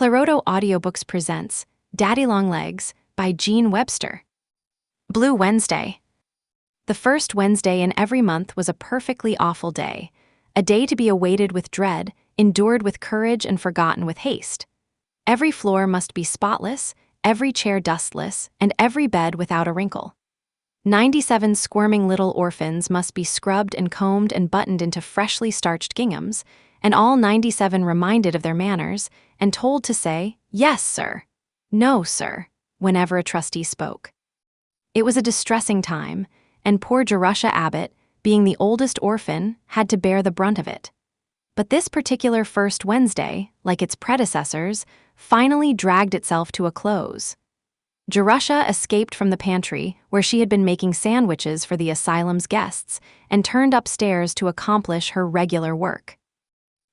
Claroto Audiobooks presents Daddy Longlegs by Jean Webster. Blue Wednesday. The first Wednesday in every month was a perfectly awful day, a day to be awaited with dread, endured with courage, and forgotten with haste. Every floor must be spotless, every chair dustless, and every bed without a wrinkle. 97 squirming little orphans must be scrubbed and combed and buttoned into freshly starched ginghams, and all 97 reminded of their manners and told to say, "Yes, sir," "No, sir," whenever a trustee spoke. It was a distressing time, and poor Jerusha Abbott, being the oldest orphan, had to bear the brunt of it. But this particular first Wednesday, like its predecessors, finally dragged itself to a close. Jerusha escaped from the pantry, where she had been making sandwiches for the asylum's guests, and turned upstairs to accomplish her regular work.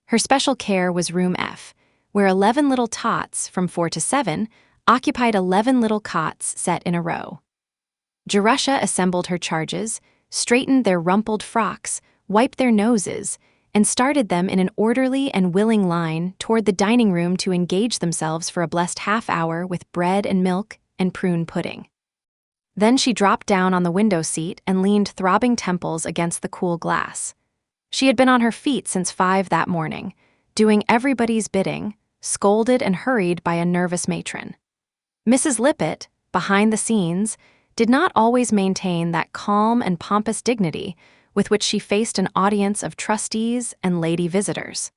Her special care was room F, where 11 little tots, from 4 to 7, occupied 11 little cots set in a row. Jerusha assembled her charges, straightened their rumpled frocks, wiped their noses, and started them in an orderly and willing line toward the dining room to engage themselves for a blessed half-hour with bread and milk and prune pudding. Then she dropped down on the window seat and leaned throbbing temples against the cool glass. She had been on her feet since 5 that morning, doing everybody's bidding, scolded and hurried by a nervous matron. Mrs. Lippett, behind the scenes, did not always maintain that calm and pompous dignity with which she faced an audience of trustees and lady visitors.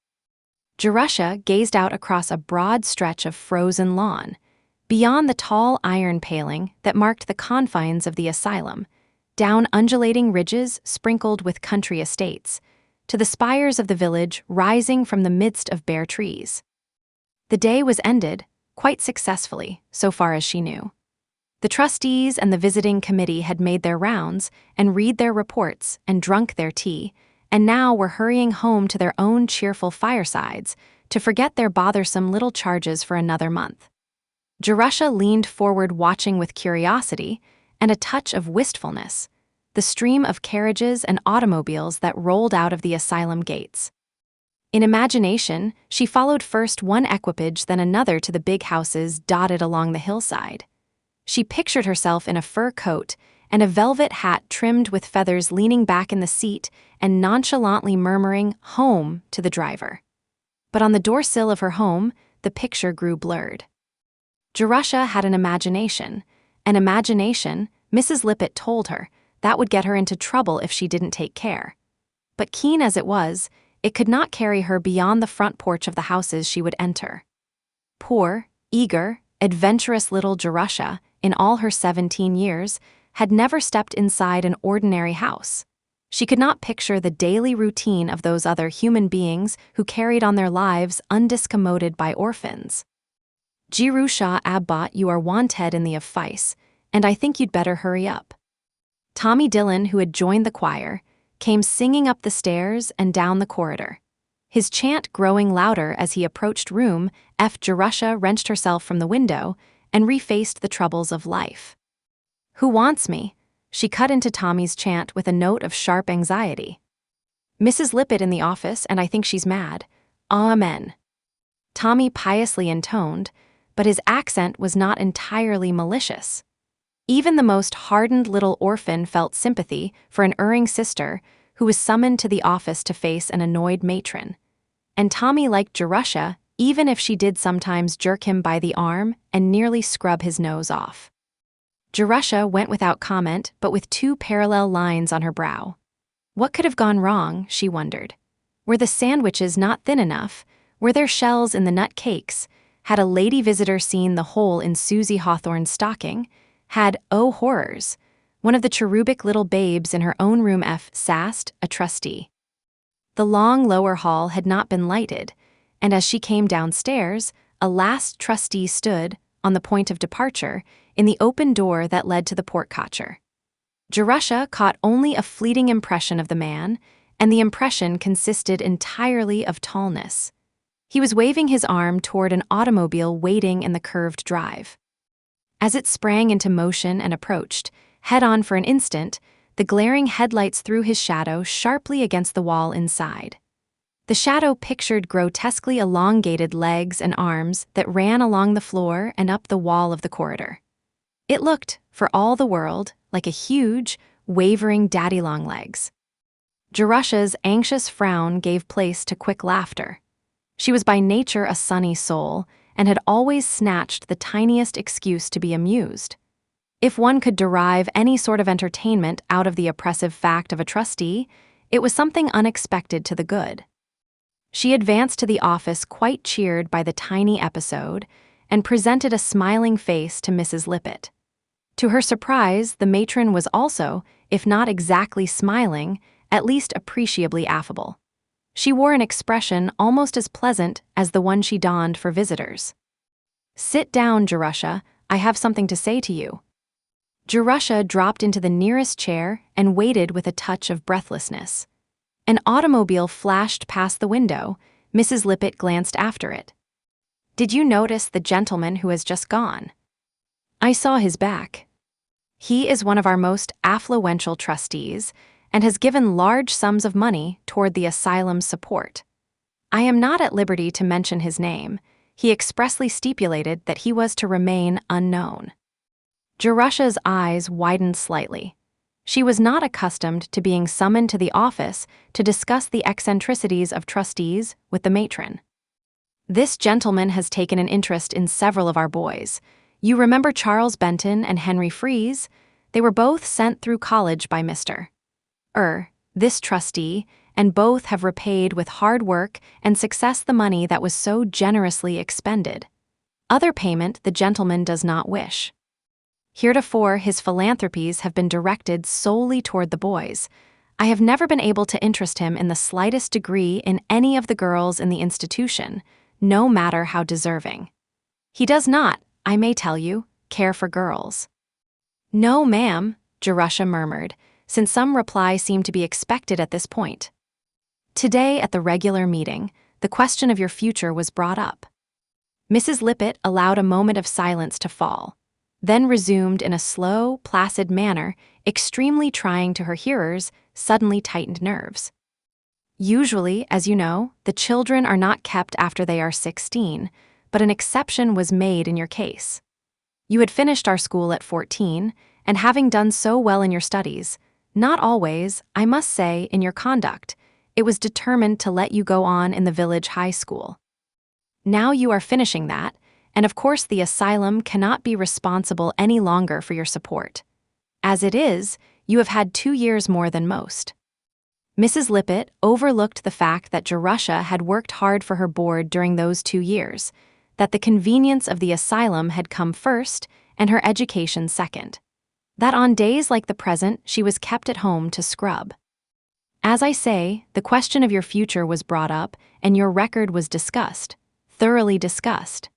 Jerusha gazed out across a broad stretch of frozen lawn, beyond the tall iron paling that marked the confines of the asylum, down undulating ridges sprinkled with country estates, to the spires of the village rising from the midst of bare trees. The day was ended, quite successfully, so far as she knew. The trustees and the visiting committee had made their rounds and read their reports and drunk their tea, and now were hurrying home to their own cheerful firesides to forget their bothersome little charges for another month. Jerusha leaned forward, watching with curiosity and a touch of wistfulness the stream of carriages and automobiles that rolled out of the asylum gates. In imagination, she followed first one equipage then another to the big houses dotted along the hillside. She pictured herself in a fur coat and a velvet hat trimmed with feathers, leaning back in the seat and nonchalantly murmuring "home" to the driver. But on the doorsill of her home, the picture grew blurred. Jerusha had an imagination, Mrs. Lippett told her, that would get her into trouble if she didn't take care. But keen as it was, it could not carry her beyond the front porch of the houses she would enter. Poor, eager, adventurous little Jerusha, in all her 17 years, had never stepped inside an ordinary house. She could not picture the daily routine of those other human beings who carried on their lives undiscommoded by orphans. "Jerusha Abbott, you are wanted in the office, and I think you'd better hurry up." Tommy Dillon, who had joined the choir, came singing up the stairs and down the corridor. His chant growing louder as he approached room F. Jerusha wrenched herself from the window and refaced the troubles of life. "Who wants me?" She cut into Tommy's chant with a note of sharp anxiety. "Mrs. Lippett in the office, and I think she's mad. Amen." Tommy piously intoned, but his accent was not entirely malicious. Even the most hardened little orphan felt sympathy for an erring sister who was summoned to the office to face an annoyed matron. And Tommy liked Jerusha, even if she did sometimes jerk him by the arm and nearly scrub his nose off. Jerusha went without comment, but with 2 parallel lines on her brow. What could have gone wrong, she wondered. Were the sandwiches not thin enough? Were there shells in the nut cakes? Had a lady visitor seen the hole in Susie Hawthorne's stocking? Had, oh horrors, one of the cherubic little babes in her own room F sassed a trustee? The long lower hall had not been lighted, and as she came downstairs, a last trustee stood, on the point of departure, in the open door that led to the portcotcher. Jerusha caught only a fleeting impression of the man, and the impression consisted entirely of tallness. He was waving his arm toward an automobile waiting in the curved drive. As it sprang into motion and approached, head-on for an instant, the glaring headlights threw his shadow sharply against the wall inside. The shadow pictured grotesquely elongated legs and arms that ran along the floor and up the wall of the corridor. It looked, for all the world, like a huge, wavering daddy-long-legs. Jerusha's anxious frown gave place to quick laughter. She was by nature a sunny soul and had always snatched the tiniest excuse to be amused. If one could derive any sort of entertainment out of the oppressive fact of a trustee, it was something unexpected to the good. She advanced to the office quite cheered by the tiny episode and presented a smiling face to Mrs. Lippett. To her surprise, the matron was also, if not exactly smiling, at least appreciably affable. She wore an expression almost as pleasant as the one she donned for visitors. "Sit down, Jerusha. I have something to say to you." Jerusha dropped into the nearest chair and waited with a touch of breathlessness. An automobile flashed past the window. Mrs. Lippett glanced after it. "Did you notice the gentleman who has just gone?" "I saw his back. He is one of our most affluential trustees and has given large sums of money toward the asylum's support. I am not at liberty to mention his name. He expressly stipulated that he was to remain unknown." Jerusha's eyes widened slightly. She was not accustomed to being summoned to the office to discuss the eccentricities of trustees with the matron. "This gentleman has taken an interest in several of our boys. You remember Charles Benton and Henry Fries? They were both sent through college by this trustee, and both have repaid with hard work and success the money that was so generously expended. Other payment the gentleman does not wish. Heretofore his philanthropies have been directed solely toward the boys. I have never been able to interest him in the slightest degree in any of the girls in the institution, no matter how deserving. He does not, I may tell you, care for girls." "No, ma'am," Jerusha murmured, since some reply seemed to be expected at this point. "Today at the regular meeting, the question of your future was brought up." Mrs. Lippett allowed a moment of silence to fall, then resumed in a slow, placid manner, extremely trying to her hearers' suddenly tightened nerves. "Usually, as you know, the children are not kept after they are 16, but an exception was made in your case. You had finished our school at 14, and having done so well in your studies, not always, I must say, in your conduct, it was determined to let you go on in the village high school. Now you are finishing that, and of course the asylum cannot be responsible any longer for your support. As it is, you have had 2 years more than most." Mrs. Lippett overlooked the fact that Jerusha had worked hard for her board during those 2 years, that the convenience of the asylum had come first and her education second, that on days like the present she was kept at home to scrub. "As I say, the question of your future was brought up and your record was discussed, thoroughly discussed."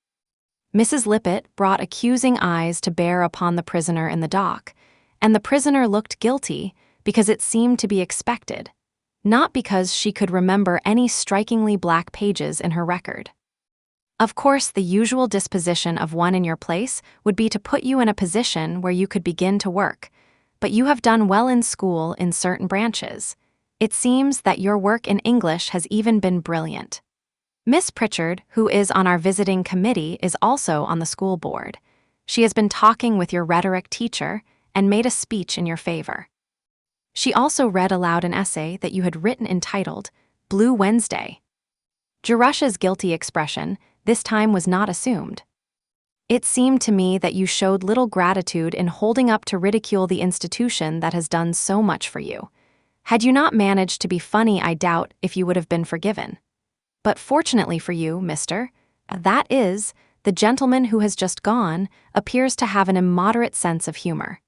Mrs. Lippett brought accusing eyes to bear upon the prisoner in the dock, and the prisoner looked guilty because it seemed to be expected, not because she could remember any strikingly black pages in her record. "Of course, the usual disposition of one in your place would be to put you in a position where you could begin to work, but you have done well in school in certain branches. It seems that your work in English has even been brilliant. Miss Pritchard, who is on our visiting committee, is also on the school board. She has been talking with your rhetoric teacher and made a speech in your favor. She also read aloud an essay that you had written entitled, Blue Wednesday." Jerusha's guilty expression this time was not assumed. "It seemed to me that you showed little gratitude in holding up to ridicule the institution that has done so much for you. Had you not managed to be funny, I doubt if you would have been forgiven. But fortunately for you, that is, the gentleman who has just gone appears to have an immoderate sense of humor.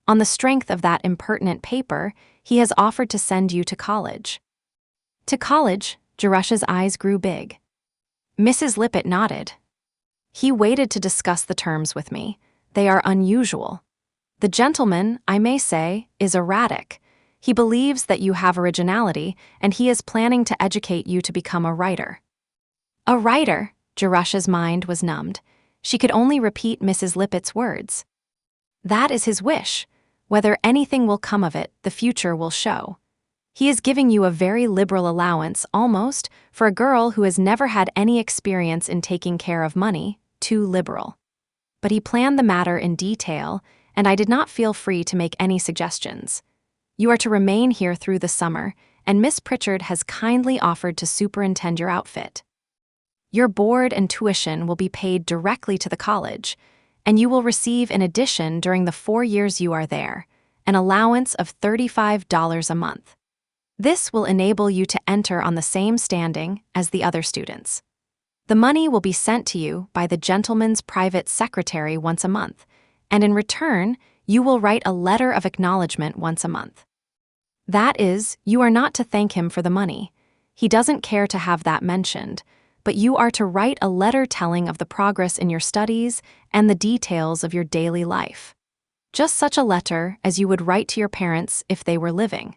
On the strength of that impertinent paper, he has offered to send you to college." "To college?" Jerusha's eyes grew big. Mrs. Lippett nodded. "He waited to discuss the terms with me. They are unusual. The gentleman, I may say, is erratic. He believes that you have originality, and he is planning to educate you to become a writer." "A writer?" Jerusha's mind was numbed. She could only repeat Mrs. Lippett's words. "That is his wish. Whether anything will come of it, the future will show. He is giving you a very liberal allowance, almost, for a girl who has never had any experience in taking care of money, too liberal. But he planned the matter in detail, and I did not feel free to make any suggestions. You are to remain here through the summer, and Miss Pritchard has kindly offered to superintend your outfit. Your board and tuition will be paid directly to the college, and you will receive in addition during the 4 years you are there, an allowance of $35 a month. This will enable you to enter on the same standing as the other students. The money will be sent to you by the gentleman's private secretary once a month, and in return, you will write a letter of acknowledgement once a month. That is, you are not to thank him for the money. He doesn't care to have that mentioned, but you are to write a letter telling of the progress in your studies and the details of your daily life. Just such a letter as you would write to your parents if they were living.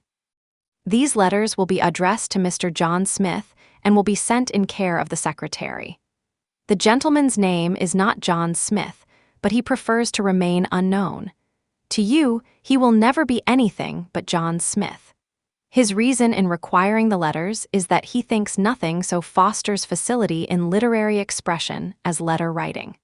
These letters will be addressed to Mr. John Smith and will be sent in care of the secretary. The gentleman's name is not John Smith, but he prefers to remain unknown. To you, he will never be anything but John Smith. His reason in requiring the letters is that he thinks nothing so fosters facility in literary expression as letter writing.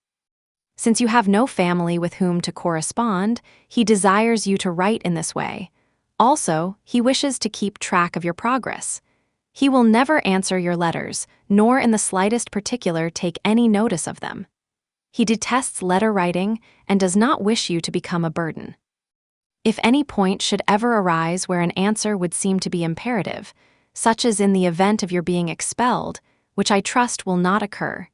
Since you have no family with whom to correspond, he desires you to write in this way. Also, he wishes to keep track of your progress. He will never answer your letters, nor in the slightest particular take any notice of them. He detests letter writing and does not wish you to become a burden. If any point should ever arise where an answer would seem to be imperative, such as in the event of your being expelled, which I trust will not occur,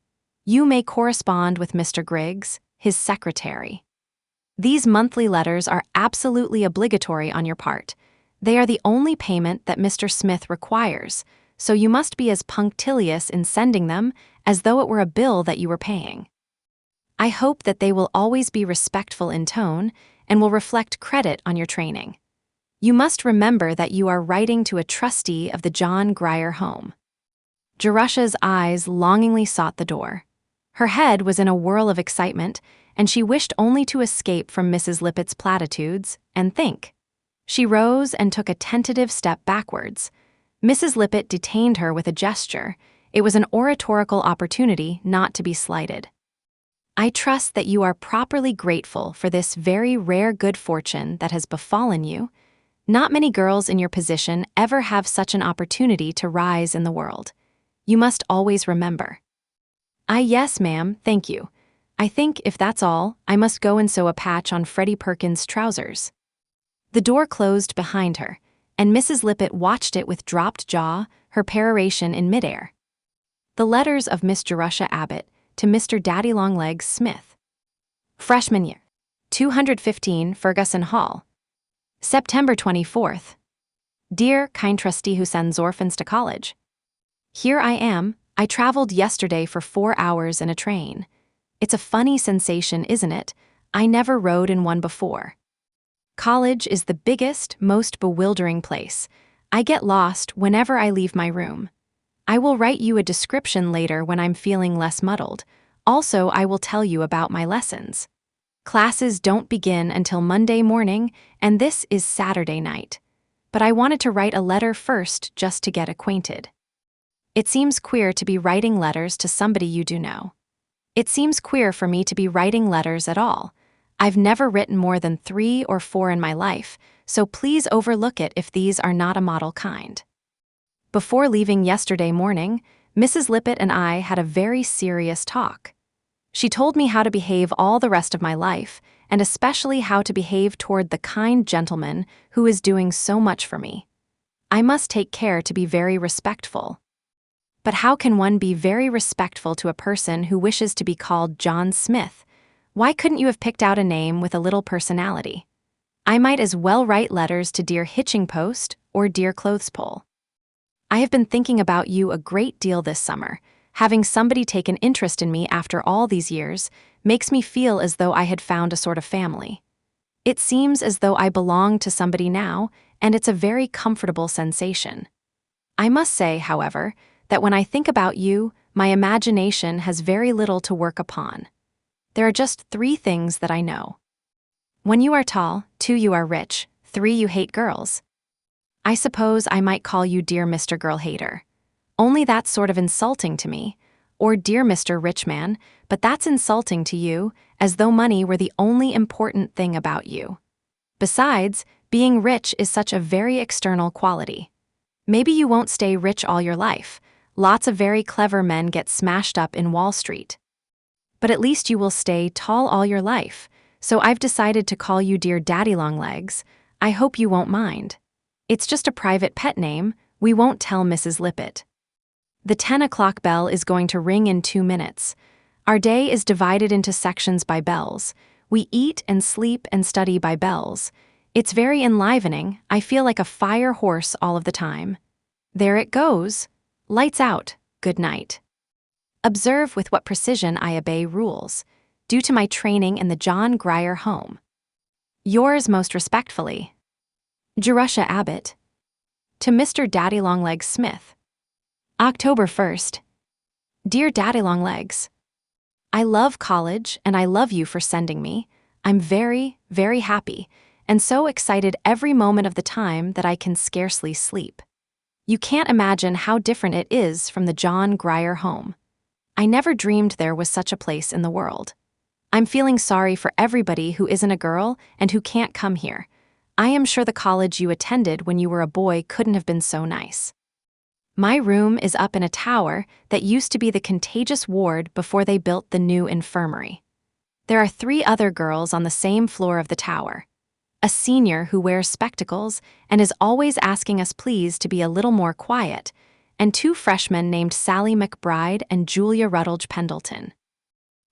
you may correspond with Mr. Griggs, his secretary. These monthly letters are absolutely obligatory on your part. They are the only payment that Mr. Smith requires, so you must be as punctilious in sending them as though it were a bill that you were paying. I hope that they will always be respectful in tone and will reflect credit on your training. You must remember that you are writing to a trustee of the John Grier Home. Jerusha's eyes longingly sought the door. Her head was in a whirl of excitement, and she wished only to escape from Mrs. Lippett's platitudes and think. She rose and took a tentative step backwards. Mrs. Lippett detained her with a gesture. It was an oratorical opportunity not to be slighted. I trust that you are properly grateful for this very rare good fortune that has befallen you. Not many girls in your position ever have such an opportunity to rise in the world. You must always remember. Yes, ma'am, thank you. I think, if that's all, I must go and sew a patch on Freddie Perkins' trousers. The door closed behind her, and Mrs. Lippett watched it with dropped jaw, her peroration in midair. The letters of Miss Jerusha Abbott to Mr. Daddy-Long-Legs Smith. Freshman Year. 215 Ferguson Hall. September 24th. Dear, kind trustee who sends orphans to college. Here I am. I traveled yesterday for 4 hours in a train. It's a funny sensation, isn't it? I never rode in one before. College is the biggest, most bewildering place. I get lost whenever I leave my room. I will write you a description later when I'm feeling less muddled. Also, I will tell you about my lessons. Classes don't begin until Monday morning, and this is Saturday night. But I wanted to write a letter first just to get acquainted. It seems queer to be writing letters to somebody you do know. It seems queer for me to be writing letters at all. I've never written more than 3 or 4 in my life, so please overlook it if these are not a model kind. Before leaving yesterday morning, Mrs. Lippett and I had a very serious talk. She told me how to behave all the rest of my life, and especially how to behave toward the kind gentleman who is doing so much for me. I must take care to be very respectful. But how can one be very respectful to a person who wishes to be called John Smith? Why couldn't you have picked out a name with a little personality? I might as well write letters to dear Hitching Post or dear Clothespole. I have been thinking about you a great deal this summer. Having somebody take an interest in me after all these years makes me feel as though I had found a sort of family. It seems as though I belong to somebody now, and it's a very comfortable sensation. I must say, however, that when I think about you, my imagination has very little to work upon. There are just 3 things that I know. 1, you are tall. 2, you are rich. 3, you hate girls. I suppose I might call you Dear Mr. Girl Hater. Only that's sort of insulting to me. Or Dear Mr. Rich Man, but that's insulting to you, as though money were the only important thing about you. Besides, being rich is such a very external quality. Maybe you won't stay rich all your life. Lots of very clever men get smashed up in Wall Street. But at least you will stay tall all your life, so I've decided to call you Dear Daddy Longlegs. I hope you won't mind. It's just a private pet name. We won't tell Mrs. Lippett. The 10 o'clock bell is going to ring in 2 minutes. Our day is divided into sections by bells. We eat and sleep and study by bells. It's very enlivening. I feel like a fire horse all of the time. There it goes. Lights out. Good night. Observe with what precision I obey rules, due to my training in the John Grier Home. Yours most respectfully, Jerusha Abbott. To Mr. Daddy Longlegs Smith. October 1st. Dear Daddy Longlegs, I love college and I love you for sending me. I'm very, very happy and so excited every moment of the time that I can scarcely sleep. You can't imagine how different it is from the John Grier Home. I never dreamed there was such a place in the world. I'm feeling sorry for everybody who isn't a girl and who can't come here. I am sure the college you attended when you were a boy couldn't have been so nice. My room is up in a tower that used to be the contagious ward before they built the new infirmary. There are 3 other girls on the same floor of the tower. A senior who wears spectacles and is always asking us please to be a little more quiet, and 2 freshmen named Sally McBride and Julia Rutledge Pendleton.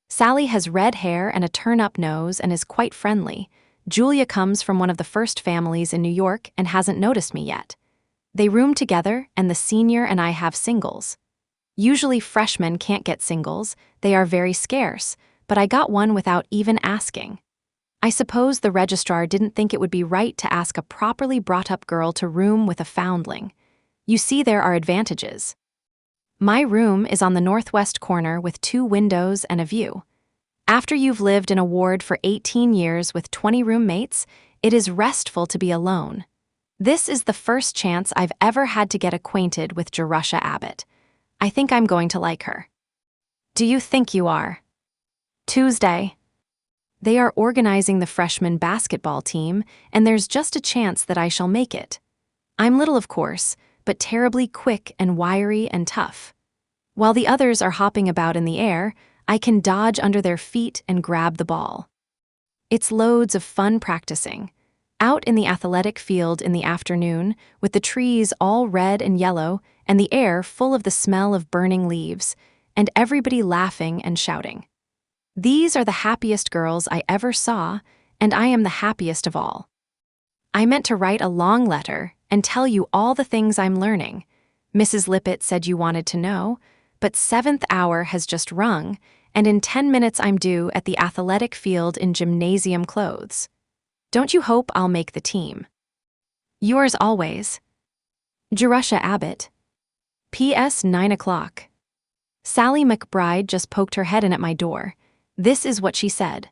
Sally has red hair and a turn-up nose and is quite friendly. Julia comes from one of the first families in New York and hasn't noticed me yet. They room together, and the senior and I have singles. Usually freshmen can't get singles, they are very scarce, but I got one without even asking. I suppose the registrar didn't think it would be right to ask a properly brought-up girl to room with a foundling. You see, there are advantages. My room is on the northwest corner with 2 windows and a view. After you've lived in a ward for 18 years with 20 roommates, it is restful to be alone. This is the first chance I've ever had to get acquainted with Jerusha Abbott. I think I'm going to like her. Do you think you are? Tuesday. They are organizing the freshman basketball team, and there's just a chance that I shall make it. I'm little, of course, but terribly quick and wiry and tough. While the others are hopping about in the air, I can dodge under their feet and grab the ball. It's loads of fun practicing. Out in the athletic field in the afternoon, with the trees all red and yellow and the air full of the smell of burning leaves, and everybody laughing and shouting. These are the happiest girls I ever saw, and I am the happiest of all. I meant to write a long letter and tell you all the things I'm learning. Mrs. Lippett said you wanted to know, but 7th hour has just rung, and in 10 minutes I'm due at the athletic field in gymnasium clothes. Don't you hope I'll make the team? Yours always, Jerusha Abbott. P.S. 9 o'clock. Sally McBride just poked her head in at my door. This is what she said.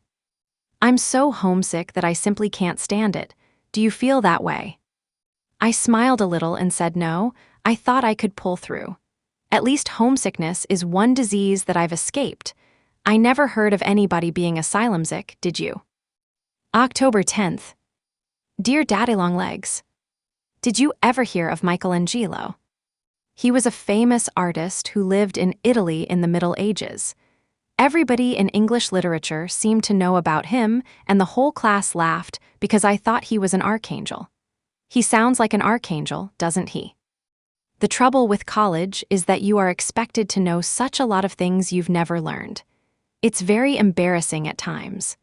I'm so homesick that I simply can't stand it. Do you feel that way? I smiled a little and said no, I thought I could pull through. At least homesickness is one disease that I've escaped. I never heard of anybody being asylum sick, did you? October 10th. Dear Daddy Longlegs, did you ever hear of Michelangelo? He was a famous artist who lived in Italy in the Middle Ages. Everybody in English literature seemed to know about him, and the whole class laughed because I thought he was an archangel. He sounds like an archangel, doesn't he? The trouble with college is that you are expected to know such a lot of things you've never learned. It's very embarrassing at times.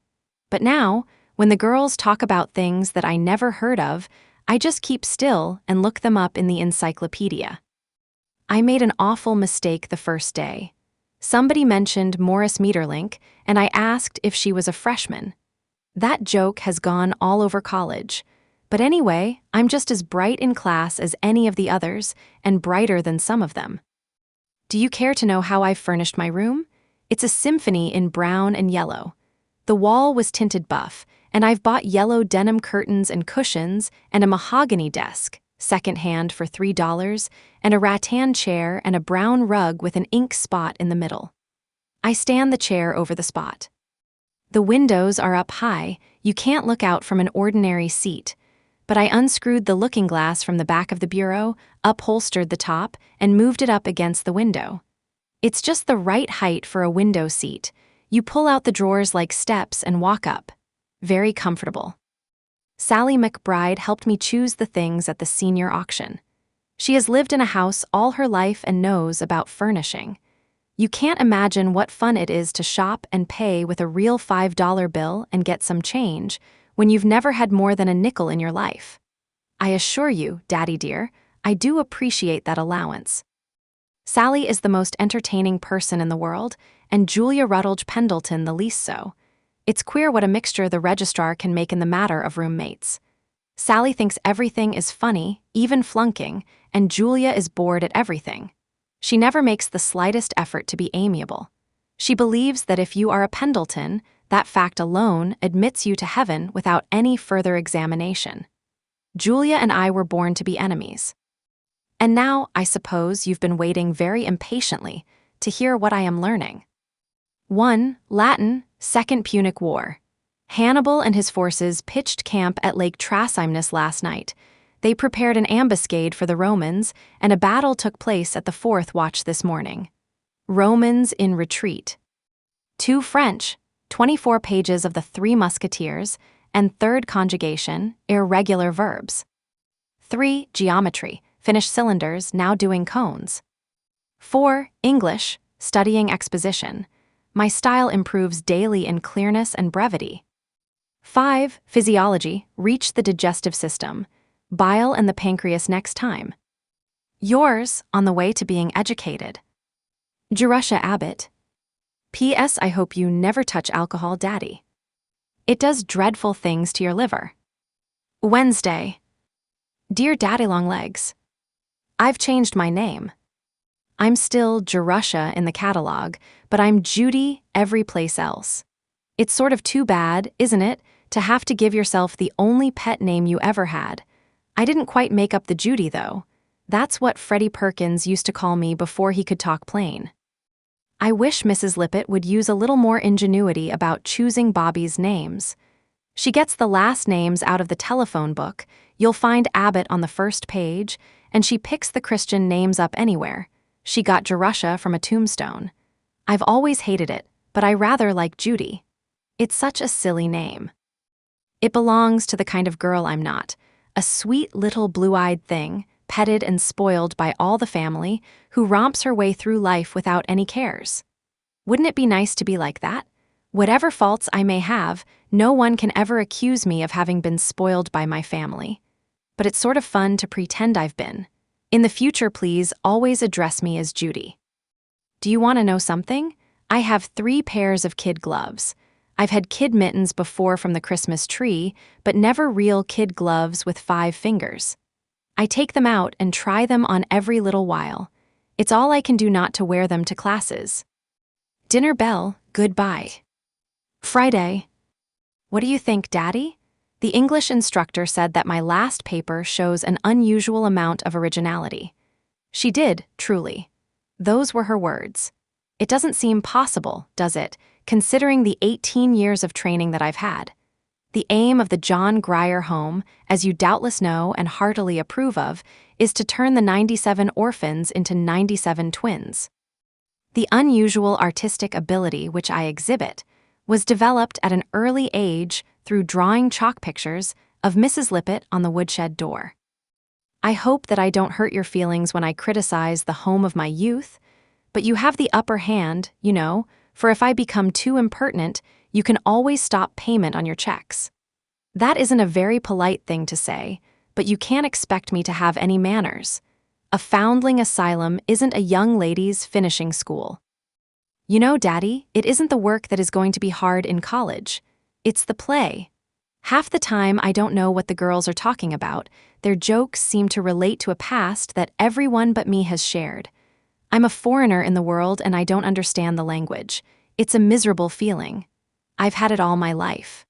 But now, when the girls talk about things that I never heard of, I just keep still and look them up in the encyclopedia. I made an awful mistake the first day. Somebody mentioned Morris Meterlink, and I asked if she was a freshman. That joke has gone all over college. But anyway, I'm just as bright in class as any of the others, and brighter than some of them. Do you care to know how I've furnished my room? It's a symphony in brown and yellow. The wall was tinted buff, and I've bought yellow denim curtains and cushions and a mahogany desk. secondhand for $3, and a rattan chair and a brown rug with an ink spot in the middle. I stand the chair over the spot. The windows are up high, you can't look out from an ordinary seat, but I unscrewed the looking glass from the back of the bureau, upholstered the top, and moved it up against the window. It's just the right height for a window seat. You pull out the drawers like steps and walk up. Very comfortable. Sally McBride helped me choose the things at the senior auction. She has lived in a house all her life and knows about furnishing. You can't imagine what fun it is to shop and pay with a real $5 bill and get some change when you've never had more than a nickel in your life. I assure you, Daddy dear, I do appreciate that allowance. Sally is the most entertaining person in the world, and Julia Rutledge Pendleton the least so. It's queer what a mixture the registrar can make in the matter of roommates. Sally thinks everything is funny, even flunking, and Julia is bored at everything. She never makes the slightest effort to be amiable. She believes that if you are a Pendleton, that fact alone admits you to heaven without any further examination. Julia and I were born to be enemies. And now, I suppose you've been waiting very impatiently to hear what I am learning. 1. Latin, Second Punic War. Hannibal and his forces pitched camp at Lake Trasimnus last night. They prepared an ambuscade for the Romans, and a battle took place at the fourth watch this morning. Romans in retreat. 2. French, 24 pages of the Three Musketeers, and third conjugation, irregular verbs. 3. Geometry, finished cylinders, now doing cones. 4. English, studying exposition. My style improves daily in clearness and brevity. 5. Physiology, reach the digestive system. Bile and the pancreas next time. Yours, on the way to being educated. Jerusha Abbott. P.S. I hope you never touch alcohol, Daddy. It does dreadful things to your liver. Wednesday. Dear Daddy Longlegs, I've changed my name. I'm still Jerusha in the catalog, but I'm Judy every place else. It's sort of too bad, isn't it, to have to give yourself the only pet name you ever had. I didn't quite make up the Judy, though. That's what Freddie Perkins used to call me before he could talk plain. I wish Mrs. Lippett would use a little more ingenuity about choosing Bobby's names. She gets the last names out of the telephone book. You'll find Abbott on the first page, and she picks the Christian names up anywhere. She got Jerusha from a tombstone. I've always hated it, but I rather like Judy. It's such a silly name. It belongs to the kind of girl I'm not, a sweet little blue-eyed thing, petted and spoiled by all the family, who romps her way through life without any cares. Wouldn't it be nice to be like that? Whatever faults I may have, no one can ever accuse me of having been spoiled by my family. But it's sort of fun to pretend I've been. In the future, please always address me as Judy. Do you want to know something? I have 3 pairs of kid gloves. I've had kid mittens before from the Christmas tree, but never real kid gloves with 5 fingers. I take them out and try them on every little while. It's all I can do not to wear them to classes. Dinner bell, goodbye. Friday. What do you think, Daddy? The English instructor said that my last paper shows an unusual amount of originality. She did, truly. Those were her words. It doesn't seem possible, does it, considering the 18 years of training that I've had. The aim of the John Grier Home, as you doubtless know and heartily approve of, is to turn the 97 orphans into 97 twins. The unusual artistic ability which I exhibit was developed at an early age through drawing chalk pictures of Mrs. Lippett on the woodshed door. I hope that I don't hurt your feelings when I criticize the home of my youth, but you have the upper hand, you know, for if I become too impertinent, you can always stop payment on your checks. That isn't a very polite thing to say, but you can't expect me to have any manners. A foundling asylum isn't a young ladies' finishing school. You know, Daddy, it isn't the work that is going to be hard in college. It's the play. Half the time I don't know what the girls are talking about. Their jokes seem to relate to a past that everyone but me has shared. I'm a foreigner in the world and I don't understand the language. It's a miserable feeling. I've had it all my life.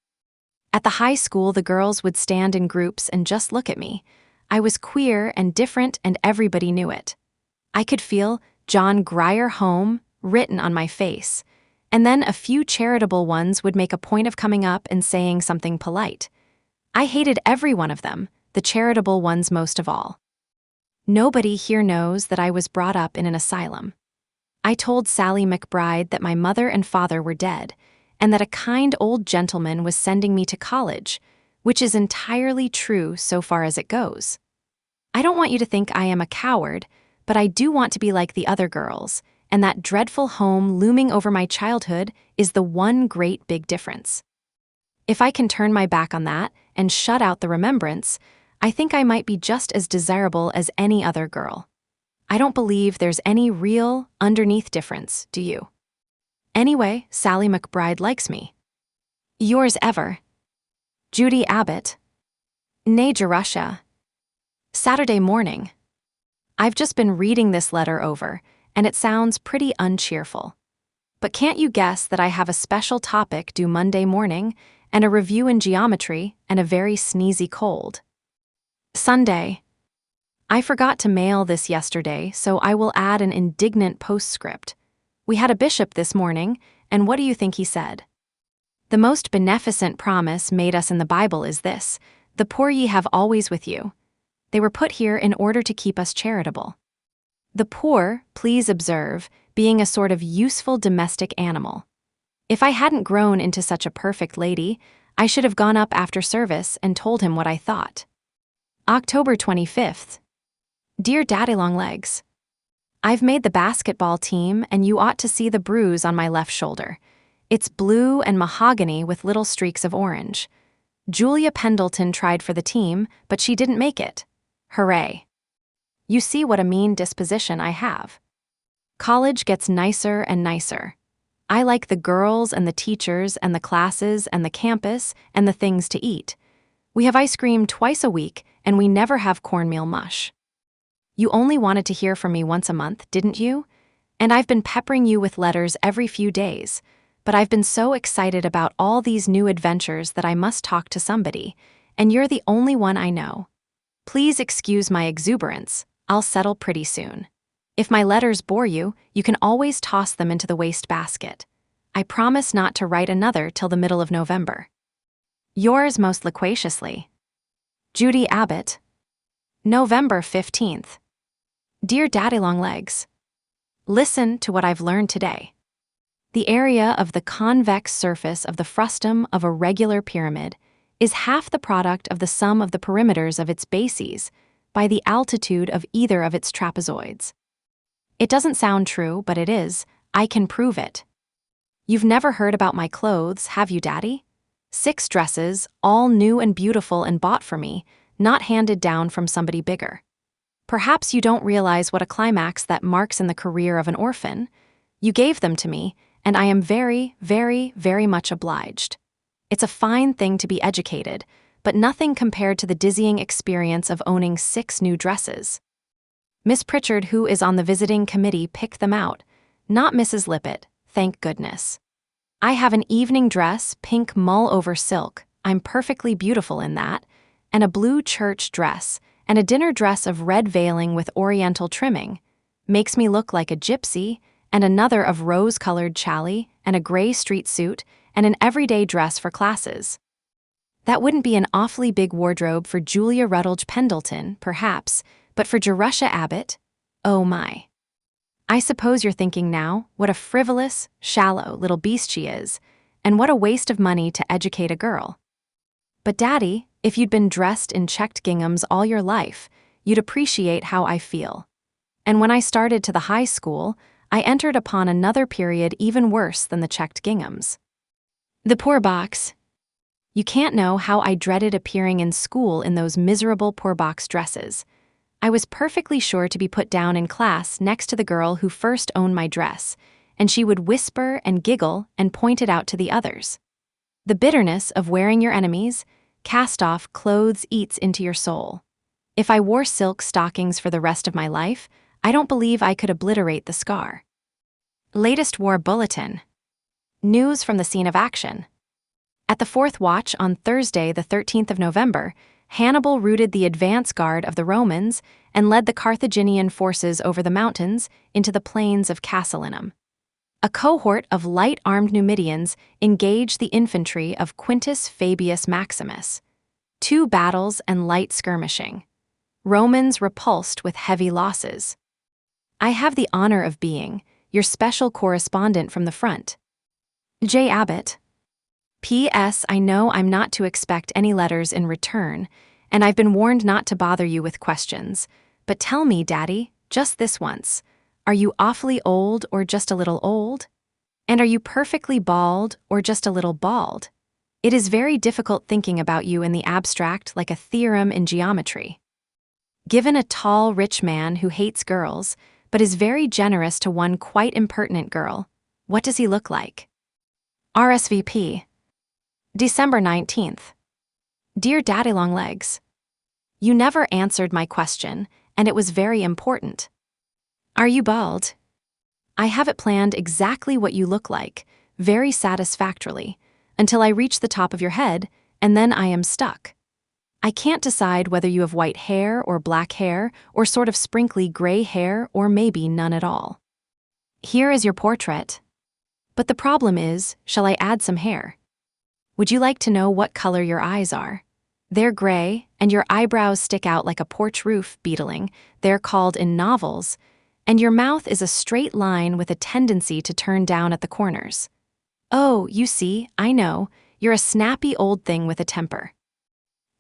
At the high school, the girls would stand in groups and just look at me. I was queer and different, and everybody knew it. I could feel John Grier Home written on my face, and then a few charitable ones would make a point of coming up and saying something polite. I hated every one of them, the charitable ones most of all. Nobody here knows that I was brought up in an asylum. I told Sally McBride that my mother and father were dead, and that a kind old gentleman was sending me to college, which is entirely true so far as it goes. I don't want you to think I am a coward, but I do want to be like the other girls, and that dreadful home looming over my childhood is the one great big difference. If I can turn my back on that and shut out the remembrance, I think I might be just as desirable as any other girl. I don't believe there's any real, underneath difference, do you? Anyway, Sally McBride likes me. Yours ever, Judy Abbott. Nay, Jerusha. Saturday morning. I've just been reading this letter over, and it sounds pretty uncheerful. But can't you guess that I have a special topic due Monday morning, and a review in geometry, and a very sneezy cold? Sunday. I forgot to mail this yesterday, so I will add an indignant postscript. We had a bishop this morning, and what do you think he said? The most beneficent promise made us in the Bible is this: the poor ye have always with you. They were put here in order to keep us charitable. The poor, please observe, being a sort of useful domestic animal. If I hadn't grown into such a perfect lady, I should have gone up after service and told him what I thought. October 25th. Dear Daddy Longlegs, I've made the basketball team, and you ought to see the bruise on my left shoulder. It's blue and mahogany with little streaks of orange. Julia Pendleton tried for the team, but she didn't make it. Hooray. You see what a mean disposition I have. College gets nicer and nicer. I like the girls and the teachers and the classes and the campus and the things to eat. We have ice cream twice a week, and we never have cornmeal mush. You only wanted to hear from me once a month, didn't you? And I've been peppering you with letters every few days, but I've been so excited about all these new adventures that I must talk to somebody, and you're the only one I know. Please excuse my exuberance. I'll settle pretty soon. If my letters bore you, you can always toss them into the wastebasket. I promise not to write another till the middle of November. Yours most loquaciously, Judy Abbott. November 15th. Dear Daddy Longlegs, listen to what I've learned today. The area of the convex surface of the frustum of a regular pyramid is half the product of the sum of the perimeters of its bases by the altitude of either of its trapezoids. It doesn't sound true, but it is. I can prove it. You've never heard about my clothes, have you, Daddy? 6 dresses, all new and beautiful and bought for me, not handed down from somebody bigger. Perhaps you don't realize what a climax that marks in the career of an orphan. You gave them to me, and I am very, very, very much obliged. It's a fine thing to be educated, but nothing compared to the dizzying experience of owning 6 new dresses. Miss Pritchard, who is on the visiting committee, picked them out, not Mrs. Lippett, thank goodness. I have an evening dress, pink mull-over silk, I'm perfectly beautiful in that, and a blue church dress, and a dinner dress of red veiling with oriental trimming, makes me look like a gypsy, and another of rose-colored chally, and a gray street suit, and an everyday dress for classes. That wouldn't be an awfully big wardrobe for Julia Rutledge Pendleton, perhaps, but for Jerusha Abbott, oh my. I suppose you're thinking now, what a frivolous, shallow little beast she is, and what a waste of money to educate a girl. But Daddy, if you'd been dressed in checked ginghams all your life, you'd appreciate how I feel. And when I started to the high school, I entered upon another period even worse than the checked ginghams. The poor box. You can't know how I dreaded appearing in school in those miserable poor box dresses. I was perfectly sure to be put down in class next to the girl who first owned my dress, and she would whisper and giggle and point it out to the others. The bitterness of wearing your enemies' cast-off clothes eats into your soul. If I wore silk stockings for the rest of my life, I don't believe I could obliterate the scar. Latest war bulletin. News from the scene of action. At the 4th watch on Thursday, the 13th of November, Hannibal routed the advance guard of the Romans and led the Carthaginian forces over the mountains into the plains of Casilinum. A cohort of light-armed Numidians engaged the infantry of Quintus Fabius Maximus. 2 battles and light skirmishing. Romans repulsed with heavy losses. I have the honor of being your special correspondent from the front. J. Abbott. P.S. I know I'm not to expect any letters in return, and I've been warned not to bother you with questions. But tell me, Daddy, just this once, are you awfully old or just a little old? And are you perfectly bald or just a little bald? It is very difficult thinking about you in the abstract like a theorem in geometry. Given a tall, rich man who hates girls, but is very generous to one quite impertinent girl, what does he look like? RSVP. December 19th. Dear Daddy-long-legs, you never answered my question, and it was very important. Are you bald? I have it planned exactly what you look like, very satisfactorily, until I reach the top of your head, and then I am stuck. I can't decide whether you have white hair or black hair or sort of sprinkly gray hair or maybe none at all. Here is your portrait. But the problem is, shall I add some hair? Would you like to know what color your eyes are? They're gray, and your eyebrows stick out like a porch roof beetling. They're called in novels. And your mouth is a straight line with a tendency to turn down at the corners. Oh, you see, I know, you're a snappy old thing with a temper.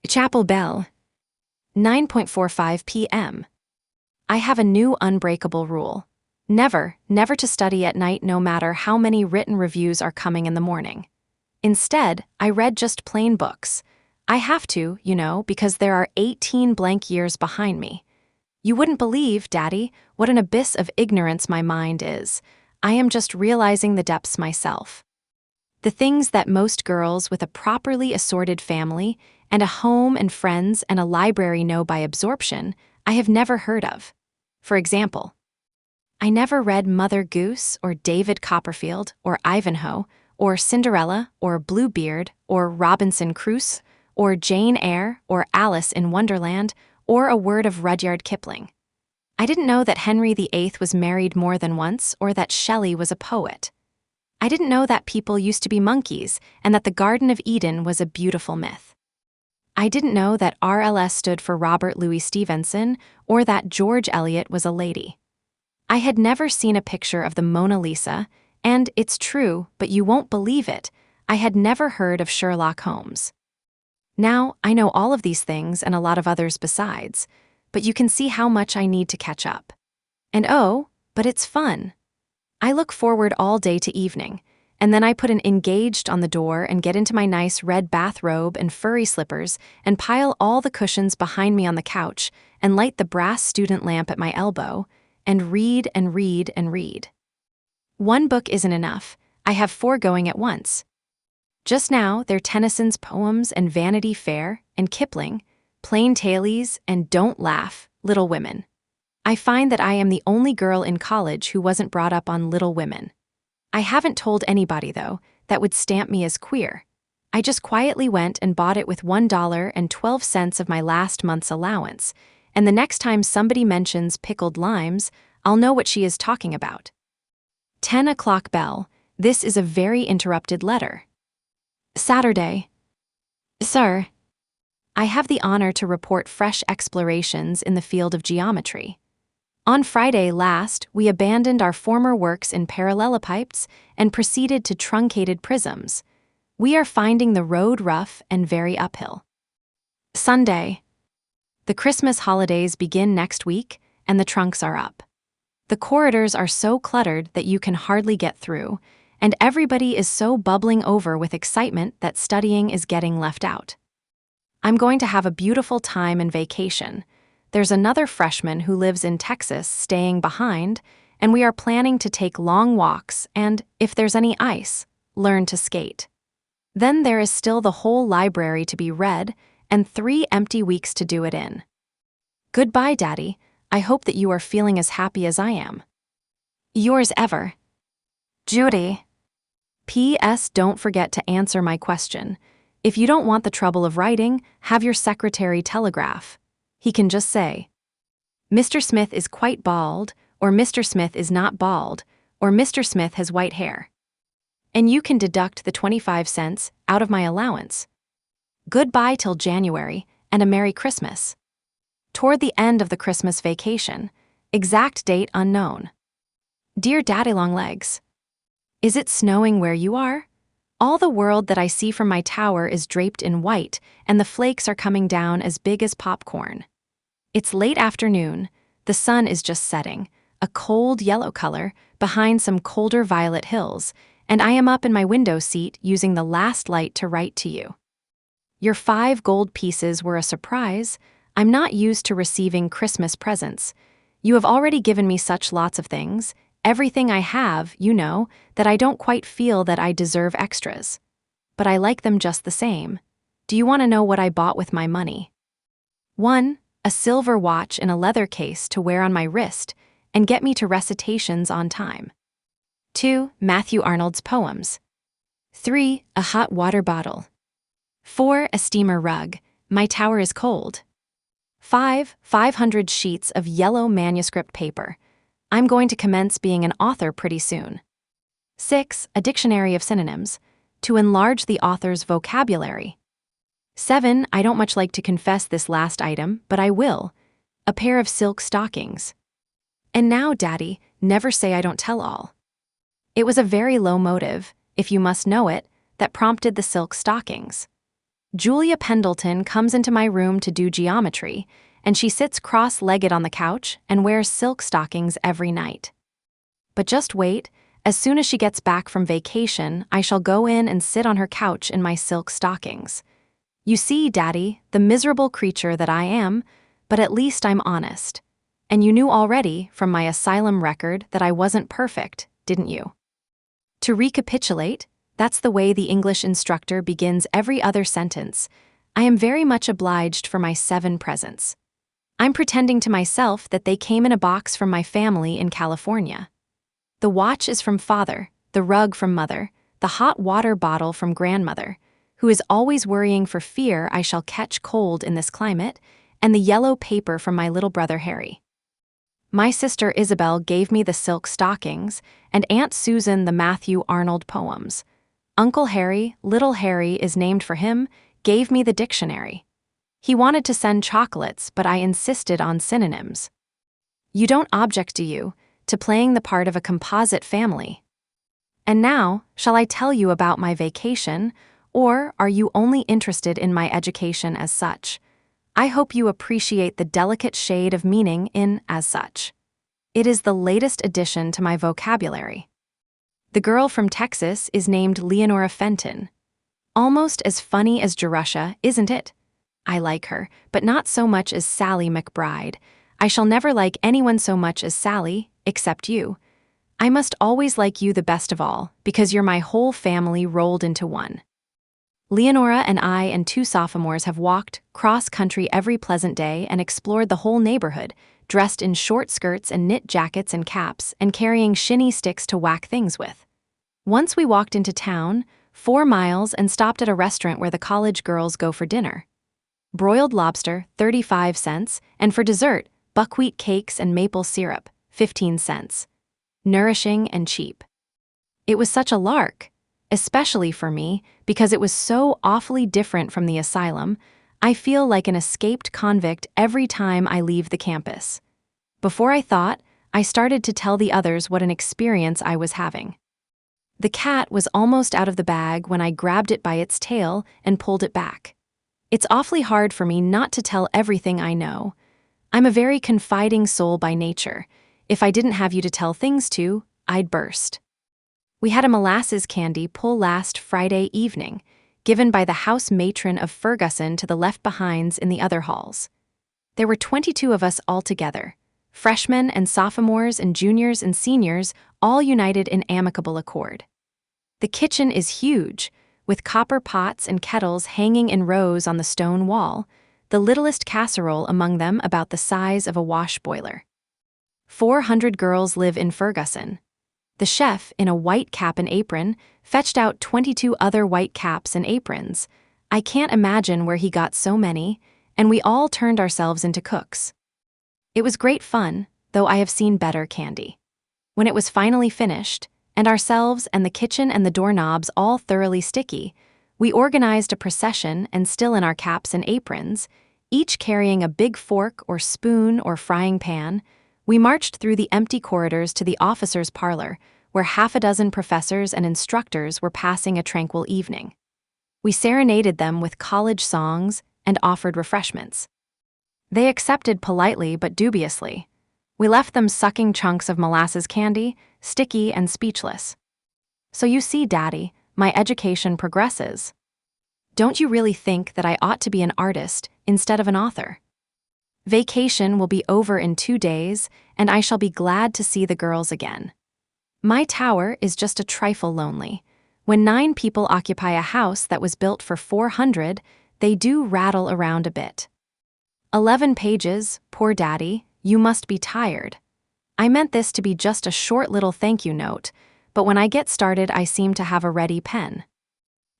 Chapel bell. 9:45 p.m. I have a new unbreakable rule. Never to study at night no matter how many written reviews are coming in the morning. Instead, I read just plain books. I have to, you know, because there are 18 blank years behind me. You wouldn't believe, Daddy, what an abyss of ignorance my mind is. I am just realizing the depths myself. The things that most girls with a properly assorted family and a home and friends and a library know by absorption, I have never heard of. For example, I never read Mother Goose or David Copperfield or Ivanhoe or Cinderella or Bluebeard or Robinson Crusoe or Jane Eyre or Alice in Wonderland or a word of Rudyard Kipling. I didn't know that Henry VIII was married more than once or that Shelley was a poet. I didn't know that people used to be monkeys and that the Garden of Eden was a beautiful myth. I didn't know that RLS stood for Robert Louis Stevenson or that George Eliot was a lady. I had never seen a picture of the Mona Lisa, and it's true, but you won't believe it, I had never heard of Sherlock Holmes. Now, I know all of these things and a lot of others besides, but you can see how much I need to catch up. And oh, but it's fun. I look forward all day to evening, and then I put an engaged on the door and get into my nice red bathrobe and furry slippers and pile all the cushions behind me on the couch and light the brass student lamp at my elbow and read and read and read. One book isn't enough. I have 4 going at once. Just now, they're Tennyson's poems and Vanity Fair and Kipling, Plain Tailies and Don't Laugh, Little Women. I find that I am the only girl in college who wasn't brought up on Little Women. I haven't told anybody, though, that would stamp me as queer. I just quietly went and bought it with $1.12 of my last month's allowance, and the next time somebody mentions pickled limes, I'll know what she is talking about. 10 o'clock bell. This is a very interrupted letter. Saturday. Sir, I have the honor to report fresh explorations in the field of geometry. On Friday last, we abandoned our former works in parallelepipeds and proceeded to truncated prisms. We are finding the road rough and very uphill. Sunday. The Christmas holidays begin next week, and the trunks are up. The corridors are so cluttered that you can hardly get through, and everybody is so bubbling over with excitement that studying is getting left out. I'm going to have a beautiful time and vacation. There's another freshman who lives in Texas staying behind, and we are planning to take long walks and, if there's any ice, learn to skate. Then there is still the whole library to be read and 3 empty weeks to do it in. Goodbye, Daddy. I hope that you are feeling as happy as I am. Yours ever, Judy. P.S. Don't forget to answer my question. If you don't want the trouble of writing, have your secretary telegraph. He can just say, Mr. Smith is quite bald, or Mr. Smith is not bald, or Mr. Smith has white hair. And you can deduct the 25 cents out of my allowance. Goodbye till January, and a Merry Christmas. Toward the end of the Christmas vacation. Exact date unknown. Dear Daddy-long-legs, is it snowing where you are? All the world that I see from my tower is draped in white, and the flakes are coming down as big as popcorn. It's late afternoon, the sun is just setting, a cold yellow color, behind some colder violet hills, and I am up in my window seat using the last light to write to you. Your 5 gold pieces were a surprise. I'm not used to receiving Christmas presents. You have already given me such lots of things, everything I have, you know, that I don't quite feel that I deserve extras. But I like them just the same. Do you want to know what I bought with my money? 1. A silver watch in a leather case to wear on my wrist and get me to recitations on time. 2. Matthew Arnold's poems. 3. A hot water bottle. 4. A steamer rug. My tower is cold. 5. 500 sheets of yellow manuscript paper. I'm going to commence being an author pretty soon. 6. A dictionary of synonyms, to enlarge the author's vocabulary. 7. I don't much like to confess this last item, but I will. A pair of silk stockings. And now, Daddy, never say I don't tell all. It was a very low motive, if you must know it, that prompted the silk stockings. Julia Pendleton comes into my room to do geometry, and she sits cross-legged on the couch and wears silk stockings every night. But just wait, as soon as she gets back from vacation, I shall go in and sit on her couch in my silk stockings. You see, Daddy, the miserable creature that I am, but at least I'm honest. And you knew already, from my asylum record, that I wasn't perfect, didn't you? To recapitulate, that's the way the English instructor begins every other sentence. I am very much obliged for my 7 presents. I'm pretending to myself that they came in a box from my family in California. The watch is from Father, the rug from Mother, the hot water bottle from Grandmother, who is always worrying for fear I shall catch cold in this climate, and the yellow paper from my little brother Harry. My sister Isabel gave me the silk stockings, and Aunt Susan the Matthew Arnold poems. Uncle Harry, little Harry is named for him, gave me the dictionary. He wanted to send chocolates, but I insisted on synonyms. You don't object, do you, to playing the part of a composite family? And now, shall I tell you about my vacation, or are you only interested in my education as such? I hope you appreciate the delicate shade of meaning in as such. It is the latest addition to my vocabulary. The girl from Texas is named Leonora Fenton. Almost as funny as Jerusha, isn't it? I like her, but not so much as Sally McBride. I shall never like anyone so much as Sally, except you. I must always like you the best of all, because you're my whole family rolled into one. Leonora and I and 2 sophomores have walked cross-country every pleasant day and explored the whole neighborhood, dressed in short skirts and knit jackets and caps and carrying shinny sticks to whack things with. Once we walked into town, 4 miles, and stopped at a restaurant where the college girls go for dinner. Broiled lobster, 35 cents, and for dessert, buckwheat cakes and maple syrup, 15 cents. Nourishing and cheap. It was such a lark, especially for me, because it was so awfully different from the asylum. I feel like an escaped convict every time I leave the campus. Before I thought, I started to tell the others what an experience I was having. The cat was almost out of the bag when I grabbed it by its tail and pulled it back. It's awfully hard for me not to tell everything I know. I'm a very confiding soul by nature. If I didn't have you to tell things to, I'd burst. We had a molasses candy pull last Friday evening, given by the house matron of Ferguson to the left-behinds in the other halls. There were 22 of us altogether, freshmen and sophomores and juniors and seniors, all united in amicable accord. The kitchen is huge, with copper pots and kettles hanging in rows on the stone wall, the littlest casserole among them about the size of a wash boiler. 400 girls live in Ferguson. The chef, in a white cap and apron, fetched out 22 other white caps and aprons. I can't imagine where he got so many, and we all turned ourselves into cooks. It was great fun, though I have seen better candy. When it was finally finished, and ourselves and the kitchen and the doorknobs all thoroughly sticky, we organized a procession and still in our caps and aprons, each carrying a big fork or spoon or frying pan. We marched through the empty corridors to the officers' parlor, where half a dozen professors and instructors were passing a tranquil evening. We serenaded them with college songs and offered refreshments. They accepted politely but dubiously. We left them sucking chunks of molasses candy, sticky and speechless. So you see, Daddy, my education progresses. Don't you really think that I ought to be an artist instead of an author? Vacation will be over in 2 days, and I shall be glad to see the girls again. My tower is just a trifle lonely. When 9 people occupy a house that was built for 400, they do rattle around a bit. 11 pages, poor Daddy, you must be tired. I meant this to be just a short little thank you note, but when I get started I seem to have a ready pen.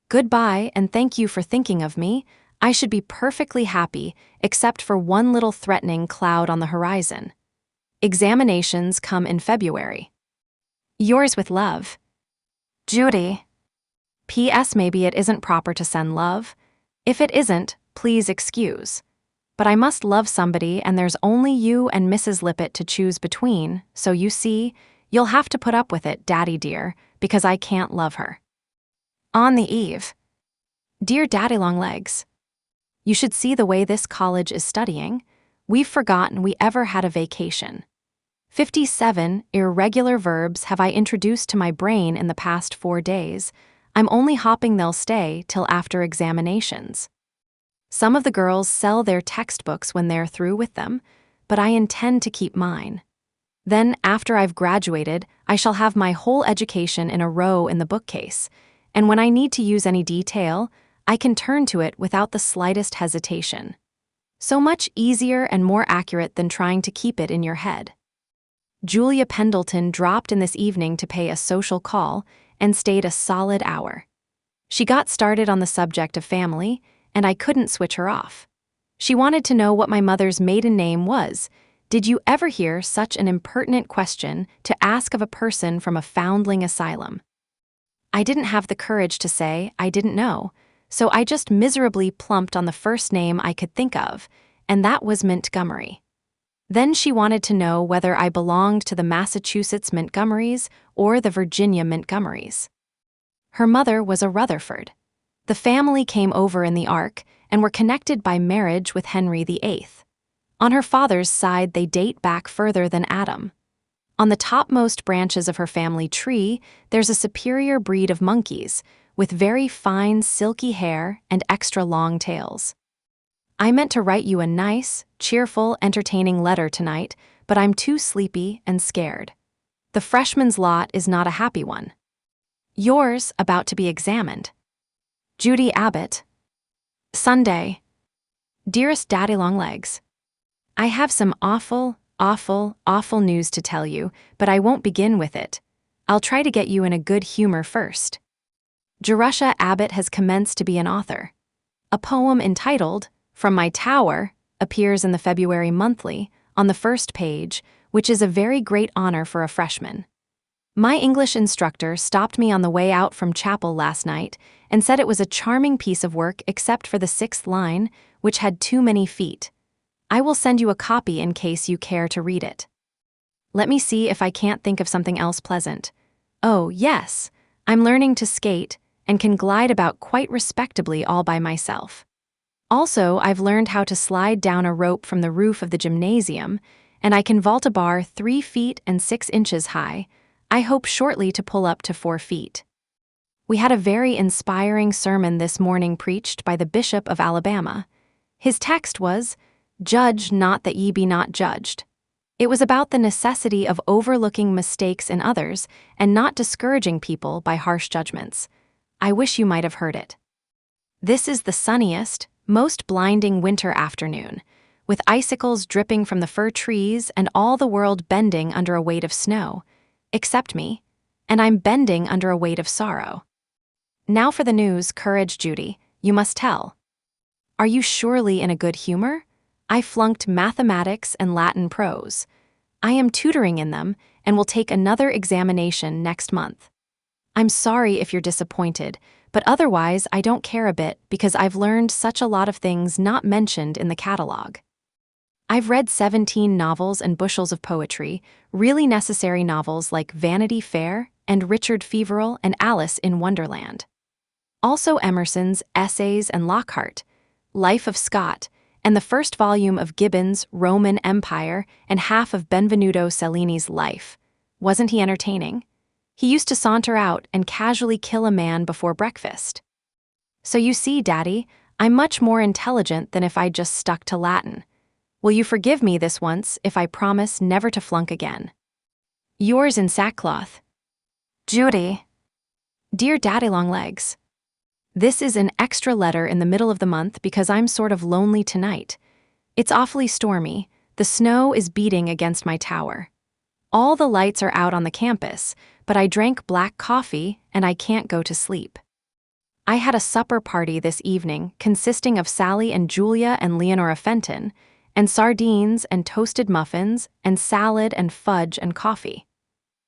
Goodbye and thank you for thinking of me. I should be perfectly happy, except for one little threatening cloud on the horizon. Examinations come in February. Yours with love, Judy. P.S. Maybe it isn't proper to send love. If it isn't, please excuse. But I must love somebody and there's only you and Mrs. Lippett to choose between, so you see, you'll have to put up with it, Daddy dear, because I can't love her. On the eve. Dear Daddy-long-legs, you should see the way this college is studying. We've forgotten we ever had a vacation. 57 irregular verbs have I introduced to my brain in the past 4 days. I'm only hoping they'll stay till after examinations. Some of the girls sell their textbooks when they're through with them, but I intend to keep mine. Then, after I've graduated, I shall have my whole education in a row in the bookcase, and when I need to use any detail, I can turn to it without the slightest hesitation. So much easier and more accurate than trying to keep it in your head. Julia Pendleton dropped in this evening to pay a social call and stayed a solid hour. She got started on the subject of family, and I couldn't switch her off. She wanted to know what my mother's maiden name was. Did you ever hear such an impertinent question to ask of a person from a foundling asylum? I didn't have the courage to say I didn't know, so I just miserably plumped on the first name I could think of, and that was Montgomery. Then she wanted to know whether I belonged to the Massachusetts Montgomerys or the Virginia Montgomerys. Her mother was a Rutherford. The family came over in the Ark and were connected by marriage with Henry VIII. On her father's side, they date back further than Adam. On the topmost branches of her family tree, there's a superior breed of monkeys with very fine, silky hair and extra long tails. I meant to write you a nice, cheerful, entertaining letter tonight, but I'm too sleepy and scared. The freshman's lot is not a happy one. Yours about to be examined. Judy Abbott. Sunday. Dearest Daddy-long-legs, I have some awful news to tell you, but I won't begin with it. I'll try to get you in a good humor first. Jerusha Abbott has commenced to be an author. A poem entitled From My Tower appears in the February Monthly on the first page, which is a very great honor for a freshman. My English instructor stopped me on the way out from chapel last night and said it was a charming piece of work except for the 6th line, which had too many feet. I will send you a copy in case you care to read it. Let me see if I can't think of something else pleasant. Oh, yes, I'm learning to skate and can glide about quite respectably all by myself. Also, I've learned how to slide down a rope from the roof of the gymnasium, and I can vault a bar 3 feet and 6 inches high. I hope shortly to pull up to 4 feet. We had a very inspiring sermon this morning preached by the Bishop of Alabama. His text was, "Judge not that ye be not judged." It was about the necessity of overlooking mistakes in others and not discouraging people by harsh judgments. I wish you might have heard it. This is the sunniest, most blinding winter afternoon, with icicles dripping from the fir trees and all the world bending under a weight of snow, except me, and I'm bending under a weight of sorrow. Now for the news, courage, Judy. You must tell. Are you surely in a good humor? I flunked mathematics and Latin prose. I am tutoring in them and will take another examination next month. I'm sorry if you're disappointed, but otherwise I don't care a bit because I've learned such a lot of things not mentioned in the catalog. I've read 17 novels and bushels of poetry, really necessary novels like Vanity Fair and Richard Feverel and Alice in Wonderland. Also Emerson's Essays and Lockhart, Life of Scott, and the first volume of Gibbon's Roman Empire and half of Benvenuto Cellini's Life. Wasn't he entertaining? He used to saunter out and casually kill a man before breakfast. So you see, Daddy, I'm much more intelligent than if I just stuck to Latin. Will you forgive me this once if I promise never to flunk again? Yours in sackcloth, Judy. Dear Daddy-long-legs, this is an extra letter in the middle of the month because I'm sort of lonely tonight. It's awfully stormy. The snow is beating against my tower. All the lights are out on the campus, but I drank black coffee and I can't go to sleep. I had a supper party this evening consisting of Sally and Julia and Leonora Fenton, and sardines and toasted muffins and salad and fudge and coffee.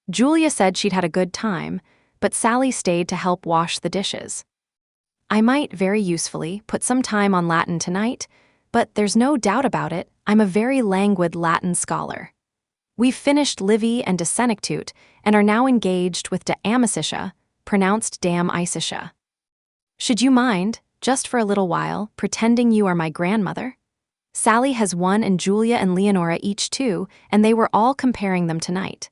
Julia said she'd had a good time, but Sally stayed to help wash the dishes. I might very usefully put some time on Latin tonight, but there's no doubt about it, I'm a very languid Latin scholar. We've finished Livy and De Senectute and are now engaged with De Amicitia, pronounced Dam Isicia. Should you mind, just for a little while, pretending you are my grandmother? Sally has one and Julia and Leonora each 2, and they were all comparing them tonight.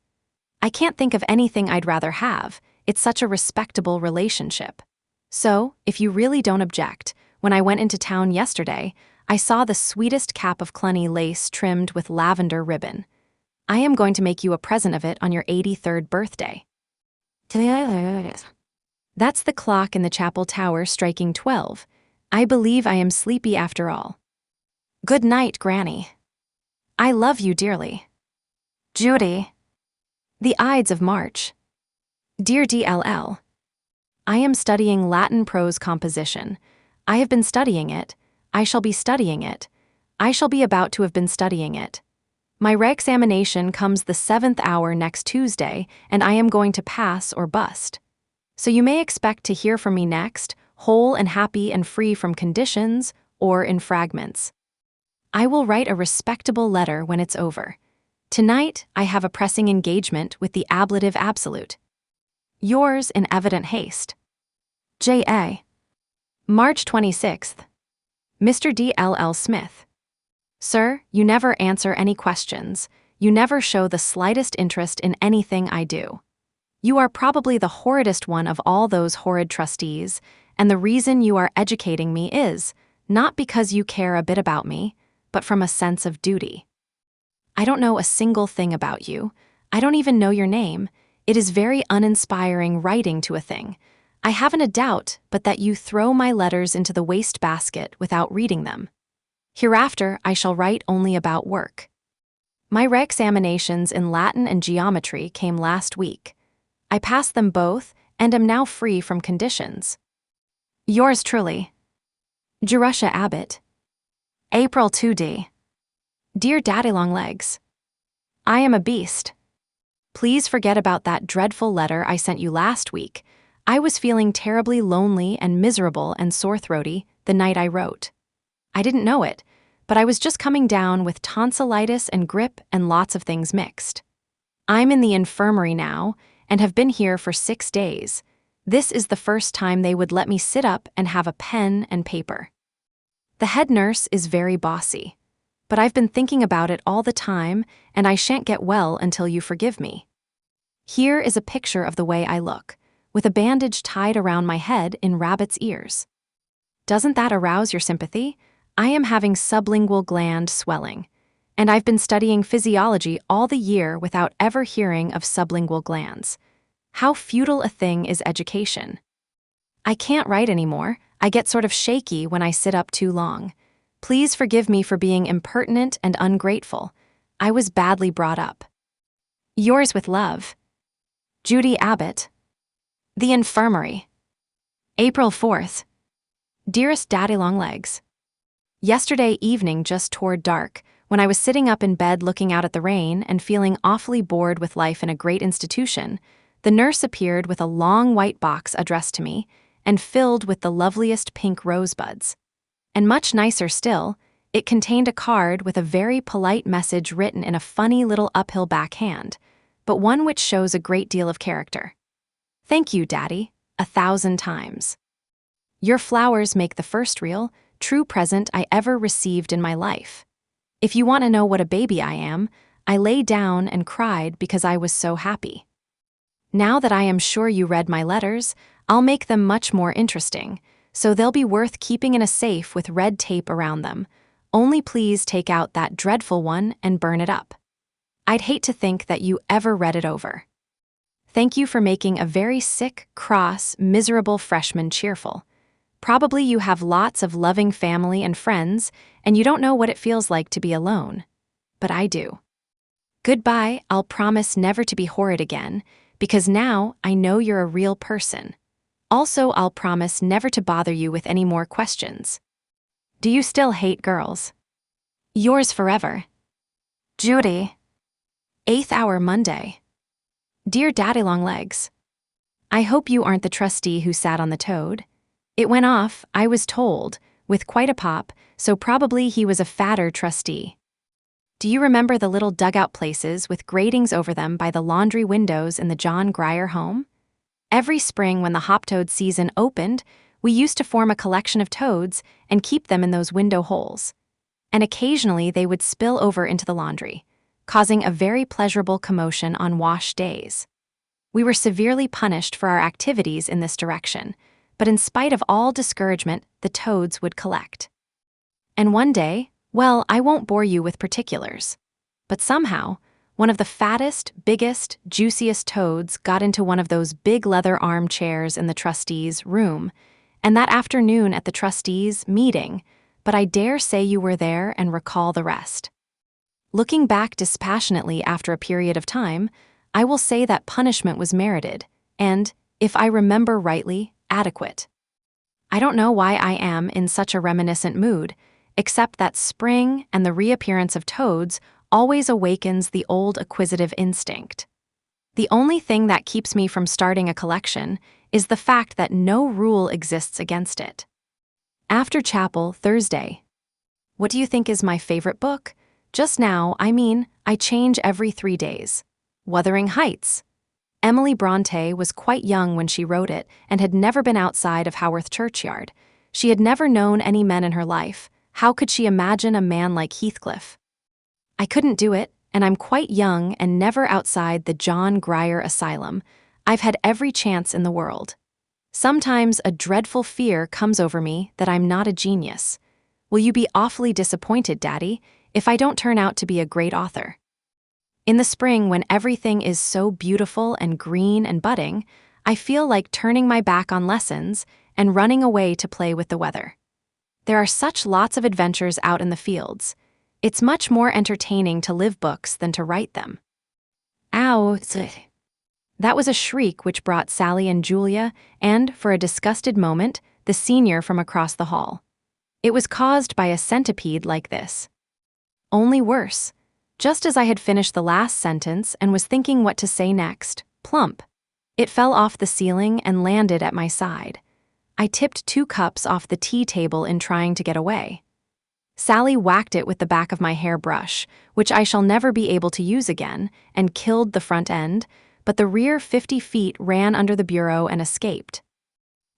I can't think of anything I'd rather have. It's such a respectable relationship. So, if you really don't object, when I went into town yesterday, I saw the sweetest cap of Cluny lace trimmed with lavender ribbon. I am going to make you a present of it on your 83rd birthday. That's the clock in the chapel tower striking 12. I believe I am sleepy after all. Good night, Granny. I love you dearly. Judy. The Ides of March. Dear DLL, I am studying Latin prose composition. I have been studying it. I shall be studying it. I shall be about to have been studying it. My re-examination comes the 7th hour next Tuesday, and I am going to pass or bust. So you may expect to hear from me next, whole and happy and free from conditions, or in fragments. I will write a respectable letter when it's over. Tonight, I have a pressing engagement with the ablative absolute. Yours in evident haste. J.A. March 26th. Mr. D.L.L. Smith. Sir, you never answer any questions. You never show the slightest interest in anything I do. You are probably the horridest one of all those horrid trustees, and the reason you are educating me is, not because you care a bit about me, but from a sense of duty. I don't know a single thing about you. I don't even know your name. It is very uninspiring writing to a thing. I haven't a doubt but that you throw my letters into the wastebasket without reading them. Hereafter I shall write only about work. My re-examinations in Latin and geometry came last week. I passed them both and am now free from conditions. Yours truly, Jerusha Abbott. April 2D. Dear Daddy-long-legs, I am a beast. Please forget about that dreadful letter I sent you last week. I was feeling terribly lonely and miserable and sore-throaty the night I wrote. I didn't know it, but I was just coming down with tonsillitis and grip and lots of things mixed. I'm in the infirmary now and have been here for 6 days. This is the first time they would let me sit up and have a pen and paper. The head nurse is very bossy, but I've been thinking about it all the time and I shan't get well until you forgive me. Here is a picture of the way I look, with a bandage tied around my head in rabbit's ears. Doesn't that arouse your sympathy? I am having sublingual gland swelling, and I've been studying physiology all the year without ever hearing of sublingual glands. How futile a thing is education. I can't write anymore. I get sort of shaky when I sit up too long. Please forgive me for being impertinent and ungrateful. I was badly brought up. Yours with love, Judy Abbott. The Infirmary. April 4th. Dearest Daddy Longlegs, yesterday evening just toward dark, when I was sitting up in bed looking out at the rain and feeling awfully bored with life in a great institution, the nurse appeared with a long white box addressed to me and filled with the loveliest pink rosebuds. And much nicer still, it contained a card with a very polite message written in a funny little uphill backhand, but one which shows a great deal of character. Thank you, Daddy, 1,000 times. Your flowers make the first real, true present I ever received in my life. If you want to know what a baby I am, I lay down and cried because I was so happy. Now that I am sure you read my letters, I'll make them much more interesting, so they'll be worth keeping in a safe with red tape around them. Only please take out that dreadful one and burn it up. I'd hate to think that you ever read it over. Thank you for making a very sick, cross, miserable freshman cheerful. Probably you have lots of loving family and friends, and you don't know what it feels like to be alone. But I do. Goodbye, I'll promise never to be horrid again, because now I know you're a real person. Also, I'll promise never to bother you with any more questions. Do you still hate girls? Yours forever, Judy. 8th hour Monday. Dear Daddy Longlegs, I hope you aren't the trustee who sat on the toad. It went off, I was told, with quite a pop, so probably he was a fatter trustee. Do you remember the little dugout places with gratings over them by the laundry windows in the John Grier Home? Every spring when the hoptoad season opened, we used to form a collection of toads and keep them in those window holes. And occasionally they would spill over into the laundry, causing a very pleasurable commotion on wash days. We were severely punished for our activities in this direction, but in spite of all discouragement, the toads would collect. And one day, well, I won't bore you with particulars, but somehow, one of the fattest, biggest, juiciest toads got into one of those big leather armchairs in the trustees' room, and that afternoon at the trustees' meeting, but I dare say you were there and recall the rest. Looking back dispassionately after a period of time, I will say that punishment was merited, and, if I remember rightly, adequate. I don't know why I am in such a reminiscent mood, except that spring and the reappearance of toads always awakens the old acquisitive instinct. The only thing that keeps me from starting a collection is the fact that no rule exists against it. After chapel, Thursday. What do you think is my favorite book? Just now, I change every 3 days. Wuthering Heights. Emily Bronte was quite young when she wrote it and had never been outside of Haworth Churchyard. She had never known any men in her life. How could she imagine a man like Heathcliff? I couldn't do it, and I'm quite young and never outside the John Grier Asylum. I've had every chance in the world. Sometimes a dreadful fear comes over me that I'm not a genius. Will you be awfully disappointed, Daddy, if I don't turn out to be a great author? In the spring, when everything is so beautiful and green and budding, I feel like turning my back on lessons and running away to play with the weather. There are such lots of adventures out in the fields. It's much more entertaining to live books than to write them. Ow! That was a shriek which brought Sally and Julia and, for a disgusted moment, the senior from across the hall. It was caused by a centipede like this. Only worse. Just as I had finished the last sentence and was thinking what to say next, plump, it fell off the ceiling and landed at my side. I tipped 2 cups off the tea table in trying to get away. Sally whacked it with the back of my hairbrush, which I shall never be able to use again, and killed the front end, but the rear 50 feet ran under the bureau and escaped.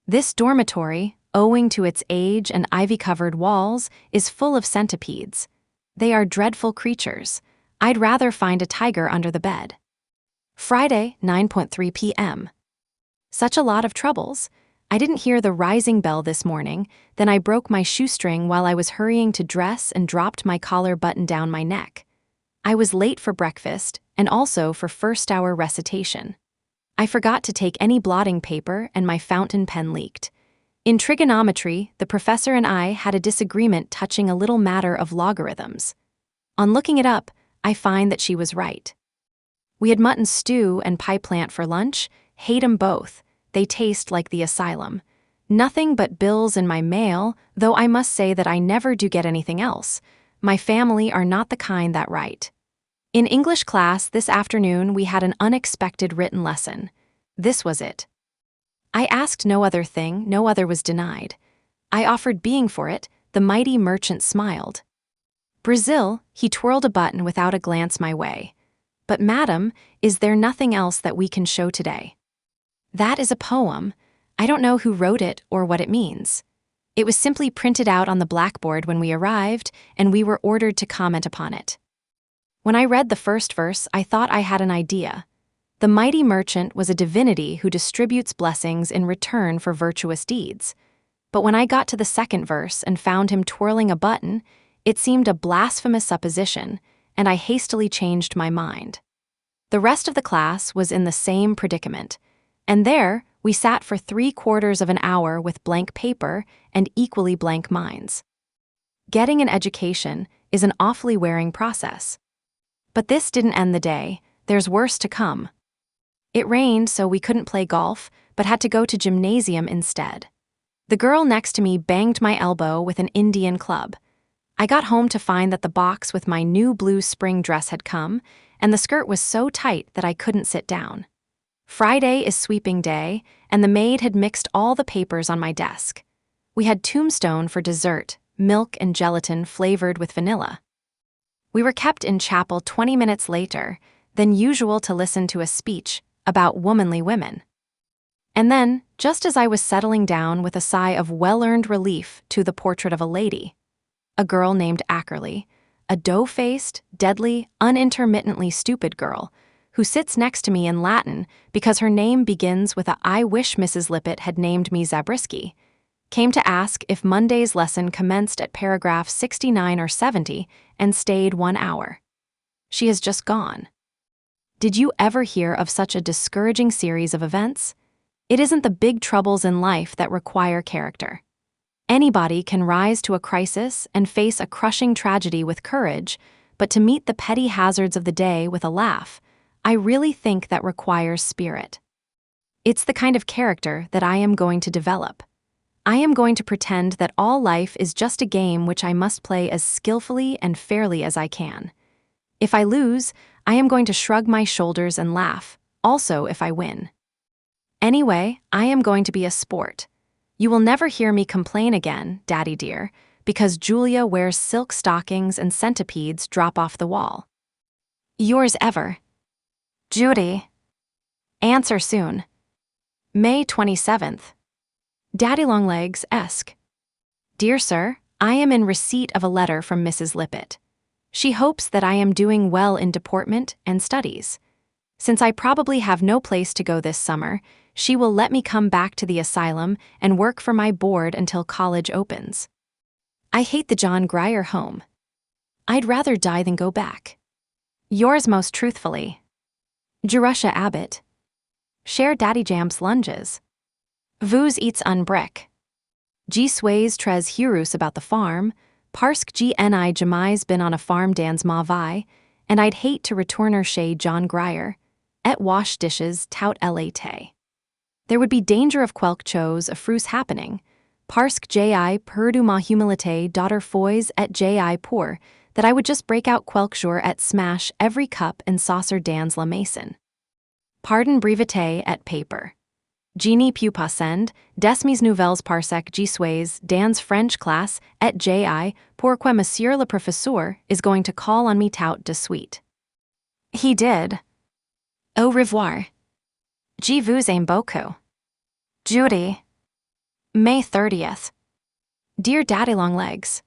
This dormitory, owing to its age and ivy-covered walls, is full of centipedes. They are dreadful creatures. I'd rather find a tiger under the bed. Friday, 9:3 p.m. Such a lot of troubles. I didn't hear the rising bell this morning, then I broke my shoestring while I was hurrying to dress and dropped my collar button down my neck. I was late for breakfast and also for first hour recitation. I forgot to take any blotting paper and my fountain pen leaked. In trigonometry, the professor and I had a disagreement touching a little matter of logarithms. On looking it up, I find that she was right. We had mutton stew and pie plant for lunch. Hate 'em both. They taste like the asylum. Nothing but bills in my mail, though I must say that I never do get anything else. My family are not the kind that write. In English class this afternoon we had an unexpected written lesson. This was it. I asked no other thing, no other was denied. I offered being for it, the mighty merchant smiled. Brazil, he twirled a button without a glance my way. But madam, is there nothing else that we can show today? That is a poem. I don't know who wrote it or what it means. It was simply printed out on the blackboard when we arrived, and we were ordered to comment upon it. When I read the first verse, I thought I had an idea. The mighty merchant was a divinity who distributes blessings in return for virtuous deeds. But when I got to the second verse and found him twirling a button, it seemed a blasphemous supposition, and I hastily changed my mind. The rest of the class was in the same predicament, and there we sat for 3/4 of an hour with blank paper and equally blank minds. Getting an education is an awfully wearing process. But this didn't end the day, there's worse to come. It rained, so we couldn't play golf, but had to go to gymnasium instead. The girl next to me banged my elbow with an Indian club. I got home to find that the box with my new blue spring dress had come, and the skirt was so tight that I couldn't sit down. Friday is sweeping day, and the maid had mixed all the papers on my desk. We had tombstone for dessert, milk and gelatin flavored with vanilla. We were kept in chapel 20 minutes later than usual to listen to a speech about womanly women. And then, just as I was settling down with a sigh of well-earned relief to the portrait of a lady, a girl named Ackerley, a dough-faced, deadly, unintermittently stupid girl, who sits next to me in Latin because her name begins with a "I wish Mrs. Lippett had named me Zabriskie," came to ask if Monday's lesson commenced at paragraph 69 or 70 and stayed 1 hour. She has just gone. Did you ever hear of such a discouraging series of events? It isn't the big troubles in life that require character. Anybody can rise to a crisis and face a crushing tragedy with courage, but to meet the petty hazards of the day with a laugh, I really think that requires spirit. It's the kind of character that I am going to develop. I am going to pretend that all life is just a game which I must play as skillfully and fairly as I can. If I lose, I am going to shrug my shoulders and laugh, also if I win. Anyway, I am going to be a sport. You will never hear me complain again, Daddy dear, because Julia wears silk stockings and centipedes drop off the wall. Yours ever, Judy. Answer soon. May 27th. Daddy Longlegs-esque. Dear Sir, I am in receipt of a letter from Mrs. Lippett. She hopes that I am doing well in deportment and studies. Since I probably have no place to go this summer, she will let me come back to the asylum and work for my board until college opens. I hate the John Grier Home. I'd rather die than go back. Yours most truthfully, Jerusha Abbott. Share Daddy Jam's lunges. Vous eats unbrick. G sways tres humorous about the farm, parsk gni jamais been on a farm dans ma vie, and I'd hate to returner chez John Grier, et wash dishes tout lat. There would be danger of quelques chose a frus happening, parsk ji perdu ma humilité daughter foys et ji pour, that I would just break out quelques jours et smash every cup and saucer dans la mason. Pardon brevité et paper. Genie pu passend, des mes nouvelles parsec gisways dans French class et ji, pourquoi monsieur le professeur is going to call on me tout de suite. He did. Au revoir. Je vous aime beaucoup. Judy. May 30th. Dear Daddy Longlegs,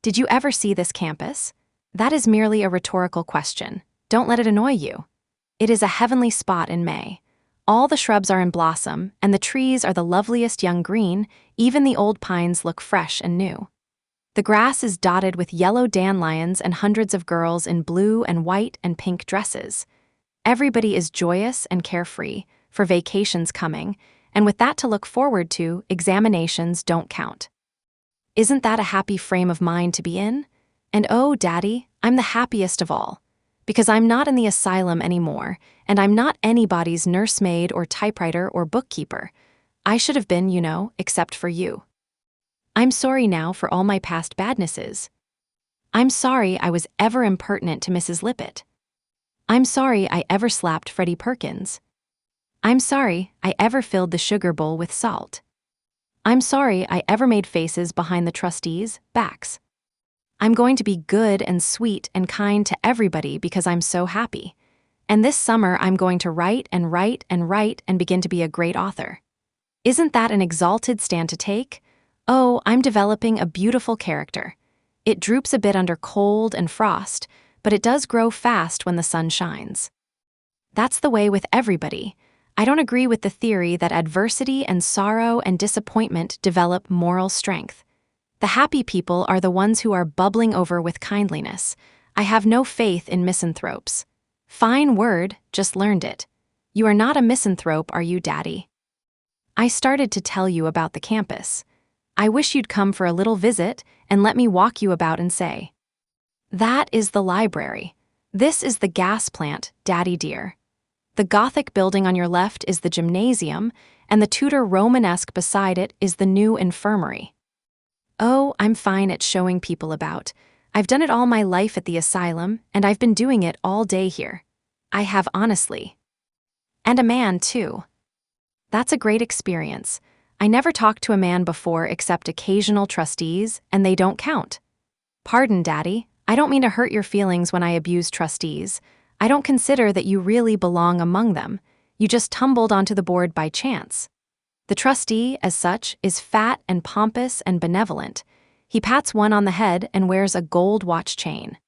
did you ever see this campus? That is merely a rhetorical question. Don't let it annoy you. It is a heavenly spot in May. All the shrubs are in blossom, and the trees are the loveliest young green, even the old pines look fresh and new. The grass is dotted with yellow dandelions and hundreds of girls in blue and white and pink dresses. Everybody is joyous and carefree, for vacation's coming, and with that to look forward to, examinations don't count. Isn't that a happy frame of mind to be in? And oh, Daddy, I'm the happiest of all. Because I'm not in the asylum anymore, and I'm not anybody's nursemaid or typewriter or bookkeeper. I should have been, except for you. I'm sorry now for all my past badnesses. I'm sorry I was ever impertinent to Mrs. Lippett. I'm sorry I ever slapped Freddie Perkins. I'm sorry I ever filled the sugar bowl with salt. I'm sorry I ever made faces behind the trustees' backs. I'm going to be good and sweet and kind to everybody because I'm so happy. And this summer I'm going to write and write and write and begin to be a great author. Isn't that an exalted stand to take? Oh, I'm developing a beautiful character. It droops a bit under cold and frost, but it does grow fast when the sun shines. That's the way with everybody. I don't agree with the theory that adversity and sorrow and disappointment develop moral strength. The happy people are the ones who are bubbling over with kindliness. I have no faith in misanthropes. Fine word, just learned it. You are not a misanthrope, are you, Daddy? I started to tell you about the campus. I wish you'd come for a little visit and let me walk you about and say, that is the library. This is the gas plant, Daddy dear. The Gothic building on your left is the gymnasium, and the Tudor Romanesque beside it is the new infirmary. Oh, I'm fine at showing people about. I've done it all my life at the asylum, and I've been doing it all day here. I have, honestly. And a man, too. That's a great experience. I never talked to a man before except occasional trustees, and they don't count. Pardon, Daddy, I don't mean to hurt your feelings when I abuse trustees. I don't consider that you really belong among them. You just tumbled onto the board by chance. The trustee, as such, is fat and pompous and benevolent. He pats one on the head and wears a gold watch chain.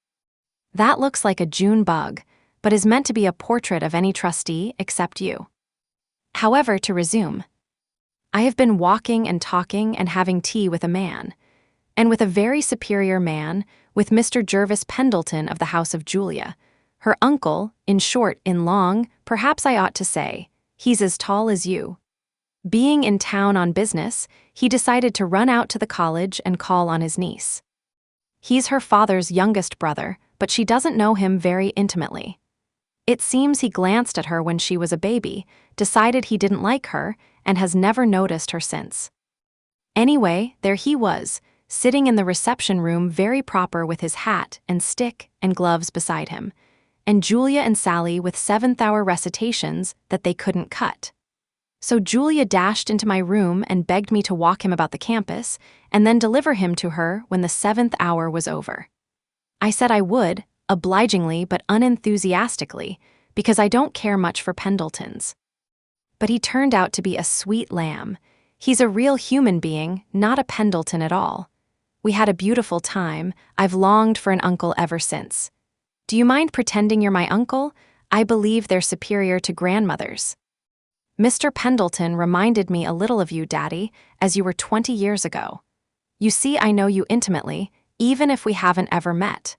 That looks like a June bug, but is meant to be a portrait of any trustee except you. However, to resume, I have been walking and talking and having tea with a man, and with a very superior man, with Mr. Jervis Pendleton of the House of Julia. Her uncle, in short, in long, perhaps I ought to say, he's as tall as you. Being in town on business, he decided to run out to the college and call on his niece. He's her father's youngest brother, but she doesn't know him very intimately. It seems he glanced at her when she was a baby, decided he didn't like her, and has never noticed her since. Anyway, there he was, sitting in the reception room very proper with his hat and stick and gloves beside him, and Julia and Sally with 7th-hour recitations that they couldn't cut. So Julia dashed into my room and begged me to walk him about the campus and then deliver him to her when the 7th hour was over. I said I would, obligingly but unenthusiastically, because I don't care much for Pendletons. But he turned out to be a sweet lamb. He's a real human being, not a Pendleton at all. We had a beautiful time. I've longed for an uncle ever since. Do you mind pretending you're my uncle? I believe they're superior to grandmothers. Mr. Pendleton reminded me a little of you, Daddy, as you were 20 years ago. You see, I know you intimately, even if we haven't ever met.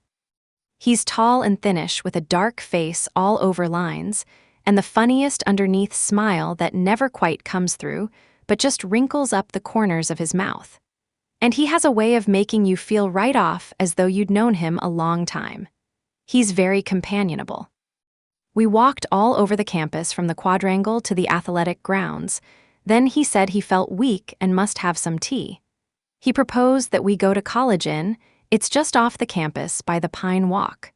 He's tall and thinnish with a dark face all over lines, and the funniest underneath smile that never quite comes through, but just wrinkles up the corners of his mouth. And he has a way of making you feel right off as though you'd known him a long time. He's very companionable. We walked all over the campus from the quadrangle to the athletic grounds. Then he said he felt weak and must have some tea. He proposed that we go to College Inn. It's just off the campus by the Pine Walk.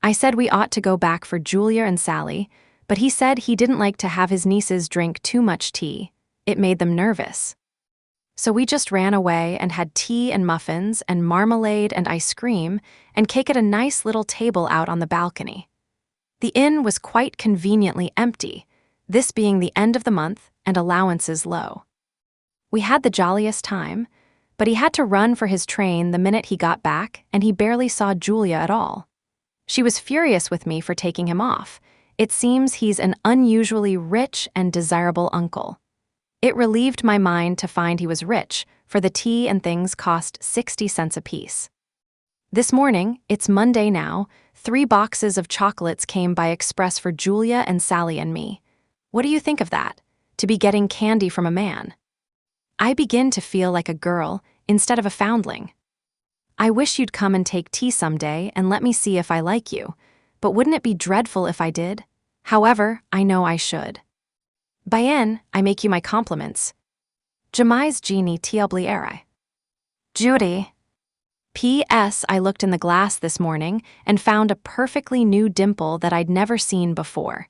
I said we ought to go back for Julia and Sally, but he said he didn't like to have his nieces drink too much tea. It made them nervous. So we just ran away and had tea and muffins and marmalade and ice cream and cake at a nice little table out on the balcony. The inn was quite conveniently empty, this being the end of the month and allowances low. We had the jolliest time, but he had to run for his train the minute he got back, and he barely saw Julia at all. She was furious with me for taking him off. It seems he's an unusually rich and desirable uncle. It relieved my mind to find he was rich, for the tea and things cost 60 cents apiece. This morning, it's Monday now, 3 boxes of chocolates came by express for Julia and Sally and me. What do you think of that? To be getting candy from a man. I begin to feel like a girl instead of a foundling. I wish you'd come and take tea someday and let me see if I like you, but wouldn't it be dreadful if I did? However, I know I should. Bien, I make you my compliments. Jamais genie t'oublierai. Judy. P.S. I looked in the glass this morning and found a perfectly new dimple that I'd never seen before.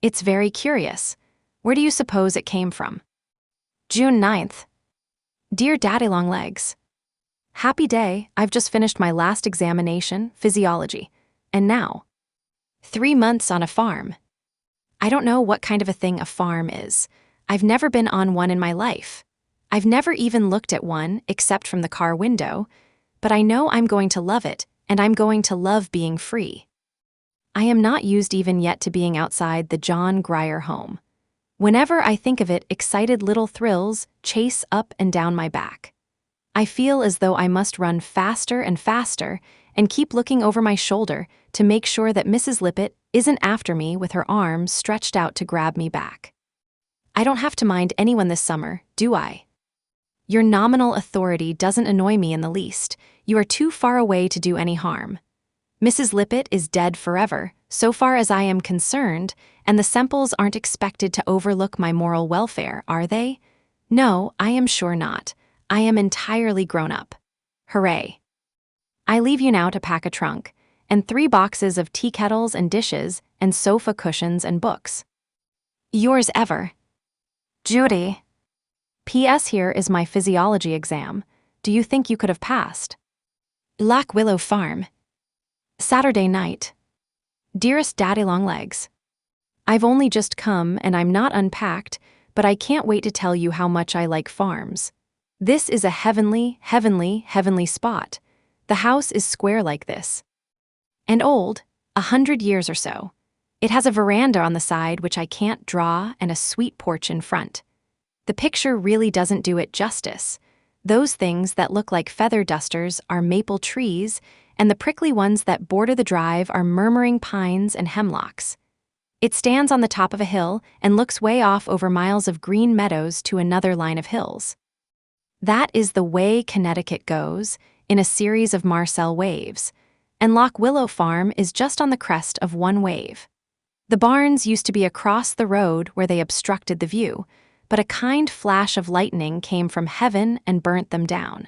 It's very curious. Where do you suppose it came from? June 9th. Dear Daddy-long-legs. Happy day, I've just finished my last examination, physiology. And now? 3 months on a farm. I don't know what kind of a thing a farm is. I've never been on one in my life. I've never even looked at one except from the car window, but I know I'm going to love it, and I'm going to love being free. I am not used even yet to being outside the John Grier Home. Whenever I think of it, excited little thrills chase up and down my back. I feel as though I must run faster and faster and keep looking over my shoulder to make sure that Mrs. Lippett isn't after me with her arms stretched out to grab me back. I don't have to mind anyone this summer, do I? Your nominal authority doesn't annoy me in the least. You are too far away to do any harm. Mrs. Lippett is dead forever, so far as I am concerned, and the Semples aren't expected to overlook my moral welfare, are they? No, I am sure not. I am entirely grown up. Hooray. I leave you now to pack a trunk, and 3 boxes of tea kettles and dishes, and sofa cushions and books. Yours ever, Judy. P.S. Here is my physiology exam. Do you think you could have passed? Lock Willow Farm. Saturday night. Dearest Daddy-long-legs. I've only just come and I'm not unpacked, but I can't wait to tell you how much I like farms. This is a heavenly, heavenly, heavenly spot. The house is square like this. And old, 100 years or so. It has a veranda on the side which I can't draw and a sweet porch in front. The picture really doesn't do it justice. Those things that look like feather dusters are maple trees, and the prickly ones that border the drive are murmuring pines and hemlocks. It stands on the top of a hill and looks way off over miles of green meadows to another line of hills. That is the way Connecticut goes, in a series of Marcel waves, and Lock Willow Farm is just on the crest of one wave. The barns used to be across the road where they obstructed the view, but a kind flash of lightning came from heaven and burnt them down.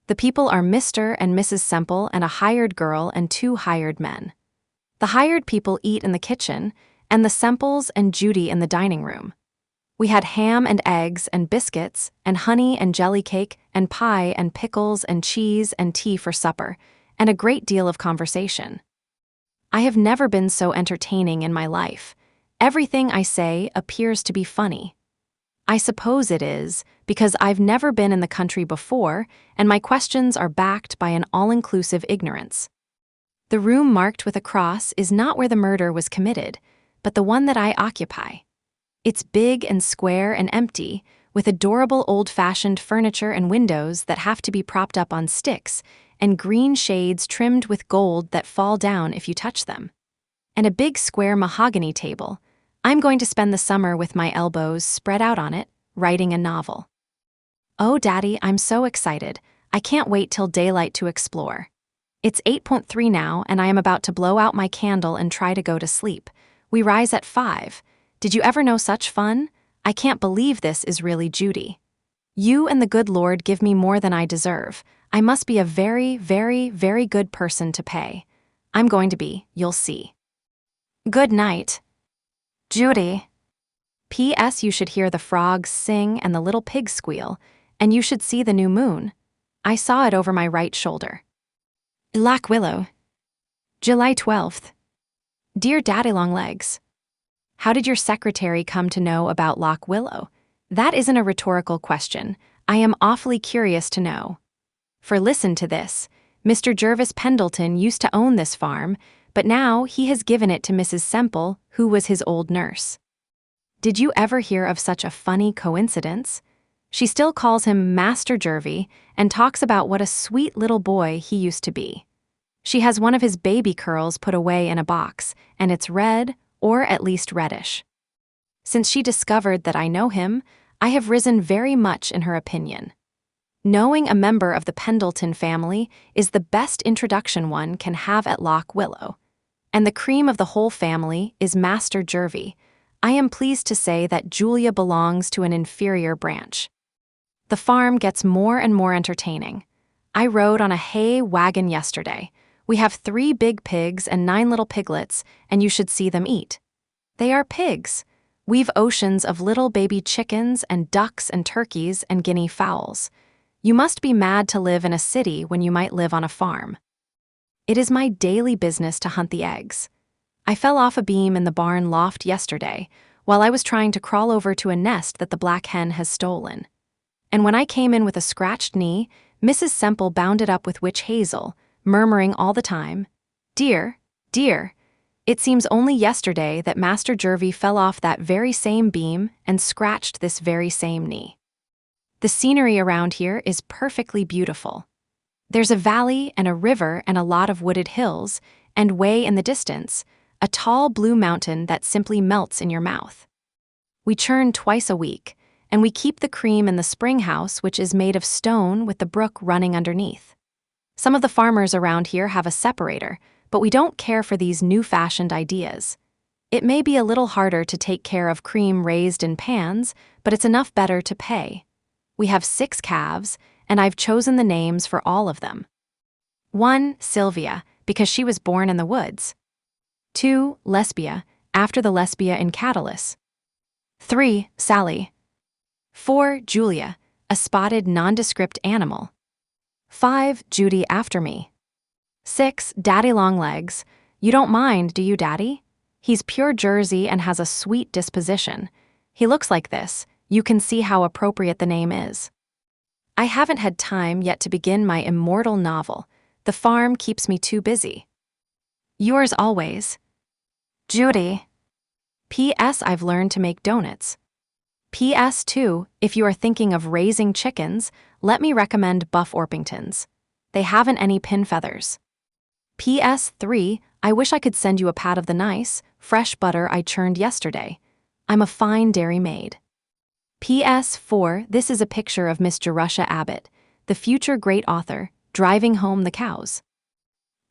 The people are Mr. and Mrs. Semple and a hired girl and 2 hired men. The hired people eat in the kitchen, and the Semples and Judy in the dining room. We had ham and eggs and biscuits and honey and jelly cake and pie and pickles and cheese and tea for supper, and a great deal of conversation. I have never been so entertaining in my life. Everything I say appears to be funny. I suppose it is, because I've never been in the country before, and my questions are backed by an all-inclusive ignorance. The room marked with a cross is not where the murder was committed, but the one that I occupy. It's big and square and empty, with adorable old-fashioned furniture and windows that have to be propped up on sticks, and green shades trimmed with gold that fall down if you touch them. And a big square mahogany table. I'm going to spend the summer with my elbows spread out on it, writing a novel. Oh, Daddy, I'm so excited. I can't wait till daylight to explore. It's 8:3 now, and I am about to blow out my candle and try to go to sleep. We rise at 5. Did you ever know such fun? I can't believe this is really Judy. You and the good Lord give me more than I deserve. I must be a very, very, very good person to pay. I'm going to be, you'll see. Good night, Judy. P.S. You should hear the frogs sing and the little pigs squeal, and you should see the new moon. I saw it over my right shoulder. Lock Willow. July 12th. Dear Daddy-long-legs. How did your secretary come to know about Lock Willow? That isn't a rhetorical question. I am awfully curious to know. For listen to this. Mr. Jervis Pendleton used to own this farm, but now he has given it to Mrs. Semple, who was his old nurse. Did you ever hear of such a funny coincidence? She still calls him Master Jervy and talks about what a sweet little boy he used to be. She has one of his baby curls put away in a box, and it's red, or at least reddish. Since she discovered that I know him, I have risen very much in her opinion. Knowing a member of the Pendleton family is the best introduction one can have at Lock Willow. And the cream of the whole family is Master Jervy. I am pleased to say that Julia belongs to an inferior branch. The farm gets more and more entertaining. I rode on a hay wagon yesterday. We have 3 big pigs and 9 little piglets, and you should see them eat. They are pigs. We've oceans of little baby chickens and ducks and turkeys and guinea fowls. You must be mad to live in a city when you might live on a farm. It is my daily business to hunt the eggs. I fell off a beam in the barn loft yesterday while I was trying to crawl over to a nest that the black hen has stolen. And when I came in with a scratched knee, Mrs. Semple bound it up with witch hazel, murmuring all the time, "Dear, dear." It seems only yesterday that Master Jervy fell off that very same beam and scratched this very same knee. The scenery around here is perfectly beautiful. There's a valley and a river and a lot of wooded hills, and way in the distance, a tall blue mountain that simply melts in your mouth. We churn twice a week, and we keep the cream in the spring house, which is made of stone with the brook running underneath. Some of the farmers around here have a separator, but we don't care for these new-fashioned ideas. It may be a little harder to take care of cream raised in pans, but it's enough better to pay. We have 6 calves, and I've chosen the names for all of them. 1, Sylvia, because she was born in the woods. 2, Lesbia, after the Lesbia in Catullus. 3, Sally. 4, Julia, a spotted nondescript animal. 5, Judy, after me. 6, Daddy Longlegs. You don't mind, do you, Daddy? He's pure Jersey and has a sweet disposition. He looks like this. You can see how appropriate the name is. I haven't had time yet to begin my immortal novel. The farm keeps me too busy. Yours always, Judy. P.S. I've learned to make donuts. P.S. 2, if you are thinking of raising chickens, let me recommend Buff Orpingtons. They haven't any pin feathers. P.S. 3, I wish I could send you a pat of the nice, fresh butter I churned yesterday. I'm a fine dairy maid. P.S. 4, this is a picture of Miss Jerusha Abbott, the future great author, driving home the cows.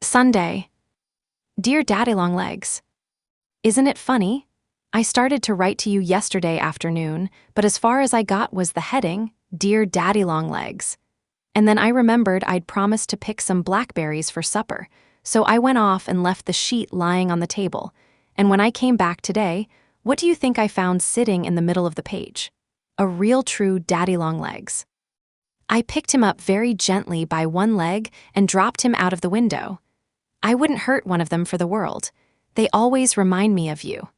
Sunday. Dear Daddy Longlegs, isn't it funny? I started to write to you yesterday afternoon, but as far as I got was the heading, Dear Daddy Longlegs. And then I remembered I'd promised to pick some blackberries for supper, so I went off and left the sheet lying on the table. And when I came back today, what do you think I found sitting in the middle of the page? A real true Daddy Longlegs. I picked him up very gently by one leg and dropped him out of the window. I wouldn't hurt one of them for the world. They always remind me of you.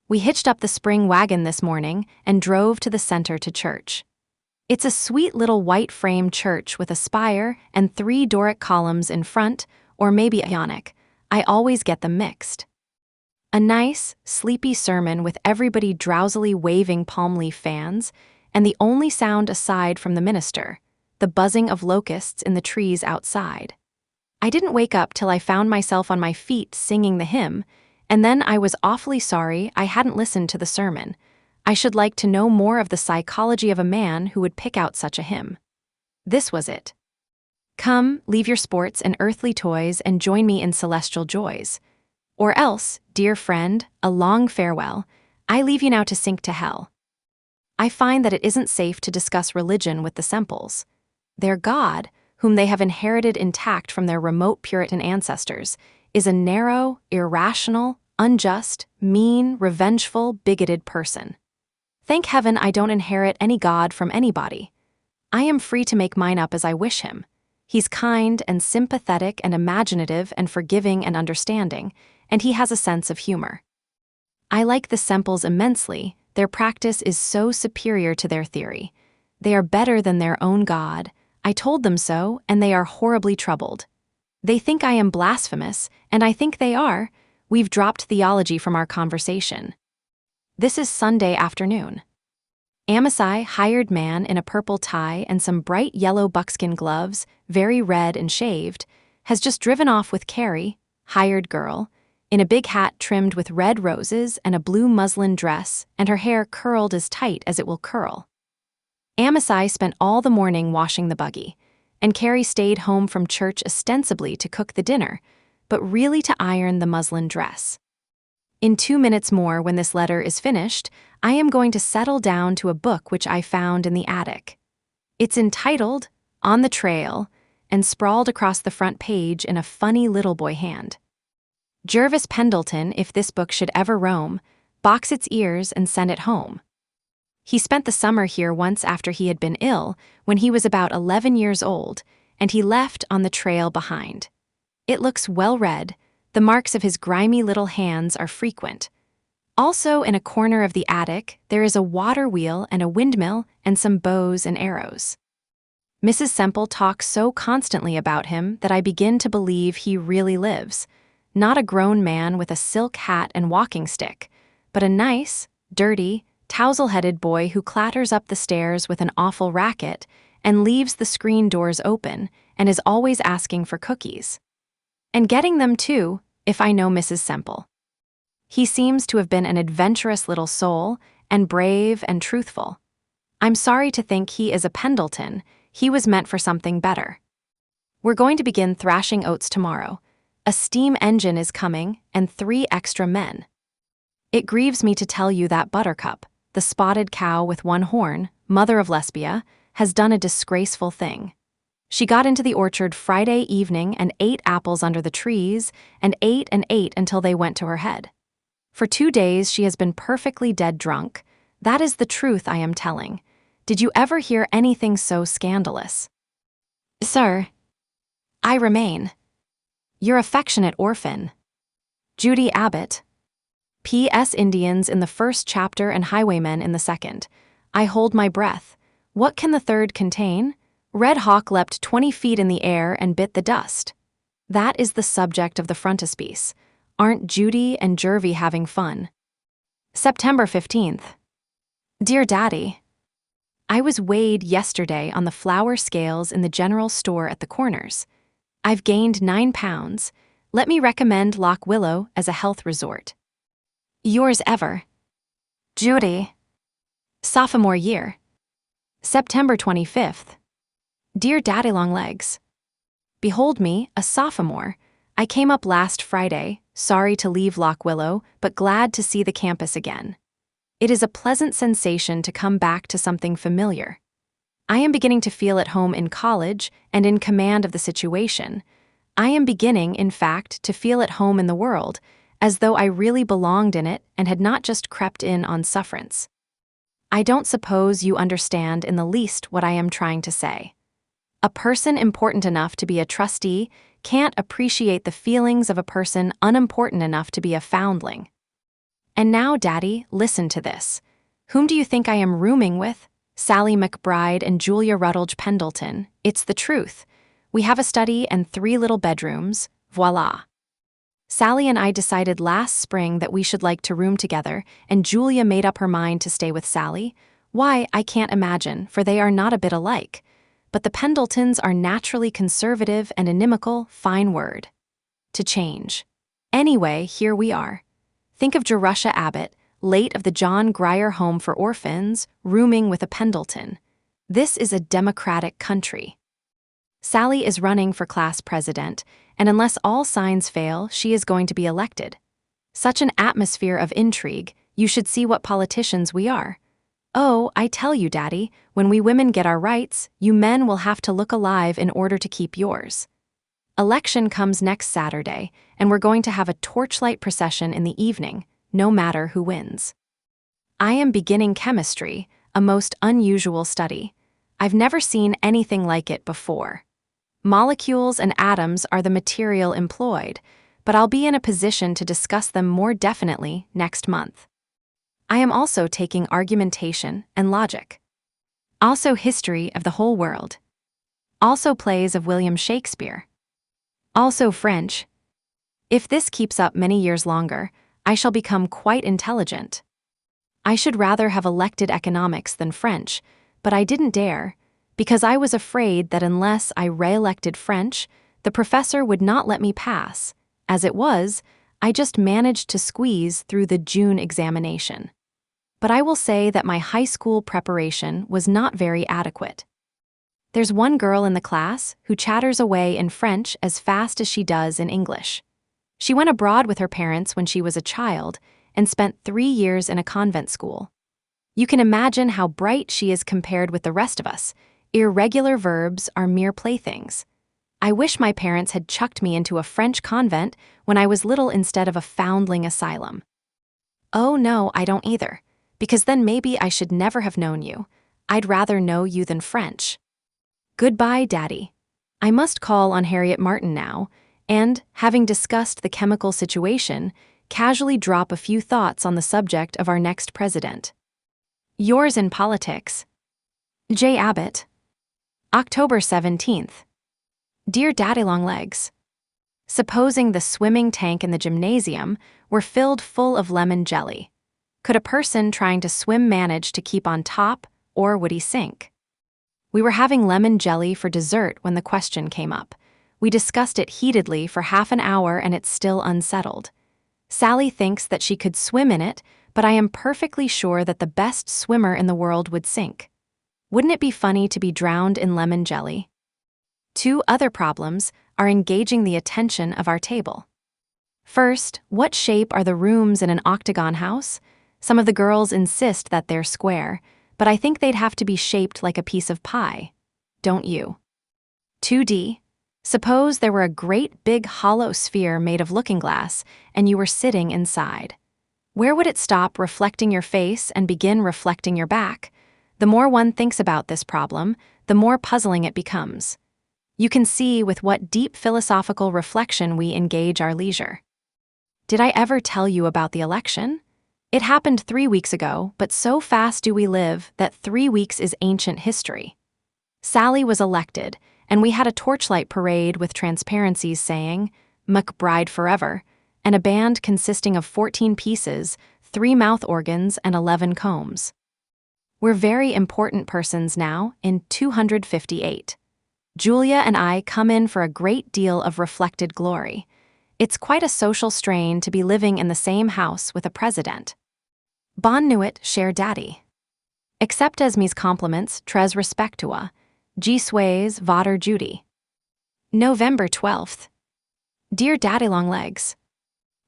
We hitched up the spring wagon this morning and drove to the center to church. It's a sweet little white-framed church with a spire and 3 Doric columns in front, or maybe Ionic. I always get them mixed. A nice, sleepy sermon with everybody drowsily waving palm leaf fans, and the only sound aside from the minister, the buzzing of locusts in the trees outside. I didn't wake up till I found myself on my feet singing the hymn, and then I was awfully sorry I hadn't listened to the sermon. I should like to know more of the psychology of a man who would pick out such a hymn. This was it. Come, leave your sports and earthly toys and join me in celestial joys. Or else, dear friend, a long farewell. I leave you now to sink to hell. I find that it isn't safe to discuss religion with the Semples. Their God, whom they have inherited intact from their remote Puritan ancestors, is a narrow, irrational, unjust, mean, revengeful, bigoted person. Thank heaven I don't inherit any God from anybody. I am free to make mine up as I wish him. He's kind and sympathetic and imaginative and forgiving and understanding, and he has a sense of humor. I like the Semples immensely. Their practice is so superior to their theory. They are better than their own God. I told them so, and they are horribly troubled. They think I am blasphemous, and I think they are. We've dropped theology from our conversation. This is Sunday afternoon. Amasai, hired man in a purple tie and some bright yellow buckskin gloves, very red and shaved, has just driven off with Carrie, hired girl, in a big hat trimmed with red roses and a blue muslin dress, and her hair curled as tight as it will curl. Amasai spent all the morning washing the buggy, and Carrie stayed home from church ostensibly to cook the dinner, but really to iron the muslin dress. In 2 minutes more, when this letter is finished, I am going to settle down to a book which I found in the attic. It's entitled On the Trail and sprawled across the front page in a funny little boy hand. Jervis Pendleton, if this book should ever roam, box its ears and send it home. He spent the summer here once after he had been ill, when he was about 11 years old, and he left on the trail behind. It looks well read. The marks of his grimy little hands are frequent. Also, in a corner of the attic, there is a water wheel and a windmill and some bows and arrows. Mrs. Semple talks so constantly about him that I begin to believe he really lives. Not a grown man with a silk hat and walking stick, but a nice, dirty, tousle-headed boy who clatters up the stairs with an awful racket and leaves the screen doors open and is always asking for cookies. And getting them too, if I know Mrs. Semple. He seems to have been an adventurous little soul, and brave and truthful. I'm sorry to think he is a Pendleton. He was meant for something better. We're going to begin thrashing oats tomorrow. A steam engine is coming, and 3 extra men. It grieves me to tell you that Buttercup, the spotted cow with 1 horn, mother of Lesbia, has done a disgraceful thing. She got into the orchard Friday evening and ate apples under the trees, and ate until they went to her head. For 2 days she has been perfectly dead drunk. That is the truth I am telling. Did you ever hear anything so scandalous? Sir, I remain your affectionate orphan, Judy Abbott. P.S. Indians in the first chapter and highwaymen in the second. I hold my breath. What can the third contain? Red Hawk leapt 20 feet in the air and bit the dust. That is the subject of the frontispiece. Aren't Judy and Jervy having fun? September 15th. Dear Daddy, I was weighed yesterday on the flour scales in the general store at the Corners. I've gained 9 pounds. Let me recommend Lock Willow as a health resort. Yours ever, Judy. Sophomore Year. September 25th. Dear Daddy Longlegs, behold me, a sophomore. I came up last Friday, sorry to leave Lock Willow, but glad to see the campus again. It is a pleasant sensation to come back to something familiar. I am beginning to feel at home in college and in command of the situation. I am beginning, in fact, to feel at home in the world, as though I really belonged in it and had not just crept in on sufferance. I don't suppose you understand in the least what I am trying to say. A person important enough to be a trustee can't appreciate the feelings of a person unimportant enough to be a foundling. And now, Daddy, listen to this. Whom do you think I am rooming with? Sally McBride and Julia Rutledge Pendleton. It's the truth. We have a study and 3 little bedrooms. Voila. Sally and I decided last spring that we should like to room together, and Julia made up her mind to stay with Sally. Why, I can't imagine, for they are not a bit alike. But the Pendletons are naturally conservative and inimical, fine word. To change. Anyway, here we are. Think of Jerusha Abbott, late of the John Grier Home for Orphans, rooming with a Pendleton. This is a democratic country. Sally is running for class president, and unless all signs fail, she is going to be elected. Such an atmosphere of intrigue, you should see what politicians we are. Oh, I tell you, Daddy, when we women get our rights, you men will have to look alive in order to keep yours. Election comes next Saturday, and we're going to have a torchlight procession in the evening, no matter who wins. I am beginning chemistry, a most unusual study. I've never seen anything like it before. Molecules and atoms are the material employed, but I'll be in a position to discuss them more definitely next month. I am also taking argumentation and logic. Also history of the whole world. Also plays of William Shakespeare. Also French. If this keeps up many years longer, I shall become quite intelligent. I should rather have elected economics than French, but I didn't dare, because I was afraid that unless I re-elected French, the professor would not let me pass. As it was, I just managed to squeeze through the June examination. But I will say that my high school preparation was not very adequate. There's one girl in the class who chatters away in French as fast as she does in English. She went abroad with her parents when she was a child and spent 3 years in a convent school. You can imagine how bright she is compared with the rest of us. Irregular verbs are mere playthings. I wish my parents had chucked me into a French convent when I was little instead of a foundling asylum. Oh no, I don't either, because then maybe I should never have known you. I'd rather know you than French. Goodbye, Daddy. I must call on Harriet Martin now, and, having discussed the chemical situation, casually drop a few thoughts on the subject of our next president. Yours in politics. J. Abbott. October 17th. Dear Daddy-long-legs, supposing the swimming tank and the gymnasium were filled full of lemon jelly, could a person trying to swim manage to keep on top, or would he sink? We were having lemon jelly for dessert when the question came up. We discussed it heatedly for half an hour and it's still unsettled. Sally thinks that she could swim in it, but I am perfectly sure that the best swimmer in the world would sink. Wouldn't it be funny to be drowned in lemon jelly? Two other problems are engaging the attention of our table. First, what shape are the rooms in an octagon house? Some of the girls insist that they're square, but I think they'd have to be shaped like a piece of pie. Don't you? 2D. Suppose there were a great big hollow sphere made of looking glass and you were sitting inside. Where would it stop reflecting your face and begin reflecting your back? The more one thinks about this problem, the more puzzling it becomes. You can see with what deep philosophical reflection we engage our leisure. Did I ever tell you about the election? It happened 3 weeks ago, but so fast do we live that 3 weeks is ancient history. Sally was elected, and we had a torchlight parade with transparencies saying, "McBride Forever," and a band consisting of 14 pieces, 3 mouth organs, and 11 combs. We're very important persons now in 258. Julia and I come in for a great deal of reflected glory. It's quite a social strain to be living in the same house with a president. Bon nuit, cher daddy. Accept as mes compliments, très respectua. G. Sways, Vater Judy. November 12th. Dear Daddy-long-legs,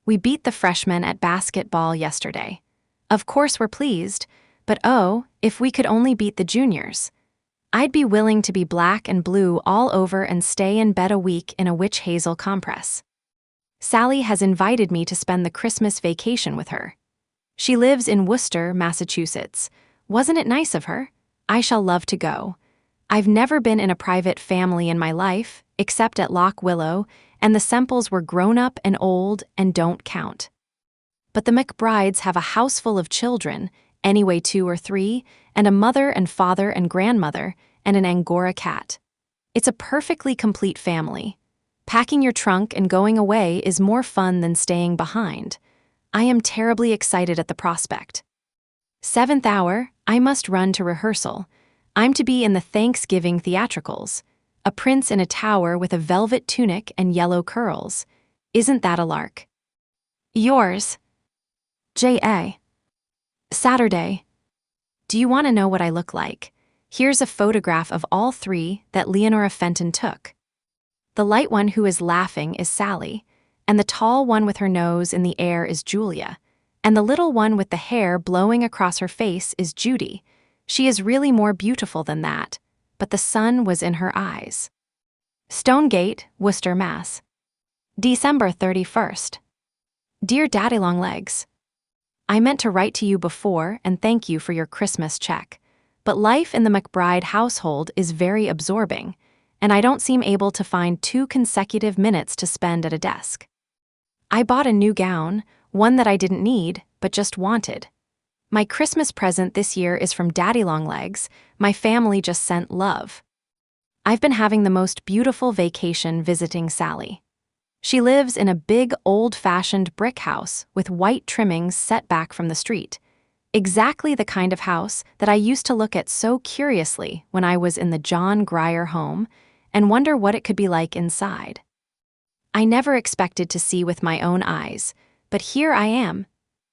we beat the freshmen at basketball yesterday. Of course we're pleased, but oh, if we could only beat the juniors. I'd be willing to be black and blue all over and stay in bed a week in a witch hazel compress. Sally has invited me to spend the Christmas vacation with her. She lives in Worcester, Massachusetts. Wasn't it nice of her? I shall love to go. I've never been in a private family in my life, except at Lock Willow, and the Semples were grown up and old and don't count. But the McBrides have a house full of children, anyway 2 or 3, and a mother and father and grandmother, and an Angora cat. It's a perfectly complete family. Packing your trunk and going away is more fun than staying behind. I am terribly excited at the prospect. 7th hour, I must run to rehearsal. I'm to be in the Thanksgiving theatricals. A prince in a tower with a velvet tunic and yellow curls. Isn't that a lark? Yours. J.A. Saturday. Do you want to know what I look like? Here's a photograph of all 3 that Leonora Fenton took. The light one who is laughing is Sally, and the tall one with her nose in the air is Julia, and the little one with the hair blowing across her face is Judy. She is really more beautiful than that, but the sun was in her eyes. Stonegate, Worcester, Mass. December 31st. Dear Daddy-long-legs, I meant to write to you before and thank you for your Christmas check, but life in the McBride household is very absorbing, and I don't seem able to find 2 consecutive minutes to spend at a desk. I bought a new gown, one that I didn't need, but just wanted. My Christmas present this year is from Daddy-long-legs. My family just sent love. I've been having the most beautiful vacation visiting Sally. She lives in a big, old-fashioned brick house with white trimmings set back from the street. Exactly the kind of house that I used to look at so curiously when I was in the John Grier Home and wonder what it could be like inside. I never expected to see with my own eyes, but here I am.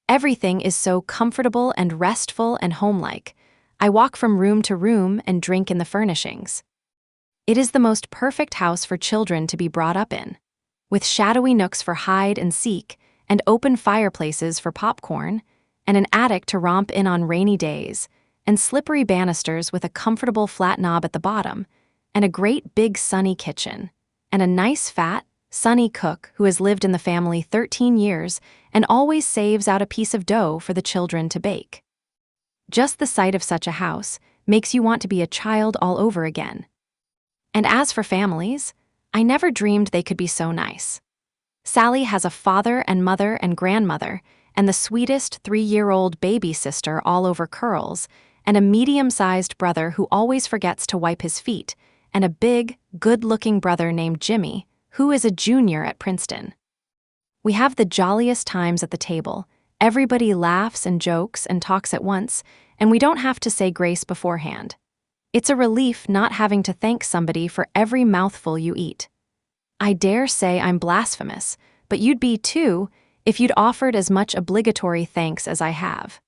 Everything is so comfortable and restful and homelike. I walk from room to room and drink in the furnishings. It is the most perfect house for children to be brought up in, with shadowy nooks for hide and seek, and open fireplaces for popcorn, and an attic to romp in on rainy days, and slippery banisters with a comfortable flat knob at the bottom, and a great big sunny kitchen, and a nice fat, sunny cook who has lived in the family 13 years and always saves out a piece of dough for the children to bake. Just the sight of such a house makes you want to be a child all over again. And as for families, I never dreamed they could be so nice. Sally has a father and mother and grandmother, and the sweetest 3-year-old baby sister all over curls, and a medium-sized brother who always forgets to wipe his feet, and a big, good-looking brother named Jimmy, who is a junior at Princeton. We have the jolliest times at the table. Everybody laughs and jokes and talks at once, and we don't have to say grace beforehand. It's a relief not having to thank somebody for every mouthful you eat. I dare say I'm blasphemous, but you'd be too if you'd offered as much obligatory thanks as I have.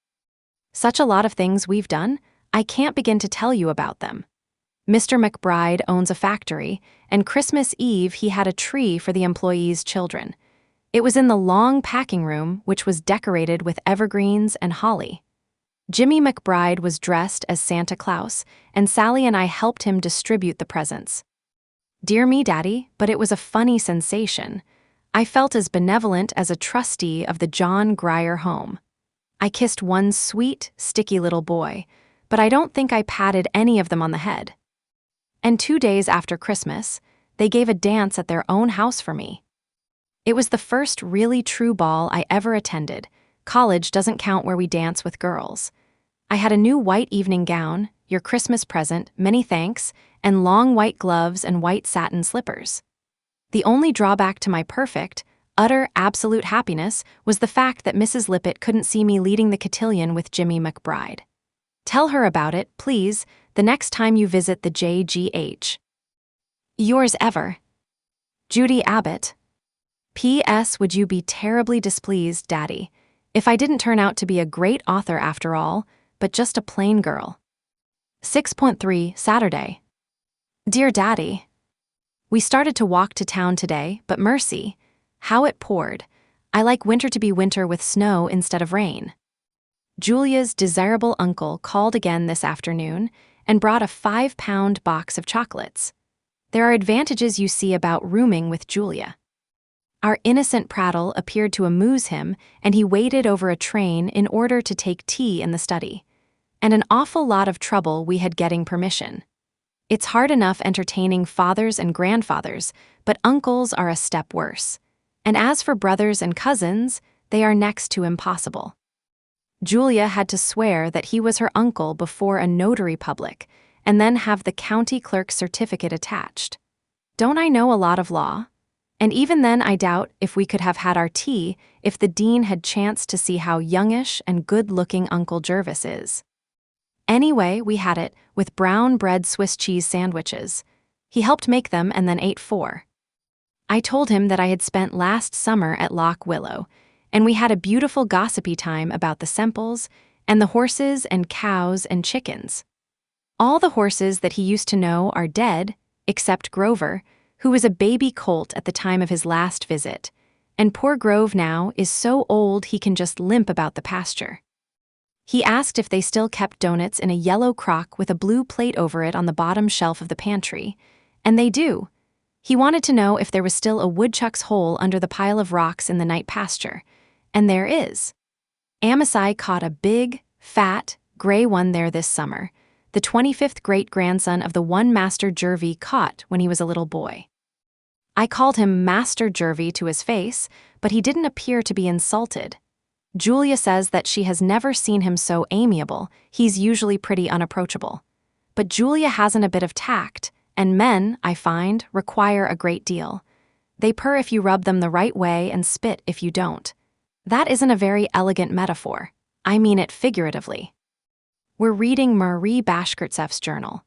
Such a lot of things we've done, I can't begin to tell you about them. Mr. McBride owns a factory, and Christmas Eve he had a tree for the employees' children. It was in the long packing room, which was decorated with evergreens and holly. Jimmy McBride was dressed as Santa Claus, and Sally and I helped him distribute the presents. Dear me, Daddy, but it was a funny sensation. I felt as benevolent as a trustee of the John Grier Home. I kissed one sweet, sticky little boy, but I don't think I patted any of them on the head. And 2 days after Christmas, they gave a dance at their own house for me. It was the first really true ball I ever attended. College doesn't count where we dance with girls. I had a new white evening gown, your Christmas present, many thanks, and long white gloves and white satin slippers. The only drawback to my perfect, utter, absolute happiness was the fact that Mrs. Lippett couldn't see me leading the cotillion with Jimmy McBride. Tell her about it, please, the next time you visit the JGH. Yours ever, Judy Abbott. P.S. Would you be terribly displeased, Daddy, if I didn't turn out to be a great author after all, but just a plain girl? 6.3 Saturday. Dear Daddy, we started to walk to town today, but mercy, how it poured. I like winter to be winter with snow instead of rain. Julia's desirable uncle called again this afternoon and brought a 5-pound box of chocolates. There are advantages you see about rooming with Julia. Our innocent prattle appeared to amuse him, and he waited over a train in order to take tea in the study. And an awful lot of trouble we had getting permission. It's hard enough entertaining fathers and grandfathers, but uncles are a step worse. And as for brothers and cousins, they are next to impossible. Julia had to swear that he was her uncle before a notary public, and then have the county clerk's certificate attached. Don't I know a lot of law? And even then I doubt if we could have had our tea if the dean had chanced to see how youngish and good-looking Uncle Jervis is. Anyway, we had it with brown bread Swiss cheese sandwiches. He helped make them and then ate 4. I told him that I had spent last summer at Loch Willow, and we had a beautiful gossipy time about the Semples and the horses and cows and chickens. All the horses that he used to know are dead, except Grover, who was a baby colt at the time of his last visit, and poor Grove now is so old he can just limp about the pasture. He asked if they still kept donuts in a yellow crock with a blue plate over it on the bottom shelf of the pantry, and they do. He wanted to know if there was still a woodchuck's hole under the pile of rocks in the night pasture, and there is. Amasai caught a big, fat, gray one there this summer, the 25th great-grandson of the one Master Jervy caught when he was a little boy. I called him Master Jervy to his face, but he didn't appear to be insulted. Julia says that she has never seen him so amiable. He's usually pretty unapproachable. But Julia hasn't a bit of tact, and men, I find, require a great deal. They purr if you rub them the right way and spit if you don't. That isn't a very elegant metaphor. I mean it figuratively. We're reading Marie Bashkirtseff's journal.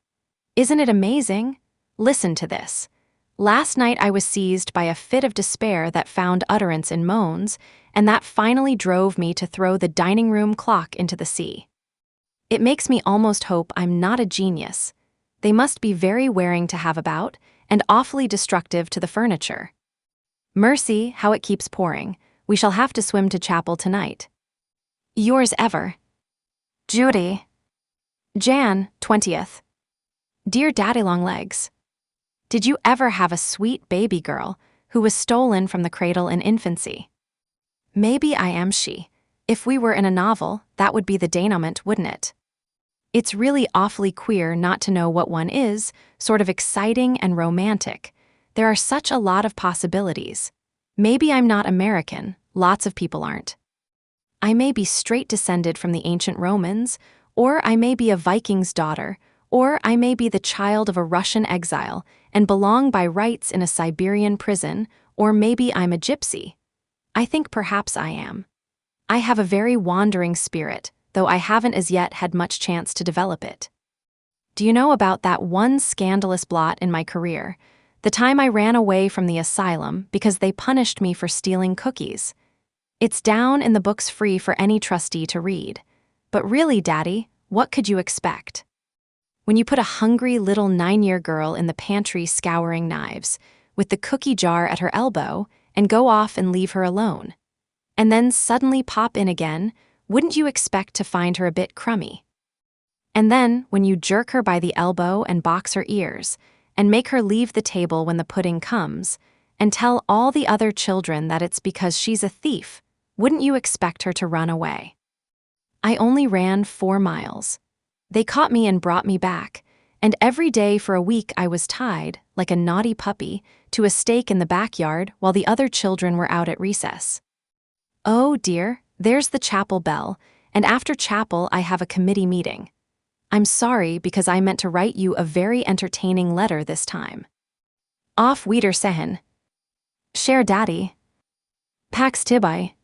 Isn't it amazing? Listen to this. Last night I was seized by a fit of despair that found utterance in moans, and that finally drove me to throw the dining room clock into the sea. It makes me almost hope I'm not a genius. They must be very wearing to have about, and awfully destructive to the furniture. Mercy, how it keeps pouring. We shall have to swim to chapel tonight. Yours ever, Judy. Jan, 20th. Dear Daddy-long-legs, did you ever have a sweet baby girl who was stolen from the cradle in infancy? Maybe I am she. If we were in a novel, that would be the denouement, wouldn't it? It's really awfully queer not to know what one is, sort of exciting and romantic. There are such a lot of possibilities. Maybe I'm not American, lots of people aren't. I may be straight descended from the ancient Romans, or I may be a Viking's daughter, or I may be the child of a Russian exile and belong by rights in a Siberian prison, or maybe I'm a gypsy. I think perhaps I am. I have a very wandering spirit, though I haven't as yet had much chance to develop it. Do you know about that one scandalous blot in my career, the time I ran away from the asylum because they punished me for stealing cookies? It's down in the books free for any trustee to read. But really, Daddy, what could you expect? When you put a hungry little 9-year girl in the pantry scouring knives, with the cookie jar at her elbow, and go off and leave her alone, and then suddenly pop in again, wouldn't you expect to find her a bit crummy? And then, when you jerk her by the elbow and box her ears, and make her leave the table when the pudding comes, and tell all the other children that it's because she's a thief, wouldn't you expect her to run away? I only ran 4 miles. They caught me and brought me back, and every day for a week I was tied, like a naughty puppy, to a stake in the backyard while the other children were out at recess. Oh dear, there's the chapel bell, and after chapel I have a committee meeting. I'm sorry because I meant to write you a very entertaining letter this time. Auf Wiedersehen. Cher Daddy. Pax Tibi.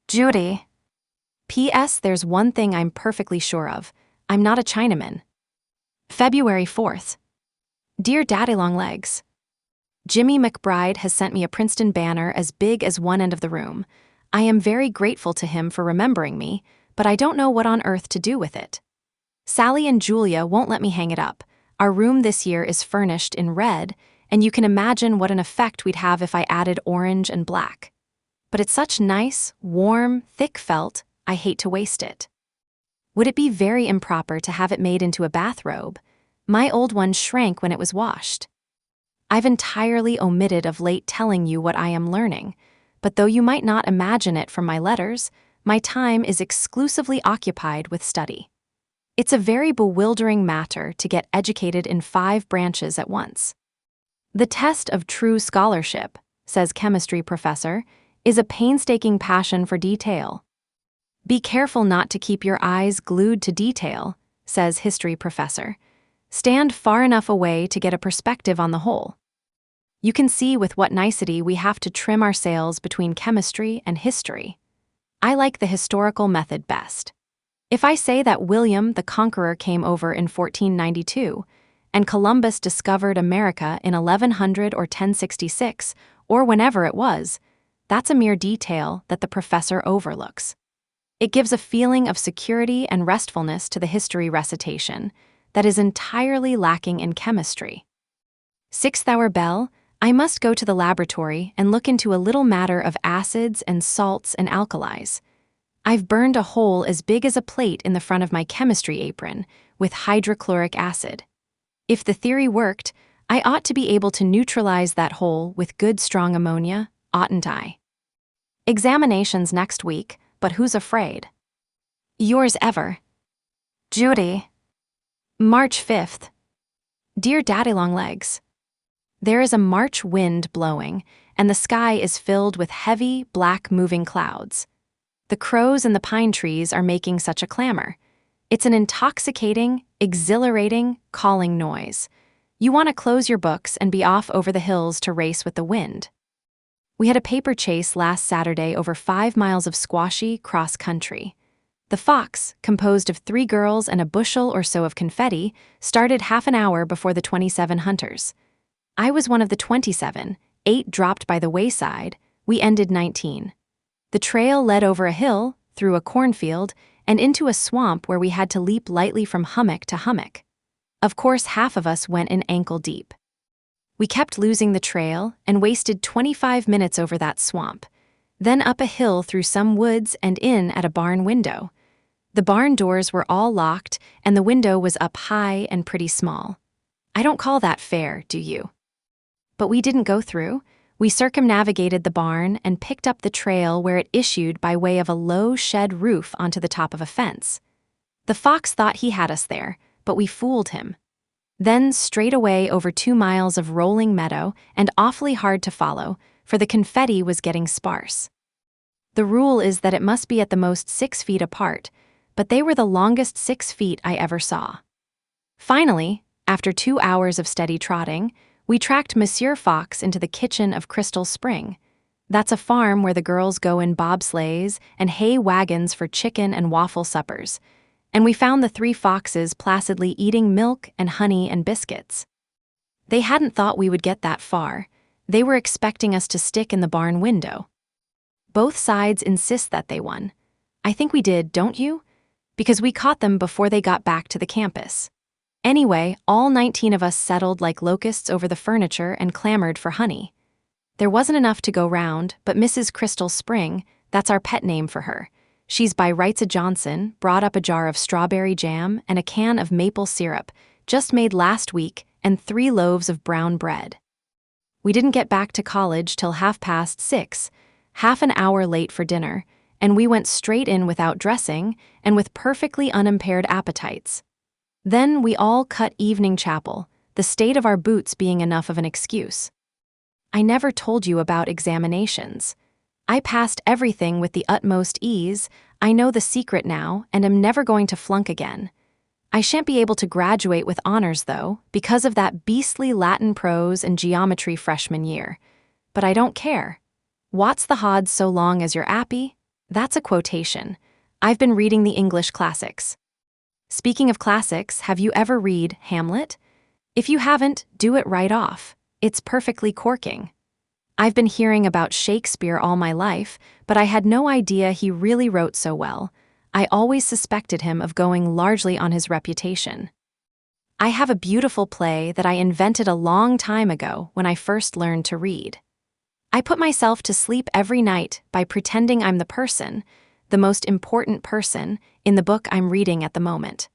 Judy. P.S. There's one thing I'm perfectly sure of. I'm not a Chinaman. February 4th. Dear Daddy-long-legs, Jimmy McBride has sent me a Princeton banner as big as one end of the room. I am very grateful to him for remembering me, but I don't know what on earth to do with it. Sally and Julia won't let me hang it up. Our room this year is furnished in red, and you can imagine what an effect we'd have if I added orange and black. But it's such nice, warm, thick felt, I hate to waste it. Would it be very improper to have it made into a bathrobe? My old one shrank when it was washed. I've entirely omitted of late telling you what I am learning, but though you might not imagine it from my letters, my time is exclusively occupied with study. It's a very bewildering matter to get educated in 5 branches at once. The test of true scholarship, says chemistry professor, is a painstaking passion for detail. Be careful not to keep your eyes glued to detail, says history professor. Stand far enough away to get a perspective on the whole. You can see with what nicety we have to trim our sails between chemistry and history. I like the historical method best. If I say that William the Conqueror came over in 1492, and Columbus discovered America in 1100 or 1066, or whenever it was, that's a mere detail that the professor overlooks. It gives a feeling of security and restfulness to the history recitation that is entirely lacking in chemistry. 6th hour bell, I must go to the laboratory and look into a little matter of acids and salts and alkalis. I've burned a hole as big as a plate in the front of my chemistry apron with hydrochloric acid. If the theory worked, I ought to be able to neutralize that hole with good strong ammonia, oughtn't I? Examinations next week, but who's afraid? Yours ever, Judy. March 5th. Dear Daddy-long-legs, there is a March wind blowing, and the sky is filled with heavy, black moving clouds. The crows in the pine trees are making such a clamor. It's an intoxicating, exhilarating, calling noise. You want to close your books and be off over the hills to race with the wind. We had a paper chase last Saturday over 5 miles of squashy cross-country. The fox, composed of 3 girls and a bushel or so of confetti, started half an hour before the 27 hunters. I was one of the 27, 8 dropped by the wayside, we ended 19. The trail led over a hill, through a cornfield, and into a swamp where we had to leap lightly from hummock to hummock. Of course, half of us went in ankle deep. We kept losing the trail and wasted 25 minutes over that swamp, then up a hill through some woods and in at a barn window. The barn doors were all locked, and the window was up high and pretty small. I don't call that fair, do you? But we didn't go through. We circumnavigated the barn and picked up the trail where it issued by way of a low shed roof onto the top of a fence. The fox thought he had us there, but we fooled him. Then straight away over 2 miles of rolling meadow and awfully hard to follow, for the confetti was getting sparse. The rule is that it must be at the most 6 feet apart, but they were the longest 6 feet I ever saw. Finally, after 2 hours of steady trotting, we tracked Monsieur Fox into the kitchen of Crystal Spring. That's a farm where the girls go in bobsleighs and hay wagons for chicken and waffle suppers, and we found the 3 foxes placidly eating milk and honey and biscuits. They hadn't thought we would get that far. They were expecting us to stick in the barn window. Both sides insist that they won. I think we did, don't you? Because we caught them before they got back to the campus. Anyway, all 19 of us settled like locusts over the furniture and clamored for honey. There wasn't enough to go round, but Mrs. Crystal Spring, that's our pet name for her, she's by rights a Johnson, brought up a jar of strawberry jam and a can of maple syrup, just made last week, and 3 loaves of brown bread. We didn't get back to college till 6:30, half an hour late for dinner, and we went straight in without dressing and with perfectly unimpaired appetites. Then we all cut evening chapel, the state of our boots being enough of an excuse. I never told you about examinations. I passed everything with the utmost ease. I know the secret now and am never going to flunk again. I shan't be able to graduate with honors, though, because of that beastly Latin prose and geometry freshman year. But I don't care. What's the hodds so long as you're 'appy? That's a quotation. I've been reading the English classics. Speaking of classics, have you ever read Hamlet? If you haven't, do it right off. It's perfectly corking. I've been hearing about Shakespeare all my life, but I had no idea he really wrote so well. I always suspected him of going largely on his reputation. I have a beautiful play that I invented a long time ago when I first learned to read. I put myself to sleep every night by pretending I'm the person, the most important person, in the book I'm reading at the moment.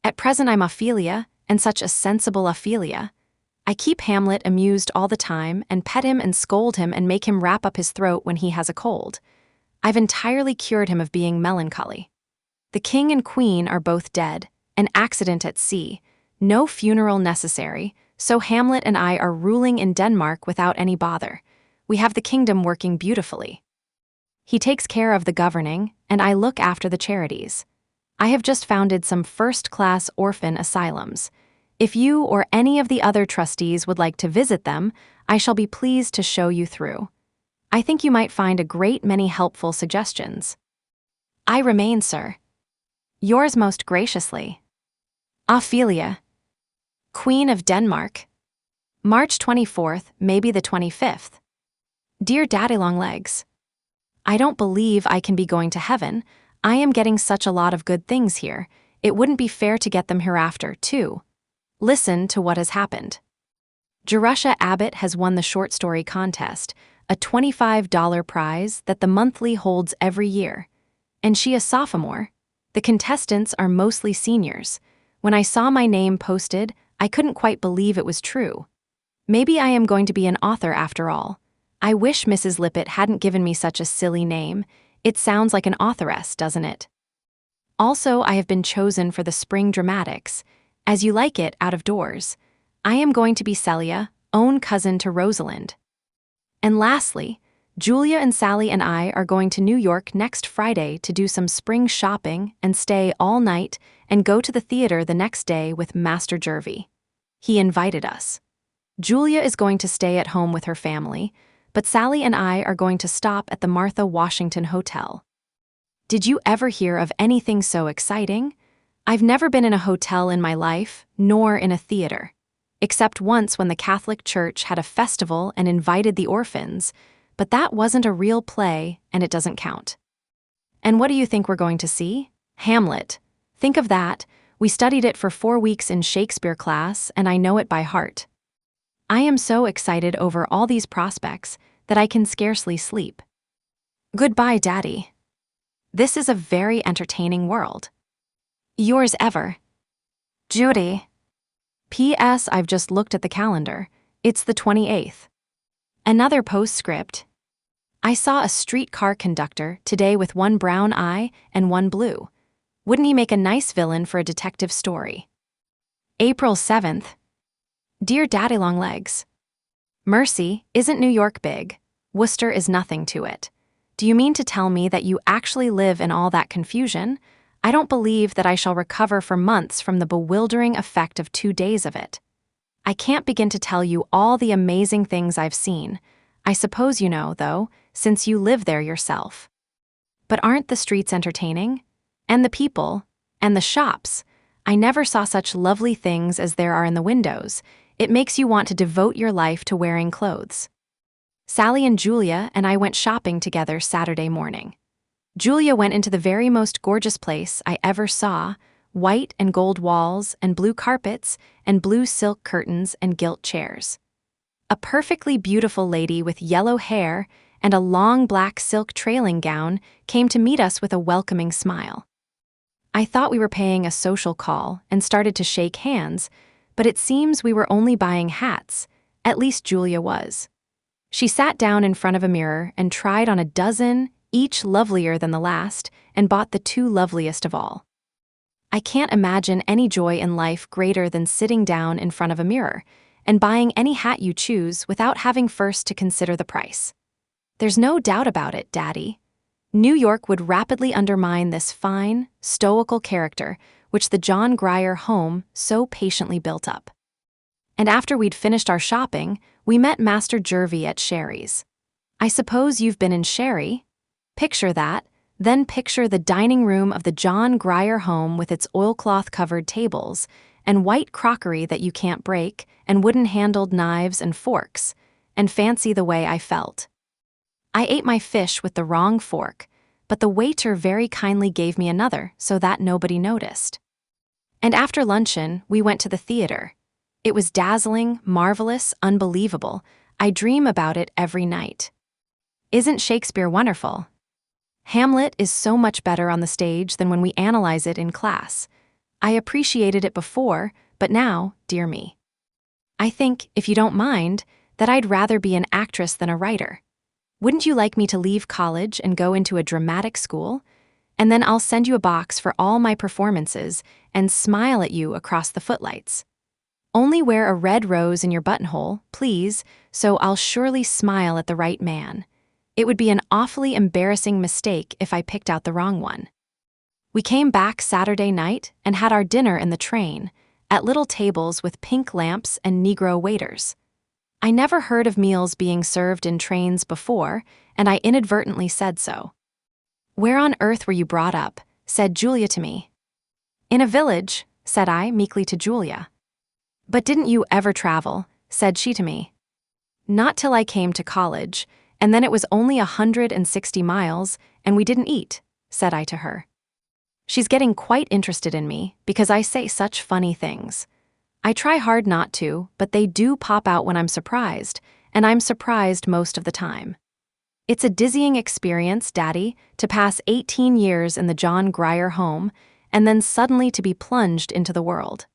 At present I'm Ophelia, and such a sensible Ophelia. I keep Hamlet amused all the time and pet him and scold him and make him wrap up his throat when he has a cold. I've entirely cured him of being melancholy. The king and queen are both dead, an accident at sea, no funeral necessary, so Hamlet and I are ruling in Denmark without any bother. We have the kingdom working beautifully. He takes care of the governing, and I look after the charities. I have just founded some first-class orphan asylums. If you or any of the other trustees would like to visit them, I shall be pleased to show you through. I think you might find a great many helpful suggestions. I remain, sir, yours most graciously, Ophelia, Queen of Denmark. March 24th, maybe the 25th. Dear Daddy-long-legs, I don't believe I can be going to heaven. I am getting such a lot of good things here. It wouldn't be fair to get them hereafter, too. Listen to what has happened. Jerusha Abbott has won the short story contest, a $25 prize that the monthly holds every year. And she a sophomore. The contestants are mostly seniors. When I saw my name posted, I couldn't quite believe it was true. Maybe I am going to be an author after all. I wish Mrs. Lippett hadn't given me such a silly name. It sounds like an authoress, doesn't it? Also, I have been chosen for the spring dramatics, As You Like It, out of doors. I am going to be Celia, own cousin to Rosalind. And lastly, Julia and Sally and I are going to New York next Friday to do some spring shopping and stay all night and go to the theater the next day with Master Jervy. He invited us. Julia is going to stay at home with her family, but Sally and I are going to stop at the Martha Washington Hotel. Did you ever hear of anything so exciting? I've never been in a hotel in my life, nor in a theater. Except once when the Catholic Church had a festival and invited the orphans, but that wasn't a real play and it doesn't count. And what do you think we're going to see? Hamlet. Think of that. We studied it for 4 weeks in Shakespeare class and I know it by heart. I am so excited over all these prospects that I can scarcely sleep. Goodbye, Daddy. This is a very entertaining world. Yours ever, Judy. P.S. I've just looked at the calendar. It's the 28th. Another postscript. I saw a streetcar conductor today with one brown eye and one blue. Wouldn't he make a nice villain for a detective story? April 7th. Dear Daddy-long-legs. Mercy, isn't New York big? Worcester is nothing to it. Do you mean to tell me that you actually live in all that confusion? I don't believe that I shall recover for months from the bewildering effect of 2 days of it. I can't begin to tell you all the amazing things I've seen. I suppose you know, though, since you live there yourself. But aren't the streets entertaining? And the people? And the shops? I never saw such lovely things as there are in the windows. It makes you want to devote your life to wearing clothes. Sally and Julia and I went shopping together Saturday morning. Julia went into the very most gorgeous place I ever saw, white and gold walls and blue carpets and blue silk curtains and gilt chairs. A perfectly beautiful lady with yellow hair and a long black silk trailing gown came to meet us with a welcoming smile. I thought we were paying a social call and started to shake hands, but it seems we were only buying hats, at least Julia was. She sat down in front of a mirror and tried on a dozen, each lovelier than the last, and bought the 2 loveliest of all. I can't imagine any joy in life greater than sitting down in front of a mirror and buying any hat you choose without having first to consider the price. There's no doubt about it, Daddy. New York would rapidly undermine this fine, stoical character which the John Grier Home so patiently built up. And after we'd finished our shopping, we met Master Jervy at Sherry's. I suppose you've been in Sherry? Picture that, then picture the dining room of the John Grier Home with its oilcloth-covered tables and white crockery that you can't break and wooden-handled knives and forks, and fancy the way I felt. I ate my fish with the wrong fork, but the waiter very kindly gave me another so that nobody noticed. And after luncheon, we went to the theater. It was dazzling, marvelous, unbelievable. I dream about it every night. Isn't Shakespeare wonderful? Hamlet is so much better on the stage than when we analyze it in class. I appreciated it before, but now, dear me. I think, if you don't mind, that I'd rather be an actress than a writer. Wouldn't you like me to leave college and go into a dramatic school? And then I'll send you a box for all my performances and smile at you across the footlights. Only wear a red rose in your buttonhole, please, so I'll surely smile at the right man. It would be an awfully embarrassing mistake if I picked out the wrong one. We came back Saturday night and had our dinner in the train, at little tables with pink lamps and Negro waiters. I never heard of meals being served in trains before, and I inadvertently said so. Where on earth were you brought up? Said Julia to me. In a village, said I meekly to Julia. But didn't you ever travel? Said she to me. Not till I came to college, and then it was only 160 miles, and we didn't eat, said I to her. She's getting quite interested in me because I say such funny things. I try hard not to, but they do pop out when I'm surprised, and I'm surprised most of the time. It's a dizzying experience, Daddy, to pass 18 years in the John Grier Home and then suddenly to be plunged into the world.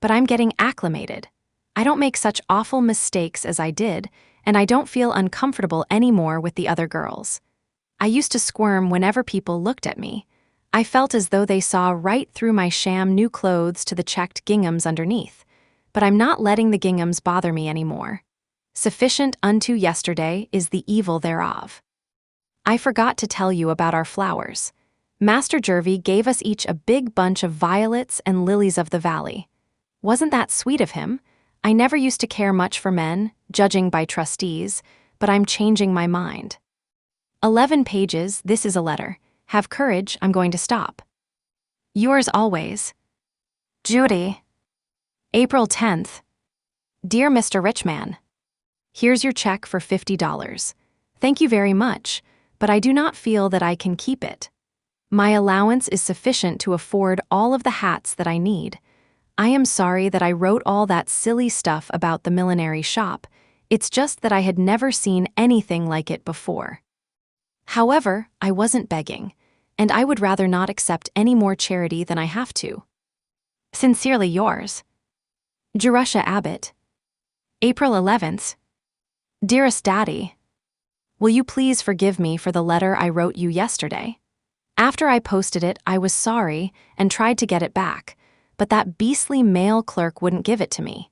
But I'm getting acclimated. I don't make such awful mistakes as I did, and I don't feel uncomfortable anymore with the other girls. I used to squirm whenever people looked at me. I felt as though they saw right through my sham new clothes to the checked ginghams underneath, but I'm not letting the ginghams bother me anymore. Sufficient unto yesterday is the evil thereof. I forgot to tell you about our flowers. Master Jervy gave us each a big bunch of violets and lilies of the valley. Wasn't that sweet of him? I never used to care much for men, judging by trustees, but I'm changing my mind. 11 pages, this is a letter. Have courage, I'm going to stop. Yours always, Judy. April 10th. Dear Mr. Richman, here's your check for $50. Thank you very much, but I do not feel that I can keep it. My allowance is sufficient to afford all of the hats that I need. I am sorry that I wrote all that silly stuff about the millinery shop. It's just that I had never seen anything like it before. However, I wasn't begging. and I would rather not accept any more charity than I have to. Sincerely yours, Jerusha Abbott. April 11th. Dearest Daddy, will you please forgive me for the letter I wrote you yesterday? After I posted it, I was sorry and tried to get it back, but that beastly mail clerk wouldn't give it to me.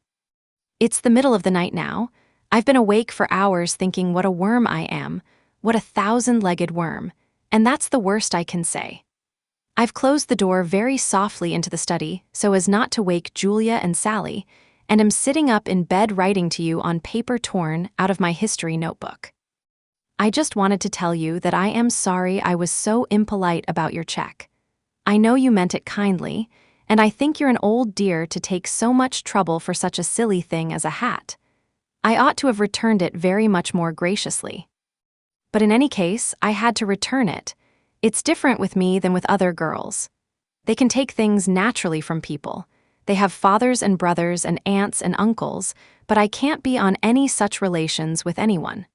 It's the middle of the night now. I've been awake for hours thinking what a worm I am, what a 1,000-legged worm, and that's the worst I can say. I've closed the door very softly into the study so as not to wake Julia and Sally, and am sitting up in bed writing to you on paper torn out of my history notebook. I just wanted to tell you that I am sorry I was so impolite about your check. I know you meant it kindly, and I think you're an old dear to take so much trouble for such a silly thing as a hat. I ought to have returned it very much more graciously. But in any case, I had to return it. It's different with me than with other girls. They can take things naturally from people. They have fathers and brothers and aunts and uncles, but I can't be on any such relations with anyone.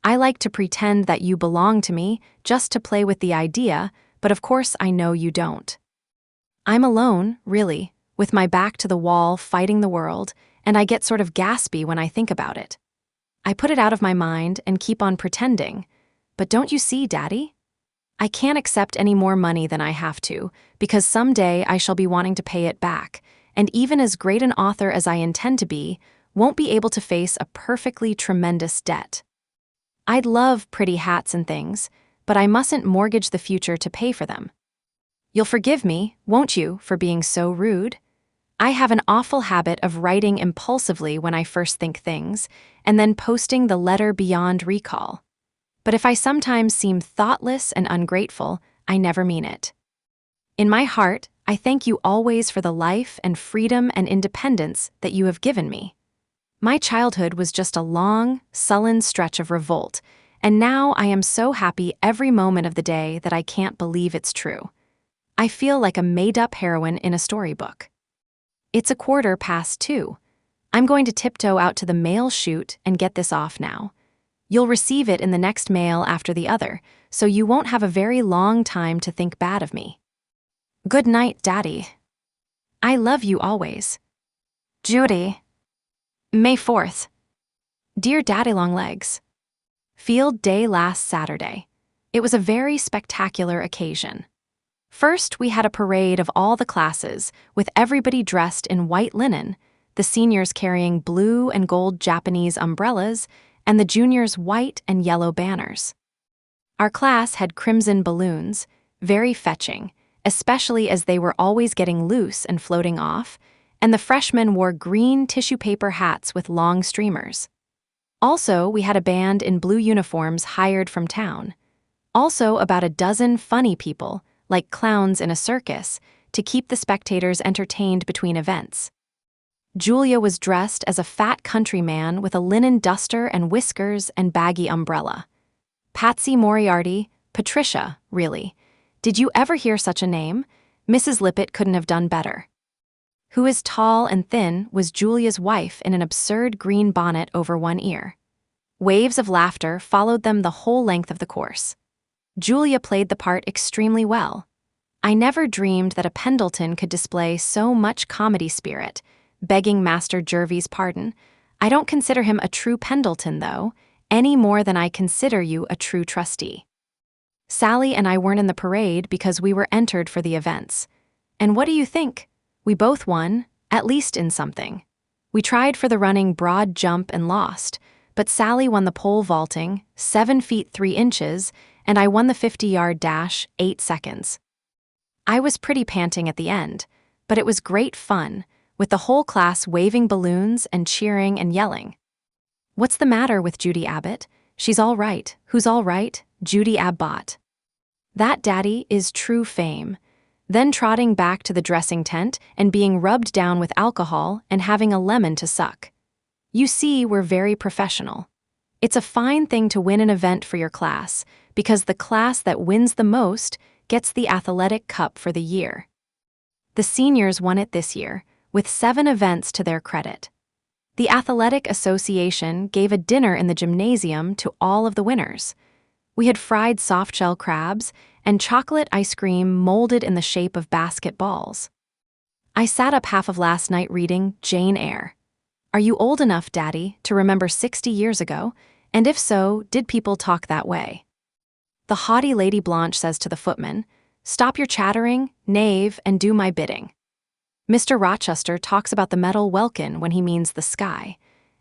I like to pretend that you belong to me just to play with the idea, but of course I know you don't. I'm alone, really, with my back to the wall fighting the world, and I get sort of gaspy when I think about it. I put it out of my mind and keep on pretending, but don't you see, Daddy? I can't accept any more money than I have to, because someday I shall be wanting to pay it back, and even as great an author as I intend to be, won't be able to face a perfectly tremendous debt. I'd love pretty hats and things, but I mustn't mortgage the future to pay for them. You'll forgive me, won't you, for being so rude? I have an awful habit of writing impulsively when I first think things, and then posting the letter beyond recall. But if I sometimes seem thoughtless and ungrateful, I never mean it. In my heart, I thank you always for the life and freedom and independence that you have given me. My childhood was just a long, sullen stretch of revolt, and now I am so happy every moment of the day that I can't believe it's true. I feel like a made-up heroine in a storybook. It's 2:15. I'm going to tiptoe out to the mail chute and get this off now. You'll receive it in the next mail after the other, so you won't have a very long time to think bad of me. Good night, Daddy. I love you always. Judy. May 4th. Dear Daddy-long-legs. Field day last Saturday. It was a very spectacular occasion. First, we had a parade of all the classes, with everybody dressed in white linen, the seniors carrying blue and gold Japanese umbrellas, and the juniors white and yellow banners. Our class had crimson balloons, very fetching, especially as they were always getting loose and floating off, and the freshmen wore green tissue paper hats with long streamers. Also, we had a band in blue uniforms hired from town. Also, about a dozen funny people, like clowns in a circus, to keep the spectators entertained between events. Julia was dressed as a fat countryman with a linen duster and whiskers and baggy umbrella. Patsy Moriarty, Patricia, really. Did you ever hear such a name? Mrs. Lippett couldn't have done better. Who is tall and thin was Julia's wife in an absurd green bonnet over one ear. Waves of laughter followed them the whole length of the course. Julia played the part extremely well. I never dreamed that a Pendleton could display so much comedy spirit. Begging Master Jervy's pardon, I don't consider him a true Pendleton, though, any more than I consider you a true trustee. Sally and I weren't in the parade because we were entered for the events. And what do you think? We both won, at least in something. We tried for the running broad jump and lost, but Sally won the pole vaulting, 7 feet 3 inches, and I won the 50-yard dash, 8 seconds. I was pretty panting at the end, but it was great fun, with the whole class waving balloons and cheering and yelling. What's the matter with Judy Abbott? She's all right. Who's all right? Judy Abbott. That, Daddy, is true fame. Then trotting back to the dressing tent and being rubbed down with alcohol and having a lemon to suck. You see, we're very professional. It's a fine thing to win an event for your class, because the class that wins the most gets the athletic cup for the year. The seniors won it this year, with 7 events to their credit. The Athletic Association gave a dinner in the gymnasium to all of the winners. We had fried softshell crabs, and chocolate ice cream molded in the shape of basketballs. I sat up half of last night reading Jane Eyre. Are you old enough, Daddy, to remember 60 years ago? And if so, did people talk that way? The haughty Lady Blanche says to the footman, "Stop your chattering, knave, and do my bidding." Mr. Rochester talks about the metal welkin when he means the sky.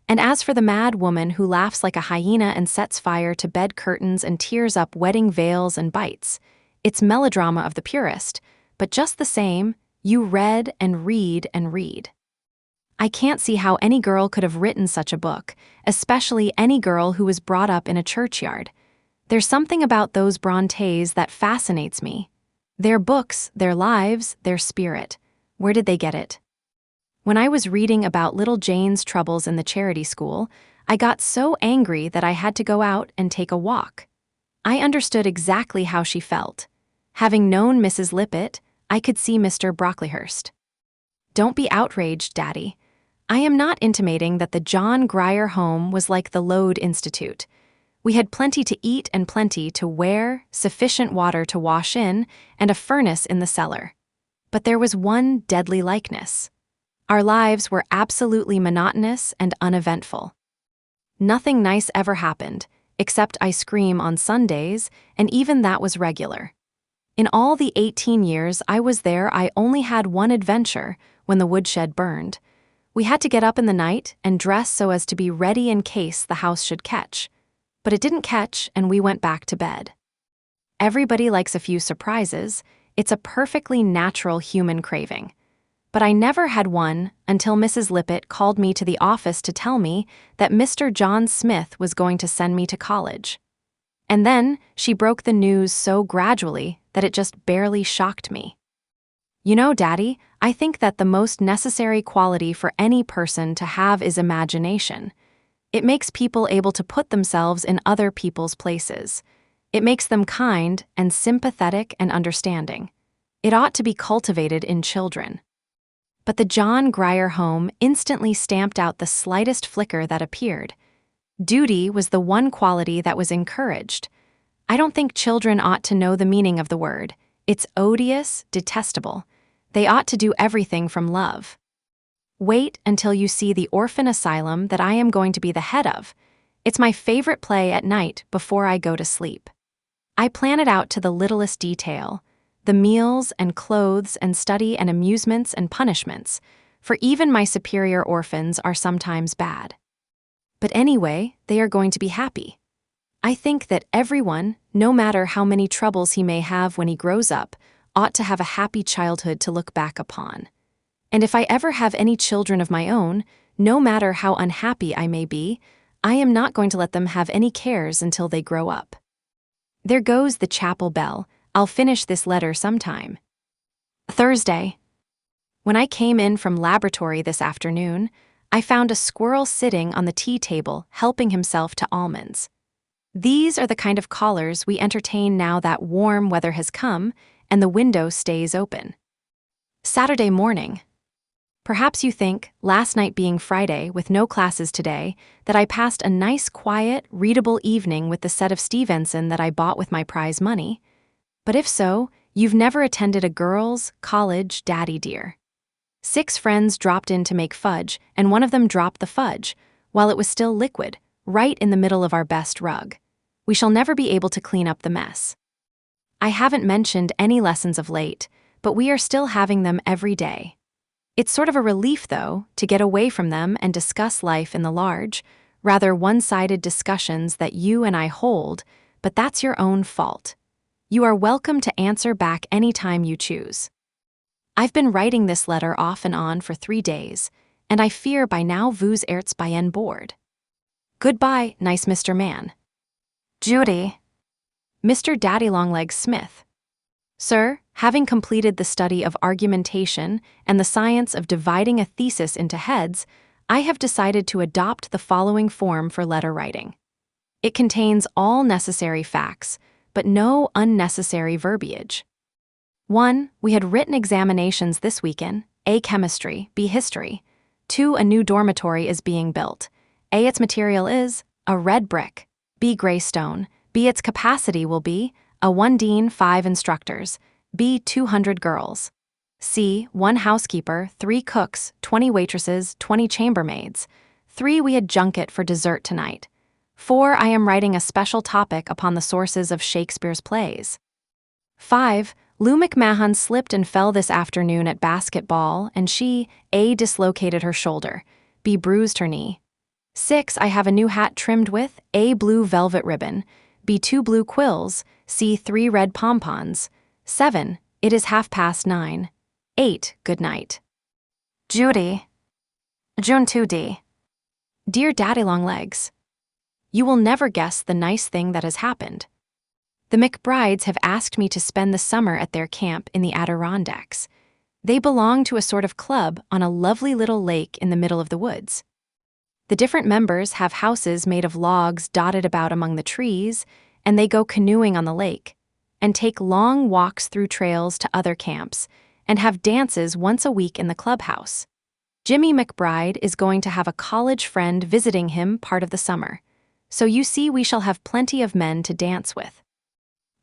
And as for the mad woman who laughs like a hyena and sets fire to bed curtains and tears up wedding veils and bites, it's melodrama of the purest, but just the same, you read and read and read. I can't see how any girl could have written such a book, especially any girl who was brought up in a churchyard. There's something about those Brontes that fascinates me. Their books, their lives, their spirit. Where did they get it? When I was reading about little Jane's troubles in the charity school, I got so angry that I had to go out and take a walk. I understood exactly how she felt. Having known Mrs. Lippett, I could see Mr. Brocklehurst. Don't be outraged, Daddy. I am not intimating that the John Grier Home was like the Lode Institute. We had plenty to eat and plenty to wear, sufficient water to wash in, and a furnace in the cellar. But there was one deadly likeness. Our lives were absolutely monotonous and uneventful. Nothing nice ever happened, except ice cream on Sundays, and even that was regular. In all the 18 years I was there, I only had one adventure when the woodshed burned. We had to get up in the night and dress so as to be ready in case the house should catch. But it didn't catch, and we went back to bed. Everybody likes a few surprises. It's a perfectly natural human craving. But I never had one until Mrs. Lippett called me to the office to tell me that Mr. John Smith was going to send me to college. And then she broke the news so gradually that it just barely shocked me. You know, Daddy, I think that the most necessary quality for any person to have is imagination. It makes people able to put themselves in other people's places. It makes them kind and sympathetic and understanding. It ought to be cultivated in children. But the John Grier Home instantly stamped out the slightest flicker that appeared. Duty was the one quality that was encouraged. I don't think children ought to know the meaning of the word. It's odious, detestable. They ought to do everything from love. Wait until you see the orphan asylum that I am going to be the head of. It's my favorite play at night before I go to sleep. I plan it out to the littlest detail, the meals and clothes and study and amusements and punishments, for even my superior orphans are sometimes bad. But anyway, they are going to be happy. I think that everyone, no matter how many troubles he may have when he grows up, ought to have a happy childhood to look back upon. And if I ever have any children of my own, no matter how unhappy I may be, I am not going to let them have any cares until they grow up. There goes the chapel bell. I'll finish this letter sometime. Thursday. When I came in from laboratory this afternoon, I found a squirrel sitting on the tea table helping himself to almonds. These are the kind of callers we entertain now that warm weather has come and the window stays open. Saturday morning. Perhaps you think, last night being Friday with no classes today, that I passed a nice, quiet, readable evening with the set of Stevenson that I bought with my prize money. But if so, you've never attended a girls' college daddy dear. 6 friends dropped in to make fudge, and one of them dropped the fudge, while it was still liquid, right in the middle of our best rug. We shall never be able to clean up the mess. I haven't mentioned any lessons of late, but we are still having them every day. It's sort of a relief, though, to get away from them and discuss life in the large, rather one-sided discussions that you and I hold, but that's your own fault. You are welcome to answer back any time you choose. I've been writing this letter off and on for 3 days, and I fear by now vous erts bien bored. Goodbye, nice Mr. Man. Judy. Mr. Daddy-long-legs Smith. Sir, having completed the study of argumentation and the science of dividing a thesis into heads, I have decided to adopt the following form for letter writing. It contains all necessary facts, but no unnecessary verbiage. 1. We had written examinations this weekend. A. Chemistry. B. History. 2. A new dormitory is being built. A. Its material is a red brick. B. Gray stone. B. Its capacity will be A 1 dean, 5 instructors. B. 200 girls. C. 1 housekeeper, 3 cooks, 20 waitresses, 20 chambermaids. 3. We had junket for dessert tonight. 4. I am writing a special topic upon the sources of Shakespeare's plays. 5. Lou McMahon slipped and fell this afternoon at basketball, and she, A. dislocated her shoulder, B. bruised her knee. 6. I have a new hat trimmed with, A. blue velvet ribbon, B. 2 blue quills, C. 3 red pompons. 7. It is 9:30. 8. Good night. Judy. June 2D. Dear Daddy-long-legs, you will never guess the nice thing that has happened. The McBrides have asked me to spend the summer at their camp in the Adirondacks. They belong to a sort of club on a lovely little lake in the middle of the woods. The different members have houses made of logs dotted about among the trees, and they go canoeing on the lake, and take long walks through trails to other camps, and have dances once a week in the clubhouse. Jimmy McBride is going to have a college friend visiting him part of the summer, so you see we shall have plenty of men to dance with.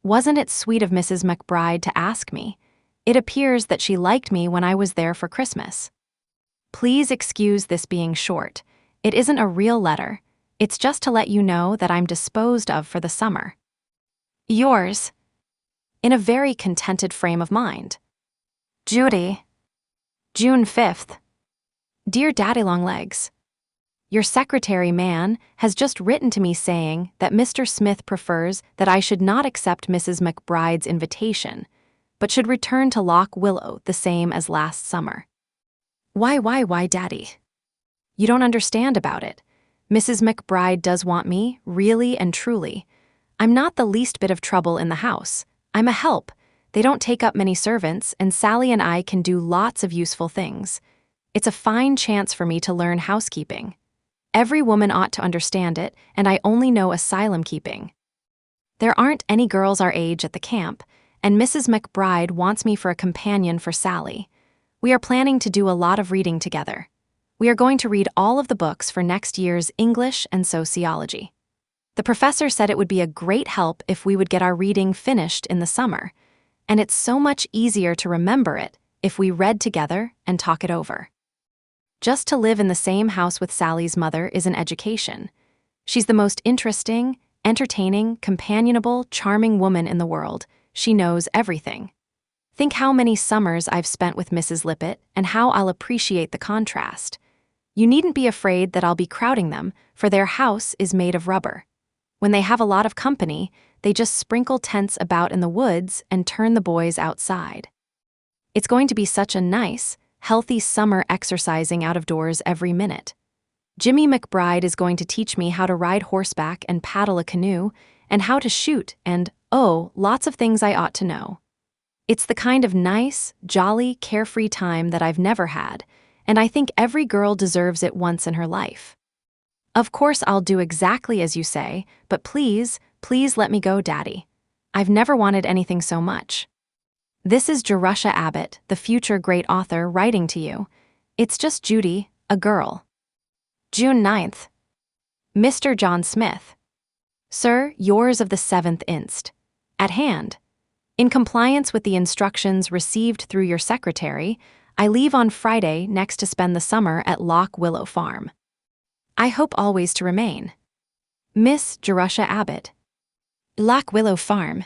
Wasn't it sweet of Mrs. McBride to ask me? It appears that she liked me when I was there for Christmas. Please excuse this being short. It isn't a real letter. It's just to let you know that I'm disposed of for the summer. Yours. In a very contented frame of mind. Judy. June 5th. Dear Daddy-long-legs, your secretary man has just written to me saying that Mr. Smith prefers that I should not accept Mrs. McBride's invitation, but should return to Lock Willow the same as last summer. Why, Daddy? You don't understand about it. Mrs. McBride does want me, really and truly. I'm not the least bit of trouble in the house. I'm a help. They don't take up many servants, and Sally and I can do lots of useful things. It's a fine chance for me to learn housekeeping. Every woman ought to understand it, and I only know asylum keeping. There aren't any girls our age at the camp, and Mrs. McBride wants me for a companion for Sally. We are planning to do a lot of reading together. We are going to read all of the books for next year's English and sociology. The professor said it would be a great help if we would get our reading finished in the summer, and it's so much easier to remember it if we read together and talk it over. Just to live in the same house with Sally's mother is an education. She's the most interesting, entertaining, companionable, charming woman in the world. She knows everything. Think how many summers I've spent with Mrs. Lippett and how I'll appreciate the contrast. You needn't be afraid that I'll be crowding them, for their house is made of rubber. When they have a lot of company, they just sprinkle tents about in the woods and turn the boys outside. It's going to be such a nice, healthy summer exercising out of doors every minute. Jimmy McBride is going to teach me how to ride horseback and paddle a canoe, and how to shoot and, lots of things I ought to know. It's the kind of nice, jolly, carefree time that I've never had, and I think every girl deserves it once in her life. Of course I'll do exactly as you say, but please let me go, Daddy. I've never wanted anything so much. This is Jerusha Abbott, the future great author, writing to you. It's just Judy, a girl. June 9th. Mr. John Smith. Sir, yours of the 7th inst. At hand. In compliance with the instructions received through your secretary, I leave on Friday next to spend the summer at Lock Willow Farm. I hope always to remain. Miss Jerusha Abbott. Lock Willow Farm.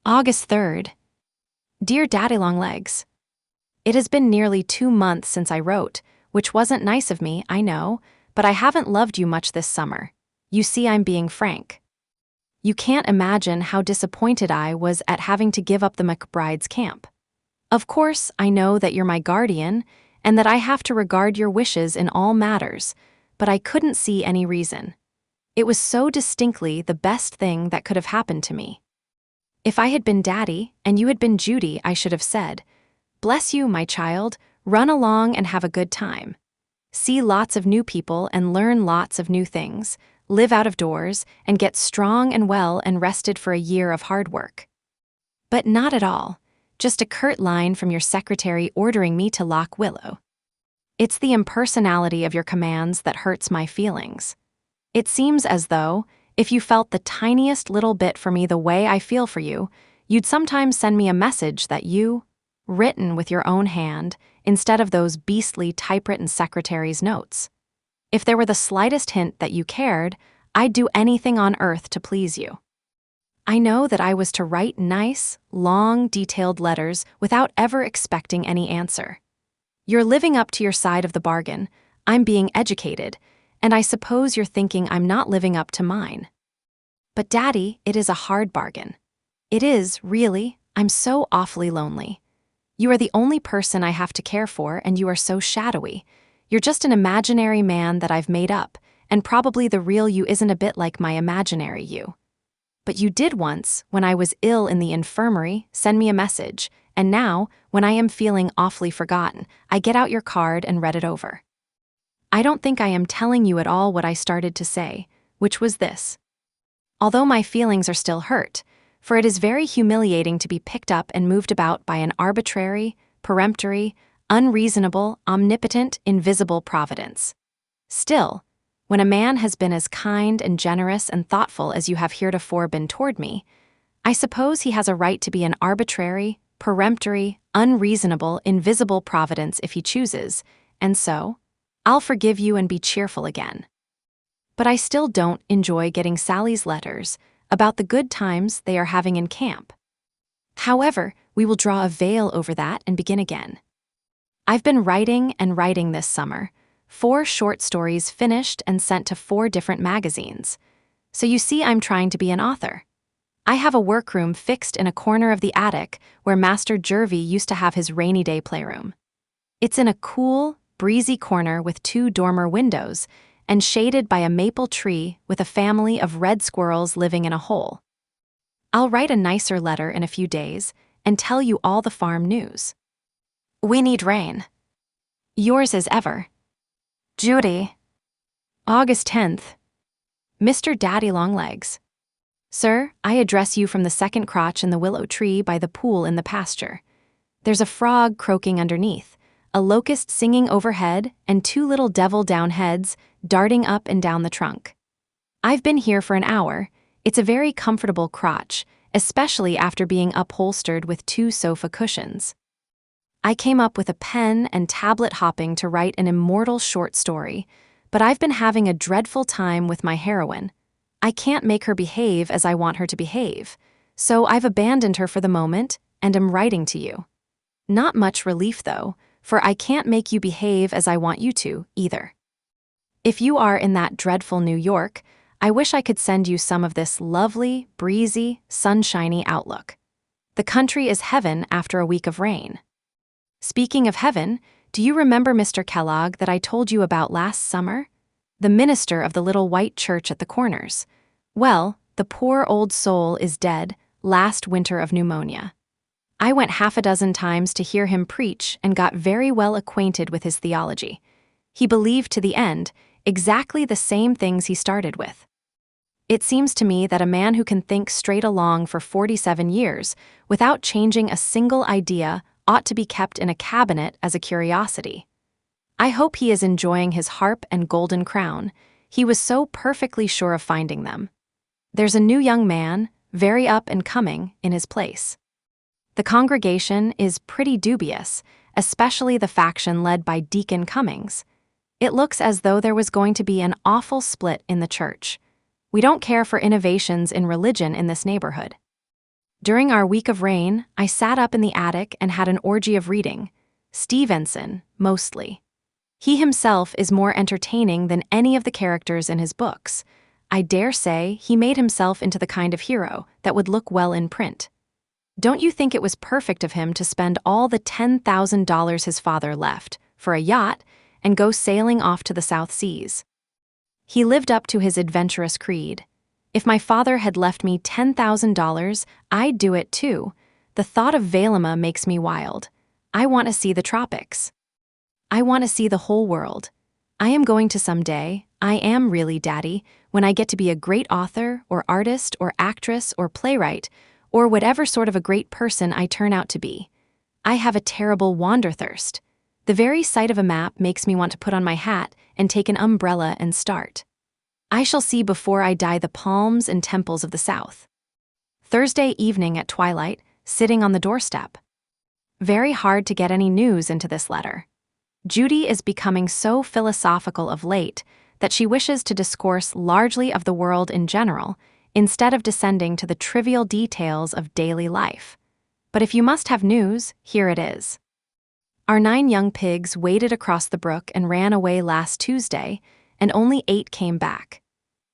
August 3rd. Dear Daddy-long-legs, it has been nearly 2 months since I wrote, which wasn't nice of me, I know, but I haven't loved you much this summer. You see, I'm being frank. You can't imagine how disappointed I was at having to give up the McBride's camp. Of course, I know that you're my guardian, and that I have to regard your wishes in all matters, but I couldn't see any reason. It was so distinctly the best thing that could have happened to me. If I had been Daddy and you had been Judy, I should have said, "Bless you, my child, run along and have a good time. See lots of new people and learn lots of new things, live out of doors, and get strong and well and rested for a year of hard work." But not at all, just a curt line from your secretary ordering me to Lock Willow. It's the impersonality of your commands that hurts my feelings. It seems as though, If you felt the tiniest little bit for me the way I feel for you, you'd sometimes send me a message that you, written with your own hand, instead of those beastly typewritten secretary's notes. If there were the slightest hint that you cared, I'd do anything on earth to please you. I know that I was to write nice, long, detailed letters without ever expecting any answer. You're living up to your side of the bargain, I'm being educated, and I suppose you're thinking I'm not living up to mine. But Daddy, it is a hard bargain. It is, really. I'm so awfully lonely. You are the only person I have to care for, and you are so shadowy. You're just an imaginary man that I've made up, and probably the real you isn't a bit like my imaginary you. But you did once, when I was ill in the infirmary, send me a message, and now, when I am feeling awfully forgotten, I get out your card and read it over. I don't think I am telling you at all what I started to say, which was this. Although my feelings are still hurt, for it is very humiliating to be picked up and moved about by an arbitrary, peremptory, unreasonable, omnipotent, invisible providence. Still, when a man has been as kind and generous and thoughtful as you have heretofore been toward me, I suppose he has a right to be an arbitrary, peremptory, unreasonable, invisible providence if he chooses, and so, I'll forgive you and be cheerful again. But I still don't enjoy getting Sally's letters about the good times they are having in camp. However, we will draw a veil over that and begin again. I've been writing and writing this summer, 4 short stories finished and sent to 4 different magazines. So you see I'm trying to be an author. I have a workroom fixed in a corner of the attic where Master Jervy used to have his rainy day playroom. It's in a cool, breezy corner with 2 dormer windows and shaded by a maple tree with a family of red squirrels living in a hole. I'll write a nicer letter in a few days and tell you all the farm news. We need rain. Yours as ever, Judy. August 10th. Mr. Daddy Longlegs. Sir, I address you from the second crotch in the willow tree by the pool in the pasture. There's a frog croaking underneath, a locust singing overhead, and 2 little devil-down heads darting up and down the trunk. I've been here for an hour. It's a very comfortable crotch, especially after being upholstered with 2 sofa cushions. I came up with a pen and tablet hopping to write an immortal short story, but I've been having a dreadful time with my heroine. I can't make her behave as I want her to behave, so I've abandoned her for the moment and am writing to you. Not much relief, though, for I can't make you behave as I want you to, either. If you are in that dreadful New York, I wish I could send you some of this lovely, breezy, sunshiny outlook. The country is heaven after a week of rain. Speaking of heaven, do you remember Mr. Kellogg that I told you about last summer? The minister of the little white church at the Corners. Well, the poor old soul is dead, last winter of pneumonia. I went 6 times to hear him preach and got very well acquainted with his theology. He believed to the end exactly the same things he started with. It seems to me that a man who can think straight along for 47 years without changing a single idea ought to be kept in a cabinet as a curiosity. I hope he is enjoying his harp and golden crown. He was so perfectly sure of finding them. There's a new young man, very up and coming, in his place. The congregation is pretty dubious, especially the faction led by Deacon Cummings. It looks as though there was going to be an awful split in the church. We don't care for innovations in religion in this neighborhood. During our week of rain, I sat up in the attic and had an orgy of reading. Stevenson, mostly. He himself is more entertaining than any of the characters in his books. I dare say he made himself into the kind of hero that would look well in print. Don't you think it was perfect of him to spend all the $10,000 his father left for a yacht and go sailing off to the South Seas? He lived up to his adventurous creed. If my father had left me $10,000, I'd do it too. The thought of Valema makes me wild. I want to see the tropics. I want to see the whole world. I am going to someday, I am really, Daddy, when I get to be a great author or artist or actress or playwright or whatever sort of a great person I turn out to be. I have a terrible wanderthirst. The very sight of a map makes me want to put on my hat and take an umbrella and start. I shall see before I die the palms and temples of the South. Thursday evening at twilight, sitting on the doorstep. Very hard to get any news into this letter. Judy is becoming so philosophical of late that she wishes to discourse largely of the world in general, instead of descending to the trivial details of daily life. But if you must have news, here it is. Our 9 young pigs waded across the brook and ran away last Tuesday, and only 8 came back.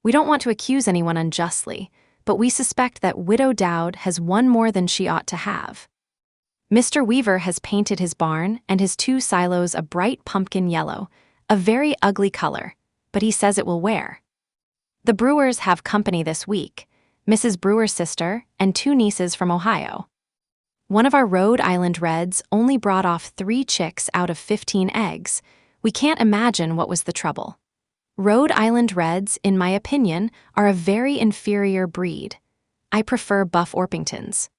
We don't want to accuse anyone unjustly, but we suspect that Widow Dowd has one more than she ought to have. Mr. Weaver has painted his barn and his 2 silos a bright pumpkin yellow, a very ugly color, but he says it will wear. The Brewers have company this week, Mrs. Brewer's sister and 2 nieces from Ohio. One of our Rhode Island Reds only brought off 3 chicks out of 15 eggs. We can't imagine what was the trouble. Rhode Island Reds, in my opinion, are a very inferior breed. I prefer Buff Orpingtons.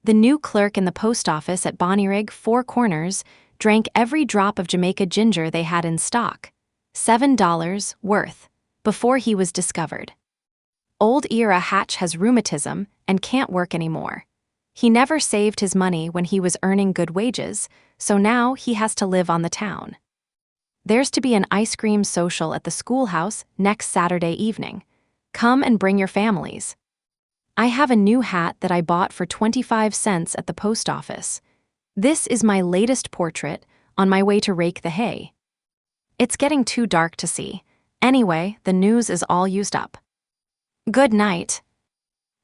The new clerk in the post office at Bonnyrigg, 4 Corners, drank every drop of Jamaica ginger they had in stock, $7 worth, before he was discovered. Old Ira Hatch has rheumatism and can't work anymore. He never saved his money when he was earning good wages, so now he has to live on the town. There's to be an ice cream social at the schoolhouse next Saturday evening. Come and bring your families. I have a new hat that I bought for 25 cents at the post office. This is my latest portrait on my way to rake the hay. It's getting too dark to see. Anyway, the news is all used up. Good night.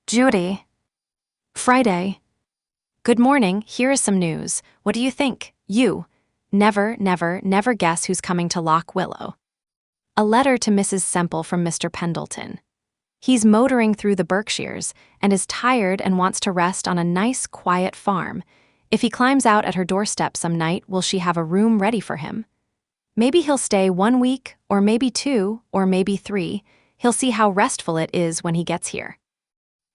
Judy. Friday. Good morning, here is some news. What do you think? You. Never, never, never guess who's coming to Lock Willow. A letter to Mrs. Semple from Mr. Pendleton. He's motoring through the Berkshires and is tired and wants to rest on a nice, quiet farm. If he climbs out at her doorstep some night, will she have a room ready for him? Maybe he'll stay 1 week, or maybe 2, or maybe 3. He'll see how restful it is when he gets here.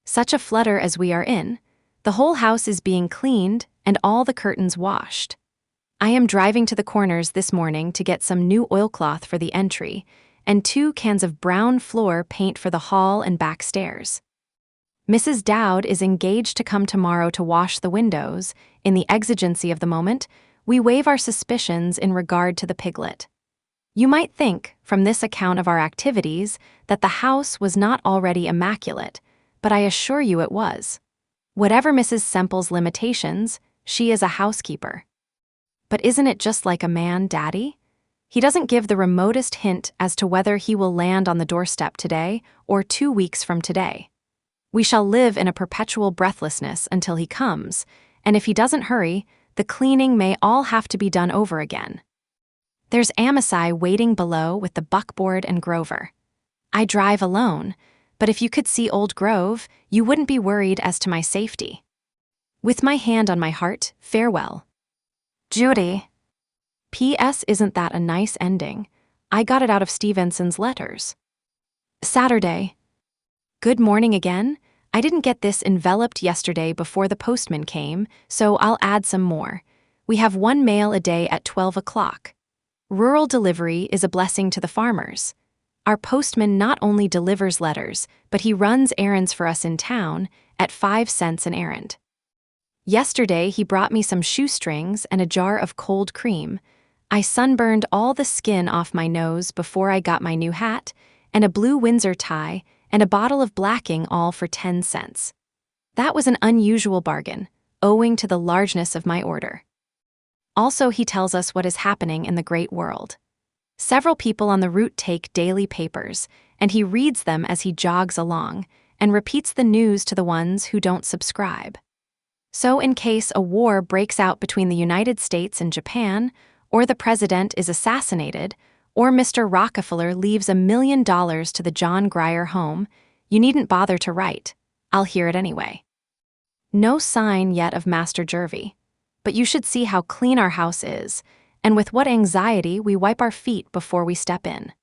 Such a flutter as we are in. The whole house is being cleaned and all the curtains washed. I am driving to the Corners this morning to get some new oilcloth for the entry and 2 cans of brown floor paint for the hall and back stairs. Mrs. Dowd is engaged to come tomorrow to wash the windows. In the exigency of the moment, we waive our suspicions in regard to the piglet. You might think, from this account of our activities, that the house was not already immaculate, but I assure you it was. Whatever Mrs. Semple's limitations, she is a housekeeper. But isn't it just like a man, Daddy? He doesn't give the remotest hint as to whether he will land on the doorstep today or 2 weeks from today. We shall live in a perpetual breathlessness until he comes, and if he doesn't hurry, the cleaning may all have to be done over again. There's Amasai waiting below with the buckboard and Grover. I drive alone, but if you could see old Grove, you wouldn't be worried as to my safety. With my hand on my heart, farewell. Judy. P.S. Isn't that a nice ending? I got it out of Stevenson's letters. Saturday. Good morning again. I didn't get this enveloped yesterday before the postman came, so I'll add some more. We have 1 mail a day at 12 o'clock. Rural delivery is a blessing to the farmers. Our postman not only delivers letters, but he runs errands for us in town at 5 cents an errand. Yesterday he brought me some shoestrings and a jar of cold cream. I sunburned all the skin off my nose before I got my new hat, and a blue Windsor tie, and a bottle of blacking, all for 10 cents. That was an unusual bargain, owing to the largeness of my order. Also, he tells us what is happening in the great world. Several people on the route take daily papers, and he reads them as he jogs along, and repeats the news to the ones who don't subscribe. So in case a war breaks out between the United States and Japan, or the president is assassinated, or Mr. Rockefeller leaves $1 million to the John Grier Home, you needn't bother to write. I'll hear it anyway. No sign yet of Master Jervy, but you should see how clean our house is, and with what anxiety we wipe our feet before we step in.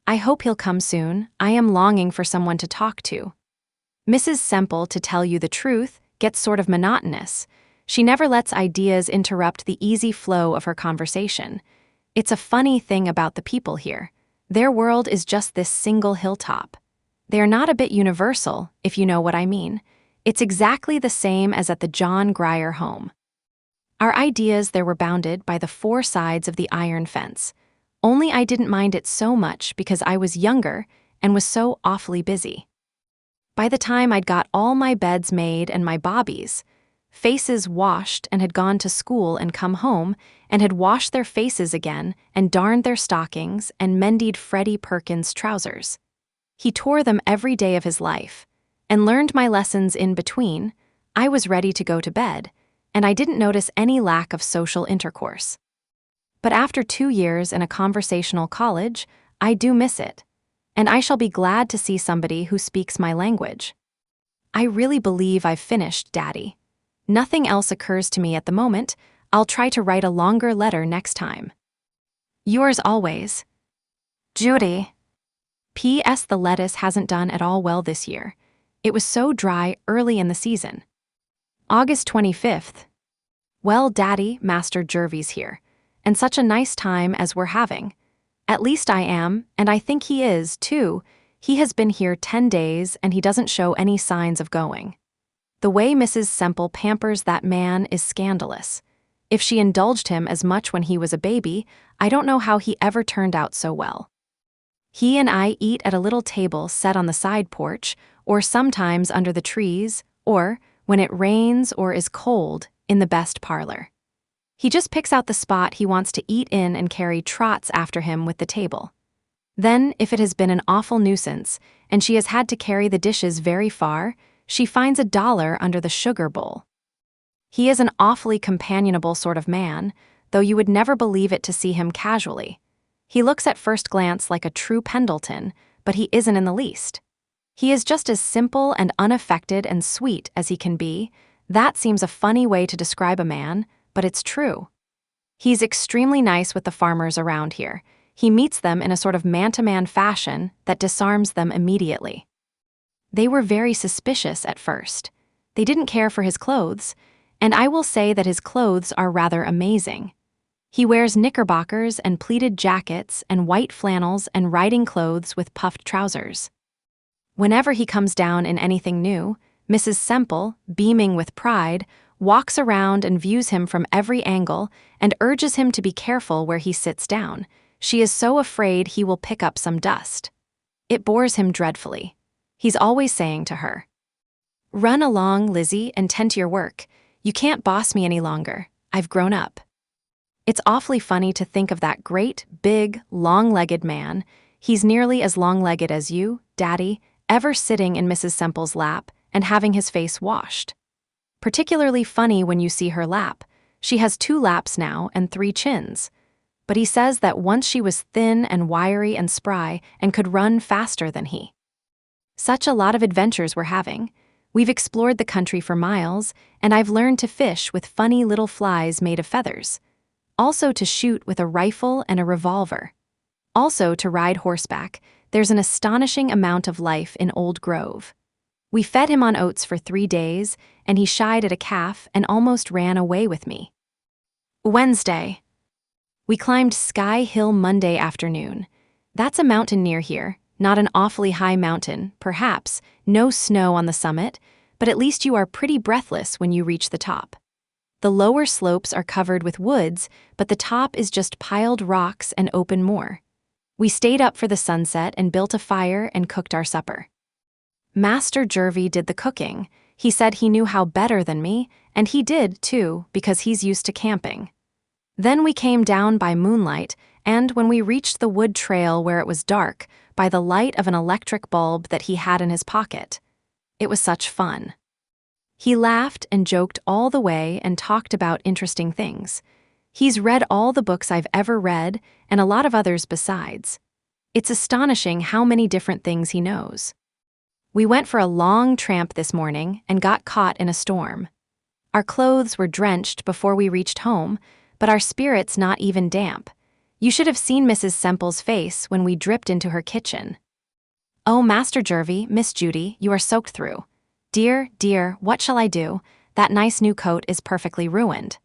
I hope he'll come soon. I am longing for someone to talk to. Mrs. Semple, to tell you the truth, gets sort of monotonous. She never lets ideas interrupt the easy flow of her conversation. It's a funny thing about the people here. Their world is just this single hilltop. They are not a bit universal, if you know what I mean. It's exactly the same as at the John Grier Home. Our ideas there were bounded by the four sides of the iron fence. Only I didn't mind it so much because I was younger and was so awfully busy. By the time I'd got all my beds made and my bobbies, faces washed and had gone to school and come home and had washed their faces again and darned their stockings and mended Freddie Perkins' trousers. He tore them every day of his life and learned my lessons in between. I was ready to go to bed, and I didn't notice any lack of social intercourse. But after 2 years in a conversational college, I do miss it, and I shall be glad to see somebody who speaks my language. I really believe I've finished, Daddy. Nothing else occurs to me at the moment. I'll try to write a longer letter next time. Yours always, Judy. P.S. The lettuce hasn't done at all well this year. It was so dry early in the season. August 25th. Well, Daddy, Master Jervy's here, and such a nice time as we're having. At least I am, and I think he is, too. He has been here 10 days, and he doesn't show any signs of going. The way Mrs. Semple pampers that man is scandalous. If she indulged him as much when he was a baby, I don't know how he ever turned out so well. He and I eat at a little table set on the side porch, or sometimes under the trees, or, when it rains or is cold, in the best parlor. He just picks out the spot he wants to eat in and Carrie trots after him with the table. Then, if it has been an awful nuisance, and she has had to carry the dishes very far, she finds $1 under the sugar bowl. He is an awfully companionable sort of man, though you would never believe it to see him casually. He looks at first glance like a true Pendleton, but he isn't in the least. He is just as simple and unaffected and sweet as he can be. That seems a funny way to describe a man, but it's true. He's extremely nice with the farmers around here. He meets them in a sort of man-to-man fashion that disarms them immediately. They were very suspicious at first. They didn't care for his clothes, and I will say that his clothes are rather amazing. He wears knickerbockers and pleated jackets and white flannels and riding clothes with puffed trousers. Whenever he comes down in anything new, Mrs. Semple, beaming with pride, walks around and views him from every angle and urges him to be careful where he sits down. She is so afraid he will pick up some dust. It bores him dreadfully. He's always saying to her, "Run along, Lizzie, and tend to your work. You can't boss me any longer. I've grown up." It's awfully funny to think of that great, big, long-legged man. He's nearly as long-legged as you, Daddy, ever sitting in Mrs. Semple's lap and having his face washed. Particularly funny when you see her lap. She has 2 laps now and 3 chins. But he says that once she was thin and wiry and spry and could run faster than he. Such a lot of adventures we're having. We've explored the country for miles, and I've learned to fish with funny little flies made of feathers. Also to shoot with a rifle and a revolver. Also to ride horseback. There's an astonishing amount of life in Old Grove. We fed him on oats for 3 days, and he shied at a calf and almost ran away with me. Wednesday. We climbed Sky Hill Monday afternoon. That's a mountain near here, not an awfully high mountain, perhaps, no snow on the summit, but at least you are pretty breathless when you reach the top. The lower slopes are covered with woods, but the top is just piled rocks and open moor. We stayed up for the sunset and built a fire and cooked our supper. Master Jervy did the cooking. He said he knew how better than me, and he did, too, because he's used to camping. Then we came down by moonlight, and when we reached the wood trail where it was dark, by the light of an electric bulb that he had in his pocket. It was such fun. He laughed and joked all the way and talked about interesting things. He's read all the books I've ever read, and a lot of others besides. It's astonishing how many different things he knows. We went for a long tramp this morning and got caught in a storm. Our clothes were drenched before we reached home, but our spirits not even damp. You should have seen Mrs. Semple's face when we dripped into her kitchen. "Oh, Master Jervy, Miss Judy, you are soaked through. Dear, dear, what shall I do? That nice new coat is perfectly ruined."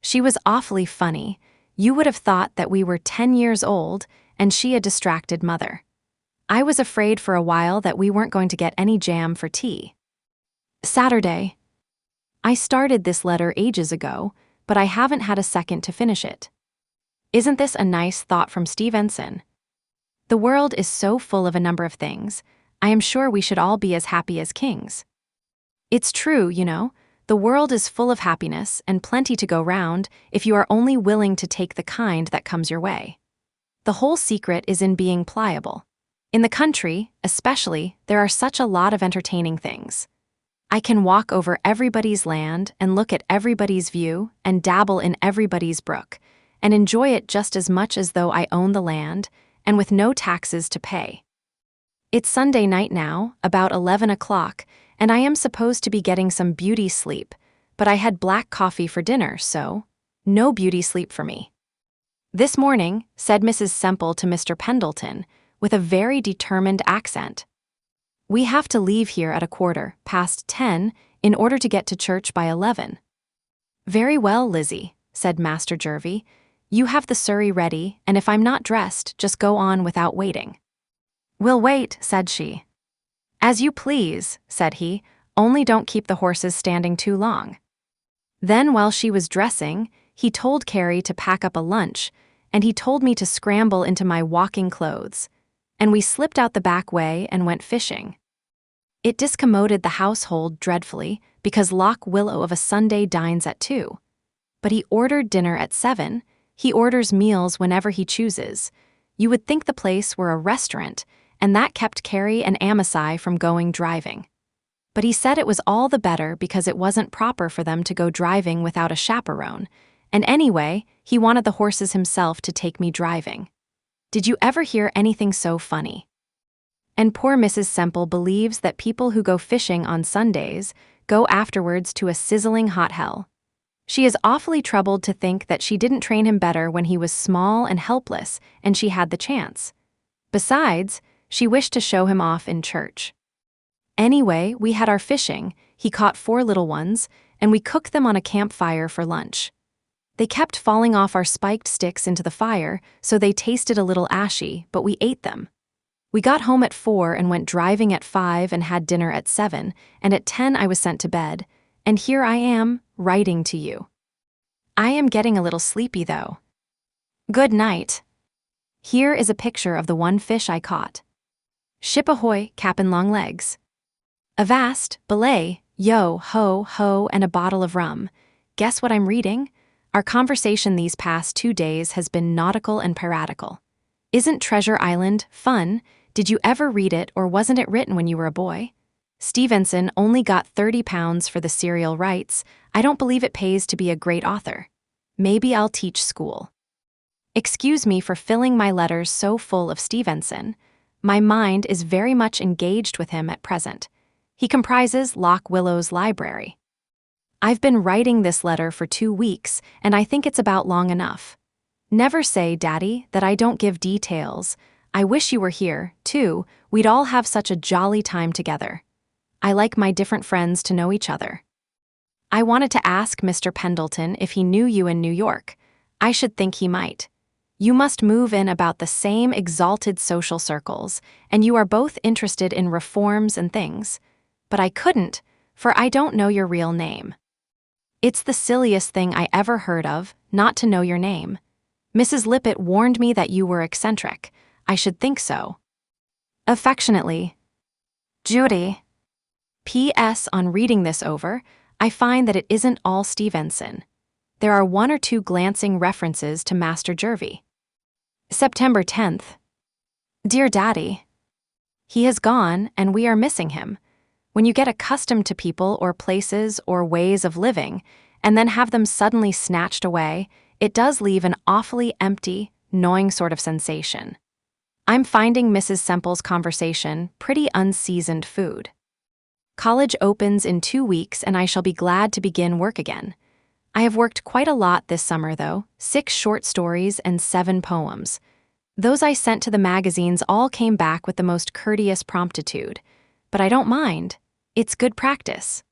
She was awfully funny. You would have thought that we were 10 years old, and she a distracted mother. I was afraid for a while that we weren't going to get any jam for tea. Saturday. I started this letter ages ago, but I haven't had a second to finish it. Isn't this a nice thought from Stevenson? The world is so full of a number of things. I am sure we should all be as happy as kings. It's true, you know. The world is full of happiness and plenty to go round if you are only willing to take the kind that comes your way. The whole secret is in being pliable. In the country, especially, there are such a lot of entertaining things. I can walk over everybody's land and look at everybody's view and dabble in everybody's brook and enjoy it just as much as though I own the land and with no taxes to pay. It's Sunday night now, about 11 o'clock, and I am supposed to be getting some beauty sleep, but I had black coffee for dinner, so no beauty sleep for me. This morning, said Mrs. Semple to Mr. Pendleton, with a very determined accent, "We have to leave here at 10:15 in order to get to church by 11. "Very well, Lizzie," said Master Jervie. "You have the surrey ready, and if I'm not dressed, just go on without waiting." "We'll wait," said she. "As you please," said he, "only don't keep the horses standing too long." Then while she was dressing, he told Carrie to pack up a lunch, and he told me to scramble into my walking clothes, and we slipped out the back way and went fishing. It discommoded the household dreadfully because Lock Willow of a Sunday dines at 2. But he ordered dinner at 7. He orders meals whenever he chooses. You would think the place were a restaurant, and that kept Carrie and Amasai from going driving. But he said it was all the better because it wasn't proper for them to go driving without a chaperone, and anyway, he wanted the horses himself to take me driving. Did you ever hear anything so funny? And poor Mrs. Semple believes that people who go fishing on Sundays go afterwards to a sizzling hot hell. She is awfully troubled to think that she didn't train him better when he was small and helpless and she had the chance. Besides, she wished to show him off in church. Anyway, we had our fishing, he caught 4 little ones, and we cooked them on a campfire for lunch. They kept falling off our spiked sticks into the fire, so they tasted a little ashy, but we ate them. We got home at 4 and went driving at 5 and had dinner at 7, and at 10 I was sent to bed, and here I am, writing to you. I am getting a little sleepy, though. Good night. Here is a picture of the one fish I caught. Ship ahoy, Cap'n Longlegs. Avast, belay, yo, ho, ho, and a bottle of rum. Guess what I'm reading? Our conversation these past 2 days has been nautical and piratical. Isn't Treasure Island fun? Did you ever read it, or wasn't it written when you were a boy? Stevenson only got £30 for the serial rights. I don't believe it pays to be a great author. Maybe I'll teach school. Excuse me for filling my letters so full of Stevenson. My mind is very much engaged with him at present. He comprises Lock Willow's library. I've been writing this letter for 2 weeks, and I think it's about long enough. Never say, Daddy, that I don't give details. I wish you were here, too. We'd all have such a jolly time together. I like my different friends to know each other. I wanted to ask Mr. Pendleton if he knew you in New York. I should think he might. You must move in about the same exalted social circles, and you are both interested in reforms and things. But I couldn't, for I don't know your real name. It's the silliest thing I ever heard of, not to know your name. Mrs. Lippett warned me that you were eccentric. I should think so. Affectionately, Judy. P.S. On reading this over, I find that it isn't all Stevenson. There are 1 or 2 glancing references to Master Jervie. September 10th. Dear Daddy, he has gone, and we are missing him. When you get accustomed to people or places or ways of living, and then have them suddenly snatched away, it does leave an awfully empty, gnawing sort of sensation. I'm finding Mrs. Semple's conversation pretty unseasoned food. College opens in 2 weeks, and I shall be glad to begin work again. I have worked quite a lot this summer, though, 6 short stories and 7 poems. Those I sent to the magazines all came back with the most courteous promptitude. But I don't mind. It's good practice.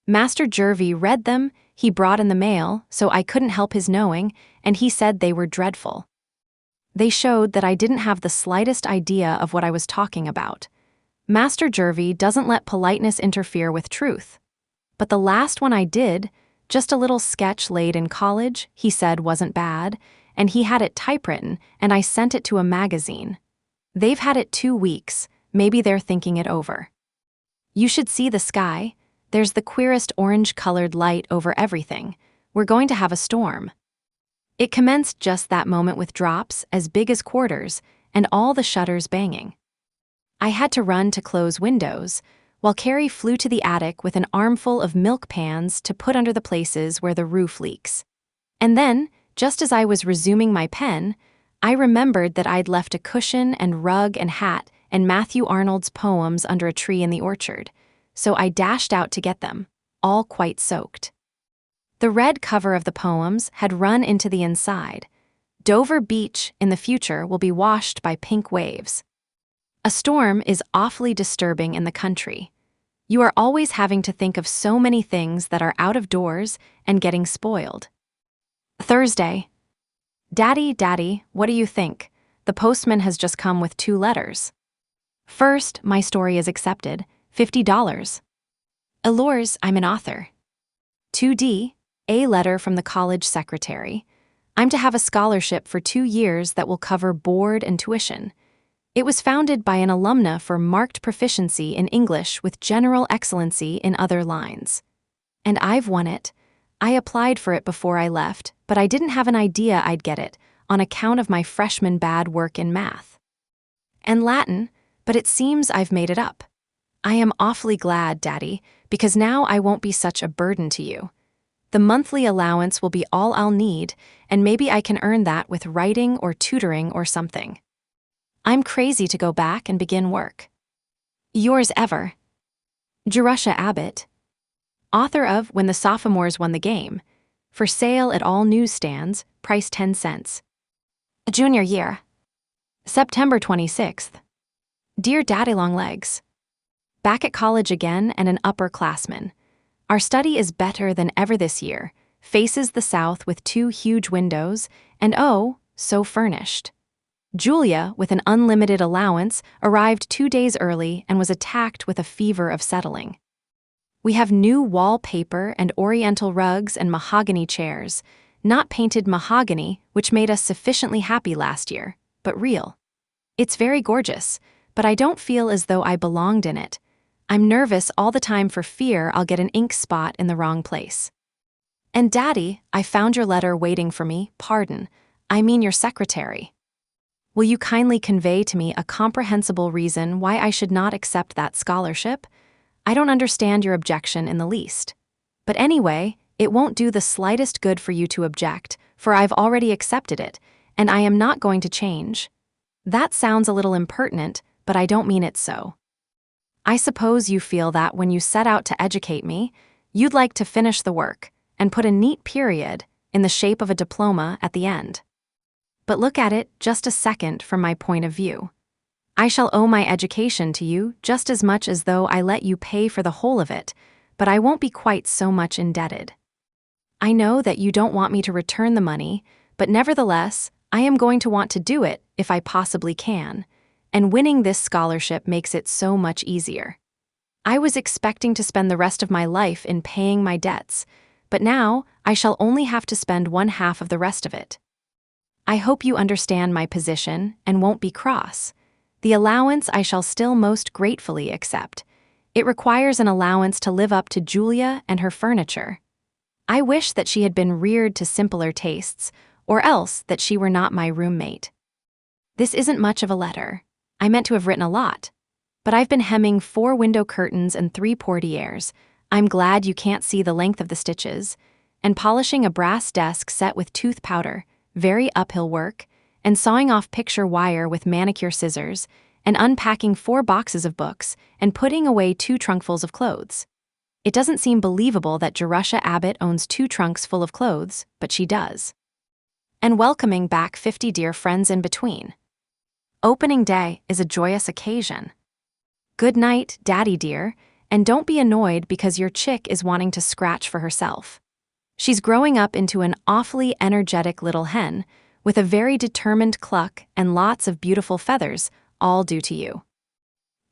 Master Jervie read them, he brought in the mail, so I couldn't help his knowing, and he said they were dreadful. They showed that I didn't have the slightest idea of what I was talking about. Master Jervy doesn't let politeness interfere with truth. But the last one I did, just a little sketch laid in college, he said wasn't bad, and he had it typewritten, and I sent it to a magazine. They've had it 2 weeks, maybe they're thinking it over. You should see the sky. There's the queerest orange-colored light over everything. We're going to have a storm. It commenced just that moment with drops as big as quarters and all the shutters banging. I had to run to close windows, while Carrie flew to the attic with an armful of milk pans to put under the places where the roof leaks. And then, just as I was resuming my pen, I remembered that I'd left a cushion and rug and hat and Matthew Arnold's poems under a tree in the orchard, so I dashed out to get them, all quite soaked. The red cover of the poems had run into the inside. Dover Beach in the future will be washed by pink waves. A storm is awfully disturbing in the country. You are always having to think of so many things that are out of doors and getting spoiled. Thursday. Daddy, what do you think? The postman has just come with 2 letters. First, my story is accepted, $50. Allures, I'm an author. 2D, a letter from the college secretary. I'm to have a scholarship for 2 years that will cover board and tuition. It was founded by an alumna for marked proficiency in English with general excellency in other lines. And I've won it. I applied for it before I left, but I didn't have an idea I'd get it on account of my freshman bad work in math. And Latin, but it seems I've made it up. I am awfully glad, Daddy, because now I won't be such a burden to you. The monthly allowance will be all I'll need, and maybe I can earn that with writing or tutoring or something. I'm crazy to go back and begin work. Yours ever, Jerusha Abbott, author of When the Sophomores Won the Game, for sale at all newsstands, price 10 cents. Junior Year, September 26th. Dear Daddy Longlegs, back at college again and an upperclassman. Our study is better than ever this year, faces the south with 2 huge windows, and oh, so furnished. Julia, with an unlimited allowance, arrived 2 days early and was attacked with a fever of settling. We have new wallpaper and oriental rugs and mahogany chairs, not painted mahogany, which made us sufficiently happy last year, but real. It's very gorgeous, but I don't feel as though I belonged in it. I'm nervous all the time for fear I'll get an ink spot in the wrong place. And Daddy, I found your letter waiting for me, pardon, I mean your secretary. Will you kindly convey to me a comprehensible reason why I should not accept that scholarship? I don't understand your objection in the least. But anyway, it won't do the slightest good for you to object, for I've already accepted it, and I am not going to change. That sounds a little impertinent, but I don't mean it so. I suppose you feel that when you set out to educate me, you'd like to finish the work and put a neat period in the shape of a diploma at the end. But look at it just a second from my point of view. I shall owe my education to you just as much as though I let you pay for the whole of it, but I won't be quite so much indebted. I know that you don't want me to return the money, but nevertheless, I am going to want to do it if I possibly can, and winning this scholarship makes it so much easier. I was expecting to spend the rest of my life in paying my debts, but now I shall only have to spend 1/2 of the rest of it. I hope you understand my position and won't be cross. The allowance I shall still most gratefully accept. It requires an allowance to live up to Julia and her furniture. I wish that she had been reared to simpler tastes, or else that she were not my roommate. This isn't much of a letter. I meant to have written a lot. But I've been hemming 4 window curtains and 3 portieres. I'm glad you can't see the length of the stitches. And polishing a brass desk set with tooth powder, very uphill work, and sawing off picture wire with manicure scissors, and unpacking 4 boxes of books, and putting away 2 trunkfuls of clothes. It doesn't seem believable that Jerusha Abbott owns 2 trunks full of clothes, but she does. And welcoming back 50 dear friends in between. Opening day is a joyous occasion. Good night, Daddy dear, and don't be annoyed because your chick is wanting to scratch for herself. She's growing up into an awfully energetic little hen, with a very determined cluck and lots of beautiful feathers, all due to you.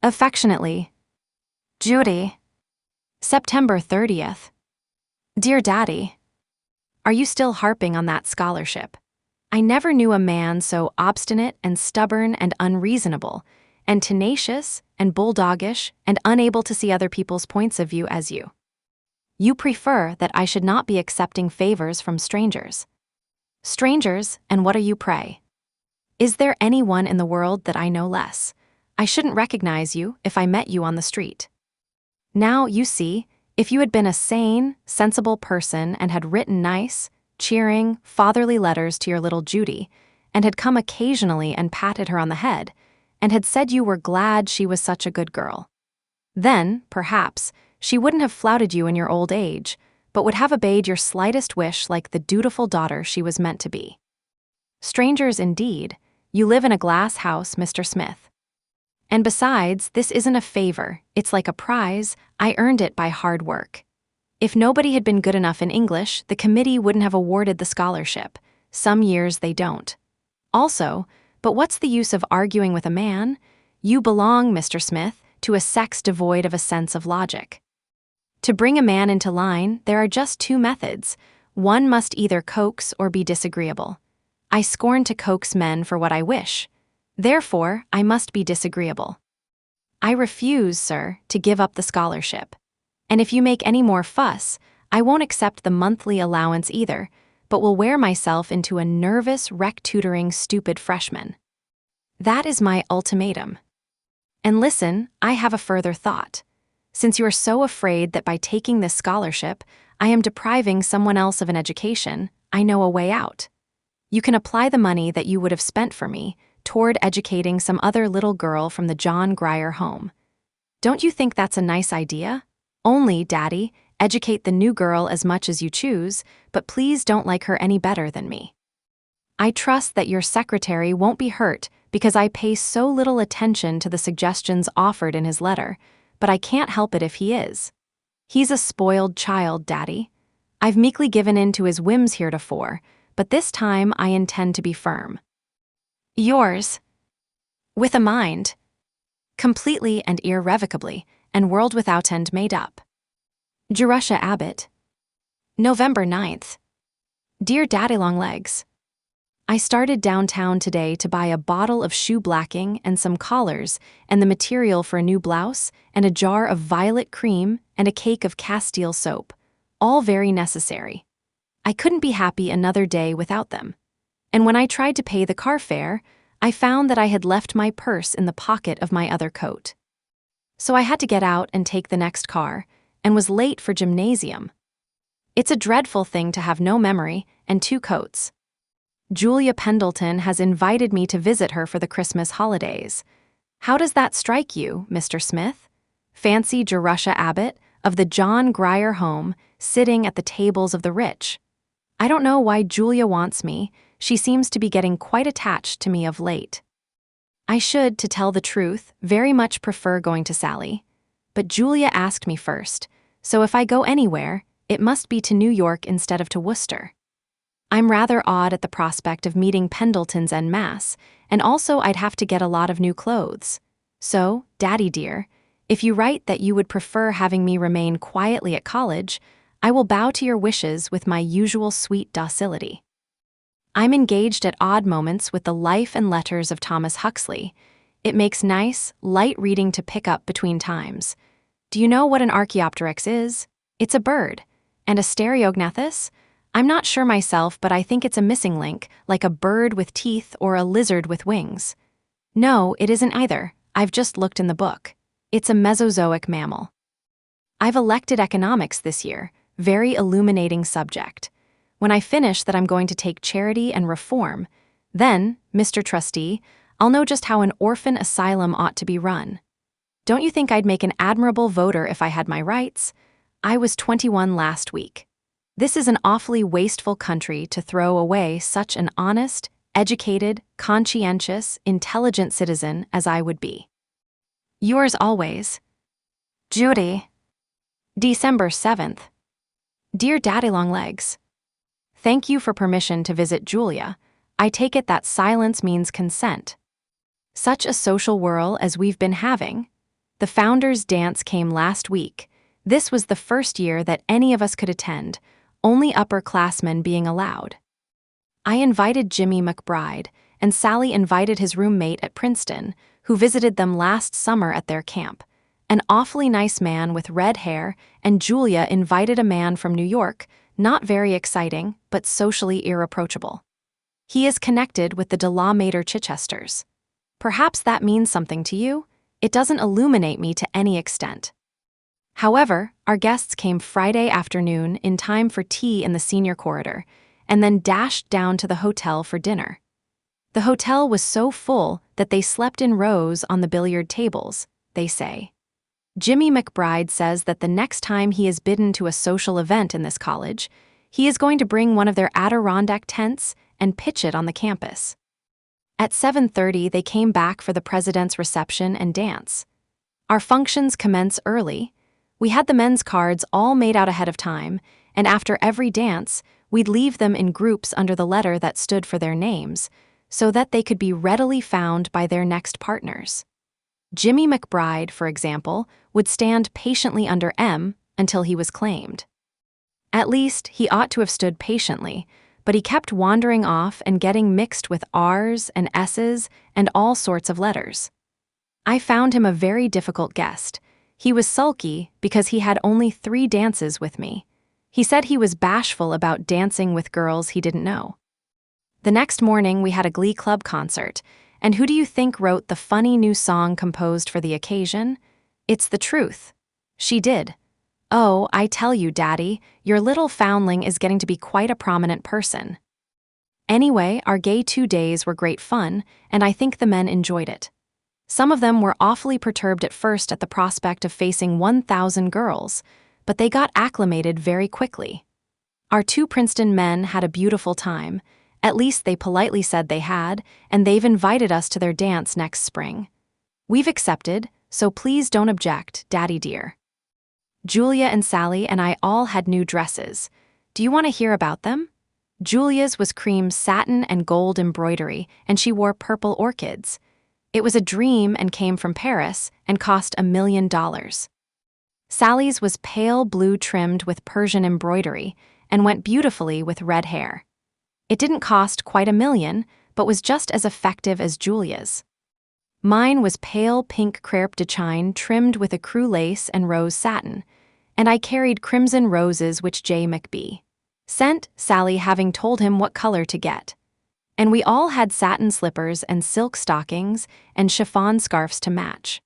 Affectionately, Judy. September 30th. Dear Daddy, are you still harping on that scholarship? I never knew a man so obstinate and stubborn and unreasonable, and tenacious and bulldogish and unable to see other people's points of view as you. You prefer that I should not be accepting favors from strangers. Strangers, and what are you, pray? Is there anyone in the world that I know less? I shouldn't recognize you if I met you on the street. Now, you see, if you had been a sane, sensible person and had written nice, cheering, fatherly letters to your little Judy, and had come occasionally and patted her on the head, and had said you were glad she was such a good girl, then, perhaps, she wouldn't have flouted you in your old age, but would have obeyed your slightest wish like the dutiful daughter she was meant to be. Strangers, indeed. You live in a glass house, Mr. Smith. And besides, this isn't a favor, it's like a prize. I earned it by hard work. If nobody had been good enough in English, the committee wouldn't have awarded the scholarship. Some years they don't. Also, but what's the use of arguing with a man? You belong, Mr. Smith, to a sex devoid of a sense of logic. To bring a man into line, there are just two methods. One must either coax or be disagreeable. I scorn to coax men for what I wish. Therefore, I must be disagreeable. I refuse, sir, to give up the scholarship. And if you make any more fuss, I won't accept the monthly allowance either, but will wear myself into a nervous, rec-tutoring, stupid freshman. That is my ultimatum. And listen, I have a further thought. Since you are so afraid that by taking this scholarship, I am depriving someone else of an education, I know a way out. You can apply the money that you would have spent for me toward educating some other little girl from the John Grier Home. Don't you think that's a nice idea? Only, Daddy, educate the new girl as much as you choose, but please don't like her any better than me. I trust that your secretary won't be hurt because I pay so little attention to the suggestions offered in his letter, but I can't help it if he is. He's a spoiled child, Daddy. I've meekly given in to his whims heretofore, but this time I intend to be firm. Yours. With a mind. Completely and irrevocably, and world without end made up. Jerusha Abbott. November 9th. Dear Daddy-long-legs, I started downtown today to buy a bottle of shoe blacking and some collars and the material for a new blouse and a jar of violet cream and a cake of Castile soap, all very necessary. I couldn't be happy another day without them. And when I tried to pay the car fare, I found that I had left my purse in the pocket of my other coat. So I had to get out and take the next car, and was late for gymnasium. It's a dreadful thing to have no memory and two coats. Julia Pendleton has invited me to visit her for the Christmas holidays. How does that strike you, Mr. Smith? Fancy Jerusha Abbott of the John Grier Home sitting at the tables of the rich. I don't know why Julia wants me. She seems to be getting quite attached to me of late. I should, to tell the truth, very much prefer going to Sally. But Julia asked me first, so if I go anywhere, it must be to New York instead of to Worcester. I'm rather awed at the prospect of meeting Pendletons en masse, and also I'd have to get a lot of new clothes. So, Daddy dear, if you write that you would prefer having me remain quietly at college, I will bow to your wishes with my usual sweet docility. I'm engaged at odd moments with the Life and Letters of Thomas Huxley. It makes nice, light reading to pick up between times. Do you know what an Archaeopteryx is? It's a bird. And a stereognathus? I'm not sure myself, but I think it's a missing link, like a bird with teeth or a lizard with wings. No, it isn't either. I've just looked in the book. It's a Mesozoic mammal. I've elected economics this year, very illuminating subject. When I finish that, I'm going to take charity and reform. Then, Mr. Trustee, I'll know just how an orphan asylum ought to be run. Don't you think I'd make an admirable voter if I had my rights? I was 21 last week. This is an awfully wasteful country to throw away such an honest, educated, conscientious, intelligent citizen as I would be. Yours always, Judy. December 7th. Dear Daddy-long-legs, thank you for permission to visit Julia. I take it that silence means consent. Such a social whirl as we've been having. The Founders' Dance came last week. This was the first year that any of us could attend, only upperclassmen being allowed. I invited Jimmy McBride, and Sally invited his roommate at Princeton, who visited them last summer at their camp. An awfully nice man with red hair, and Julia invited a man from New York, not very exciting, but socially irreproachable. He is connected with the de la Mater Chichesters. Perhaps that means something to you. It doesn't illuminate me to any extent. However, our guests came Friday afternoon in time for tea in the senior corridor, and then dashed down to the hotel for dinner. The hotel was so full that they slept in rows on the billiard tables, they say. Jimmy McBride says that the next time he is bidden to a social event in this college, he is going to bring one of their Adirondack tents and pitch it on the campus. At 7:30, they came back for the president's reception and dance. Our functions commence early. We had the men's cards all made out ahead of time, and after every dance, we'd leave them in groups under the letter that stood for their names, so that they could be readily found by their next partners. Jimmy McBride, for example, would stand patiently under M until he was claimed. At least, he ought to have stood patiently, but he kept wandering off and getting mixed with R's and S's and all sorts of letters. I found him a very difficult guest. He was sulky because he had only 3 dances with me. He said he was bashful about dancing with girls he didn't know. The next morning, we had a Glee Club concert, and who do you think wrote the funny new song composed for the occasion? It's the truth. She did. Oh, I tell you, Daddy, your little foundling is getting to be quite a prominent person. Anyway, our gay 2 days were great fun, and I think the men enjoyed it. Some of them were awfully perturbed at first at the prospect of facing 1,000 girls, but they got acclimated very quickly. Our 2 Princeton men had a beautiful time. At least they politely said they had, and they've invited us to their dance next spring. We've accepted, so please don't object, Daddy dear. Julia and Sally and I all had new dresses. Do you want to hear about them? Julia's was cream satin and gold embroidery, and she wore purple orchids. It was a dream and came from Paris and cost $1 million. Sally's was pale blue trimmed with Persian embroidery and went beautifully with red hair. It didn't cost quite $1 million, but was just as effective as Julia's. Mine was pale pink crêpe de chine trimmed with ecru lace and rose satin, and I carried crimson roses which J. McB. sent, Sally having told him what color to get. And we all had satin slippers and silk stockings and chiffon scarves to match.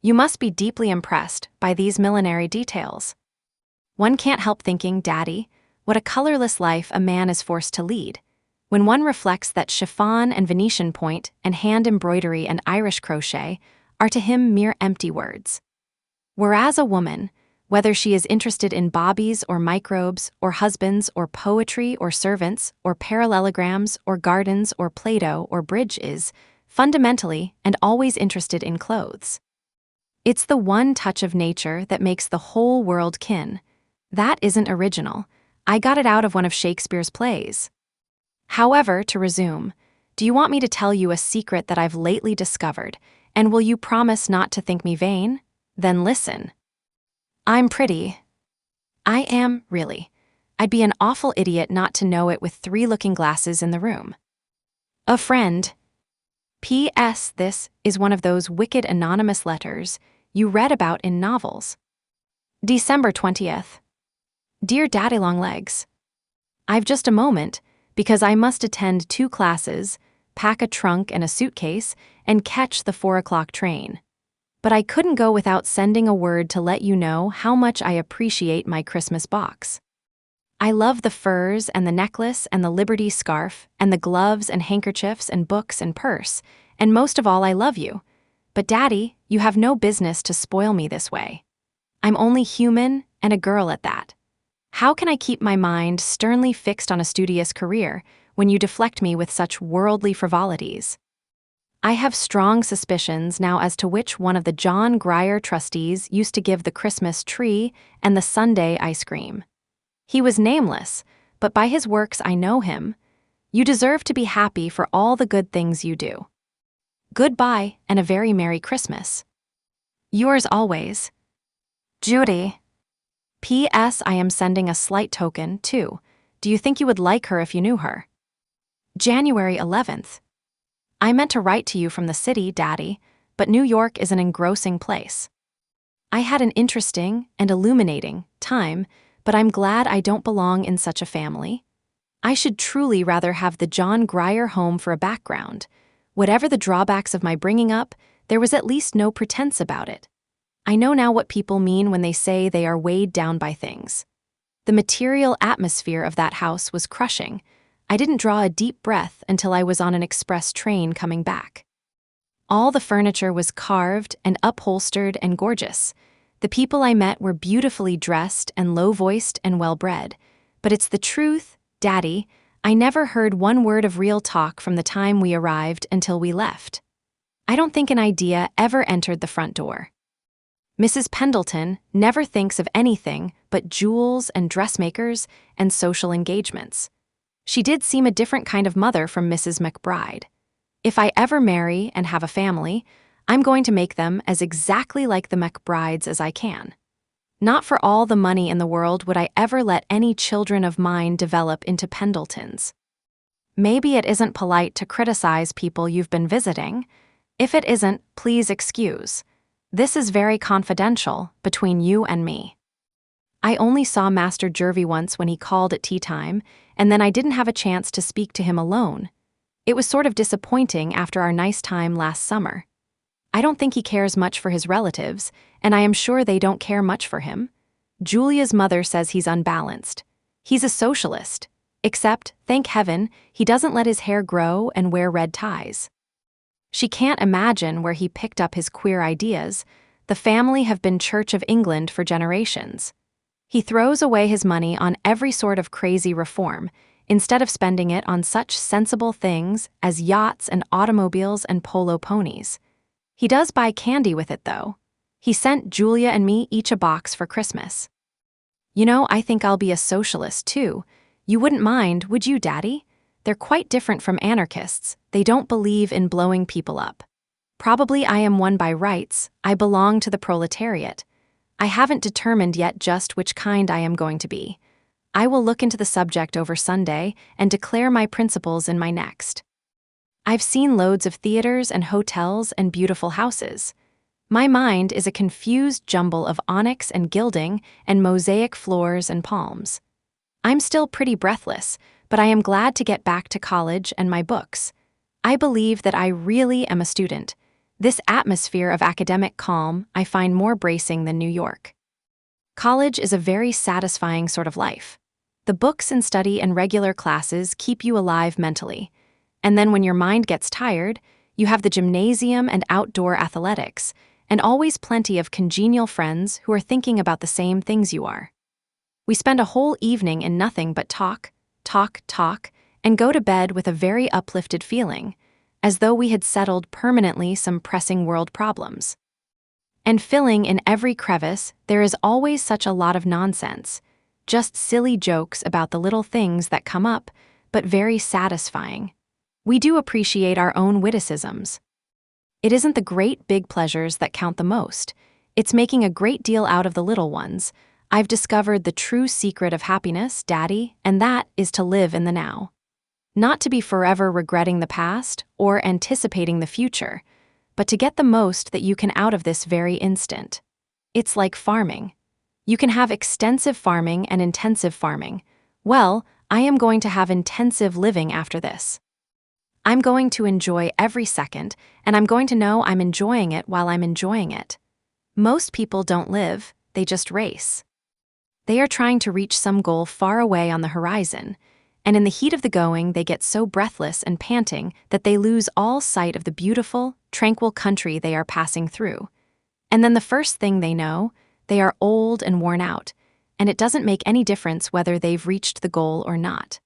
You must be deeply impressed by these millinery details. One can't help thinking, Daddy, what a colorless life a man is forced to lead, when one reflects that chiffon and Venetian point and hand embroidery and Irish crochet are to him mere empty words. Whereas a woman, whether she is interested in bobbies or microbes or husbands or poetry or servants or parallelograms or gardens or Play-Doh or bridge, is, fundamentally and always interested in clothes. It's the one touch of nature that makes the whole world kin. That isn't original. I got it out of one of Shakespeare's plays. However, to resume, do you want me to tell you a secret that I've lately discovered, and will you promise not to think me vain? Then listen. I'm pretty. I am, really. I'd be an awful idiot not to know it with 3 looking glasses in the room. A friend. P.S. This is one of those wicked anonymous letters you read about in novels. December 20th. Dear Daddy Longlegs, I've just a moment, because I must attend 2 classes, pack a trunk and a suitcase, and catch the 4 o'clock train. But I couldn't go without sending a word to let you know how much I appreciate my Christmas box. I love the furs and the necklace and the Liberty scarf and the gloves and handkerchiefs and books and purse, and most of all I love you. But Daddy, you have no business to spoil me this way. I'm only human and a girl at that. How can I keep my mind sternly fixed on a studious career when you deflect me with such worldly frivolities? I have strong suspicions now as to which one of the John Grier trustees used to give the Christmas tree and the Sunday ice cream. He was nameless, but by his works I know him. You deserve to be happy for all the good things you do. Goodbye and a very Merry Christmas. Yours always, Judy. P.S. I am sending a slight token, too. Do you think you would like her if you knew her? January 11th. I meant to write to you from the city, Daddy, but New York is an engrossing place. I had an interesting and illuminating time, but I'm glad I don't belong in such a family. I should truly rather have the John Grier Home for a background. Whatever the drawbacks of my bringing up, there was at least no pretense about it. I know now what people mean when they say they are weighed down by things. The material atmosphere of that house was crushing. I didn't draw a deep breath until I was on an express train coming back. All the furniture was carved and upholstered and gorgeous. The people I met were beautifully dressed and low-voiced and well-bred. But it's the truth, Daddy, I never heard one word of real talk from the time we arrived until we left. I don't think an idea ever entered the front door. Mrs. Pendleton never thinks of anything but jewels and dressmakers and social engagements. She did seem a different kind of mother from Mrs. McBride. If I ever marry and have a family, I'm going to make them as exactly like the McBrides as I can. Not for all the money in the world would I ever let any children of mine develop into Pendletons. Maybe it isn't polite to criticize people you've been visiting. If it isn't, please excuse. This is very confidential between you and me. I only saw Master Jervy once when he called at tea time, and then I didn't have a chance to speak to him alone. It was sort of disappointing after our nice time last summer. I don't think he cares much for his relatives, and I am sure they don't care much for him. Julia's mother says he's unbalanced. He's a socialist, except, thank heaven, he doesn't let his hair grow and wear red ties. She can't imagine where he picked up his queer ideas. The family have been Church of England for generations. He throws away his money on every sort of crazy reform, instead of spending it on such sensible things as yachts and automobiles and polo ponies. He does buy candy with it, though. He sent Julia and me each a box for Christmas. You know, I think I'll be a socialist, too. You wouldn't mind, would you, Daddy? They're quite different from anarchists. They don't believe in blowing people up. Probably I am one by rights. I belong to the proletariat. I haven't determined yet just which kind I am going to be. I will look into the subject over Sunday and declare my principles in my next. I've seen loads of theaters and hotels and beautiful houses. My mind is a confused jumble of onyx and gilding and mosaic floors and palms. I'm still pretty breathless, but I am glad to get back to college and my books. I believe that I really am a student. This atmosphere of academic calm I find more bracing than New York. College is a very satisfying sort of life. The books and study and regular classes keep you alive mentally. And then when your mind gets tired, you have the gymnasium and outdoor athletics, and always plenty of congenial friends who are thinking about the same things you are. We spend a whole evening in nothing but talk, and go to bed with a very uplifted feeling, as though we had settled permanently some pressing world problems. And filling in every crevice, there is always such a lot of nonsense, just silly jokes about the little things that come up, but very satisfying. We do appreciate our own witticisms. It isn't the great big pleasures that count the most. It's making a great deal out of the little ones. I've discovered the true secret of happiness, Daddy, and that is to live in the now. Not to be forever regretting the past or anticipating the future, but to get the most that you can out of this very instant. It's like farming. You can have extensive farming and intensive farming. Well, I am going to have intensive living after this. I'm going to enjoy every second, and I'm going to know I'm enjoying it while I'm enjoying it. Most people don't live, they just race. They are trying to reach some goal far away on the horizon, and in the heat of the going they get so breathless and panting that they lose all sight of the beautiful, tranquil country they are passing through. And then the first thing they know, they are old and worn out, and it doesn't make any difference whether they've reached the goal or not.